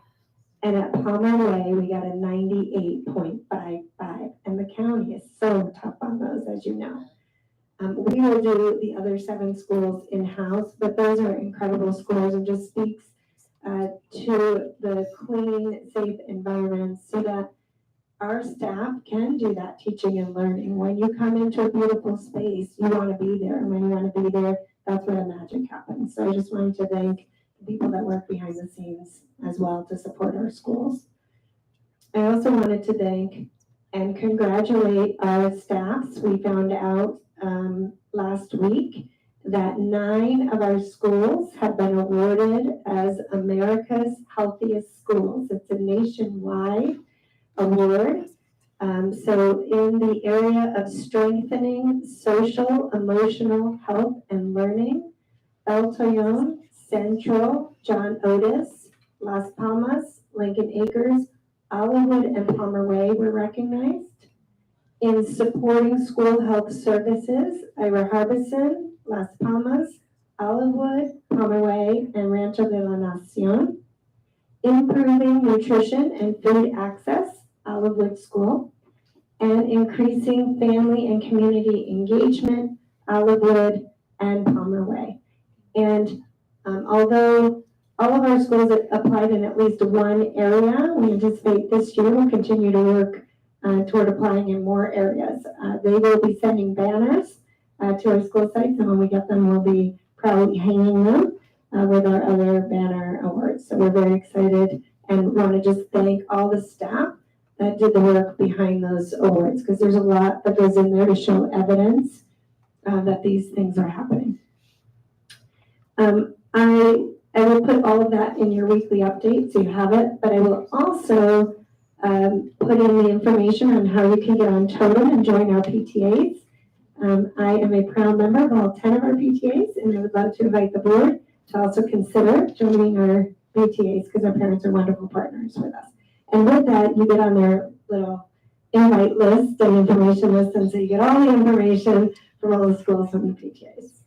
And at Palmer Way, we got a 98.55. And the county is so tough on those, as you know. We will do the other 7 schools in-house, but those are incredible scores and just speaks to the clean, safe environments so that our staff can do that teaching and learning. When you come into a beautiful space, you want to be there. And when you want to be there, that's where the magic happens. So I just wanted to thank the people that work behind the scenes as well to support our schools. I also wanted to thank and congratulate our staffs. We found out last week that 9 of our schools have been awarded as America's Healthiest Schools. It's a nationwide award. So in the area of strengthening social, emotional health and learning, El Toyon, Central, John Otis, Las Palmas, Lincoln Acres, Olivewood, and Palmer Way were recognized. In supporting school health services, Ira Harbison, Las Palmas, Olivewood, Palmer Way, and Rancho de la Nacion. Improving nutrition and food access, Olivewood School. And increasing family and community engagement, Olivewood and Palmer Way. And although all of our schools applied in at least one area, we anticipate this year we'll continue to work toward applying in more areas. They will be sending banners to our school sites, and when we get them, we'll be proudly hanging them with our other banner awards. So we're very excited and want to just thank all the staff that did the work behind those awards, because there's a lot that goes in there to show evidence that these things are happening. I will put all of that in your weekly update so you have it, but I will also put in the information on how you can get on Totem and join our PTAs. I am a proud member of all 10 of our PTAs, and I would love to invite the board to also consider joining our PTAs because our parents are wonderful partners with us. And with that, you get on their little invite list and information list, and so you get all the information from all the schools from the PTAs.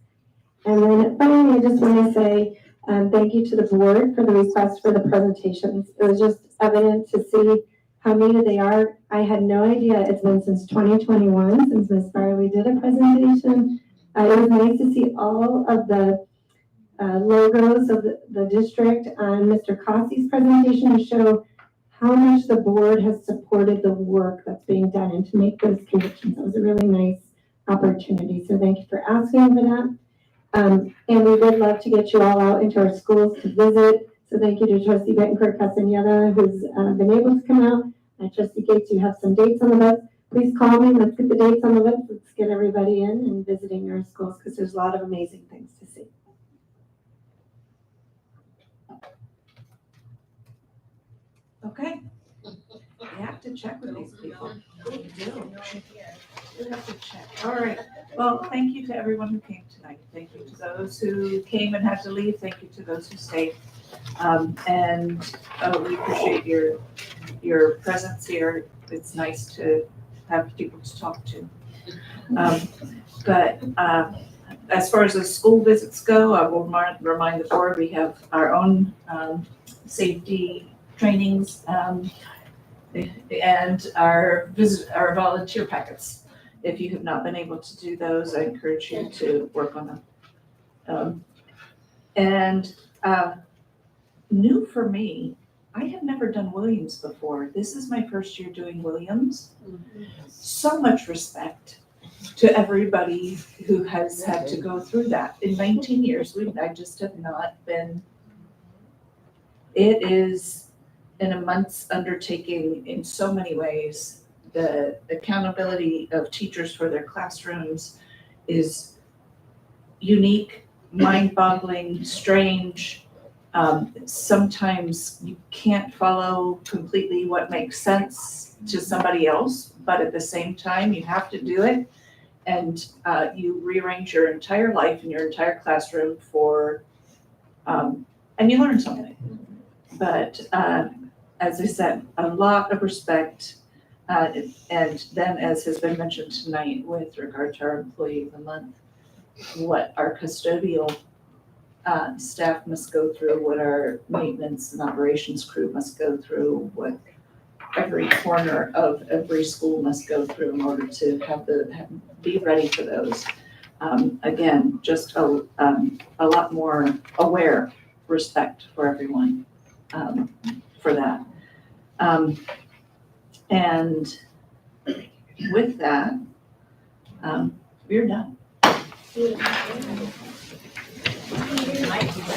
And then finally, I just want to say thank you to the board for the request for the presentations. It was just evident to see how needed they are. I had no idea it's been since 2021 since Ms. Farley did a presentation. It was nice to see all of the logos of the district on Mr. Cossey's presentation to show how much the board has supported the work that's being done and to make those connections. It was a really nice opportunity. So thank you for asking for that. And we would love to get you all out into our schools to visit. So thank you to Trustee Betancourt Castañeda, who's been able to come out. And Trustee Gates, you have some dates on the list. Please call me. Let's get the dates on the list. Let's get everybody in and visiting our schools because there's a lot of amazing things to see. Okay. We have to check with these people. We do. We have to check. All right. Well, thank you to everyone who came tonight. Thank you to those who came and had to leave. Thank you to those who stayed. And we appreciate your presence here. It's nice to have people to talk to. But as far as the school visits go, I will remind the board we have our own safety trainings and our volunteer packets. If you have not been able to do those, I encourage you to work on them. New for me, I have never done Williams before. This is my first year doing Williams. So much respect to everybody who has had to go through that. In 19 years, I just have not been. It is an immense undertaking in so many ways. The accountability of teachers for their classrooms is unique, mind-boggling, strange. Sometimes you can't follow completely what makes sense to somebody else, but at the same time, you have to do it. And you rearrange your entire life and your entire classroom for, and you learn something. But as I said, a lot of respect. And then, as has been mentioned tonight with regard to our employee of the month, what our custodial staff must go through, what our maintenance and operations crew must go through, what every corner of every school must go through in order to be ready for those. Again, just a lot more aware, respect for everyone for that. And with that, we're done.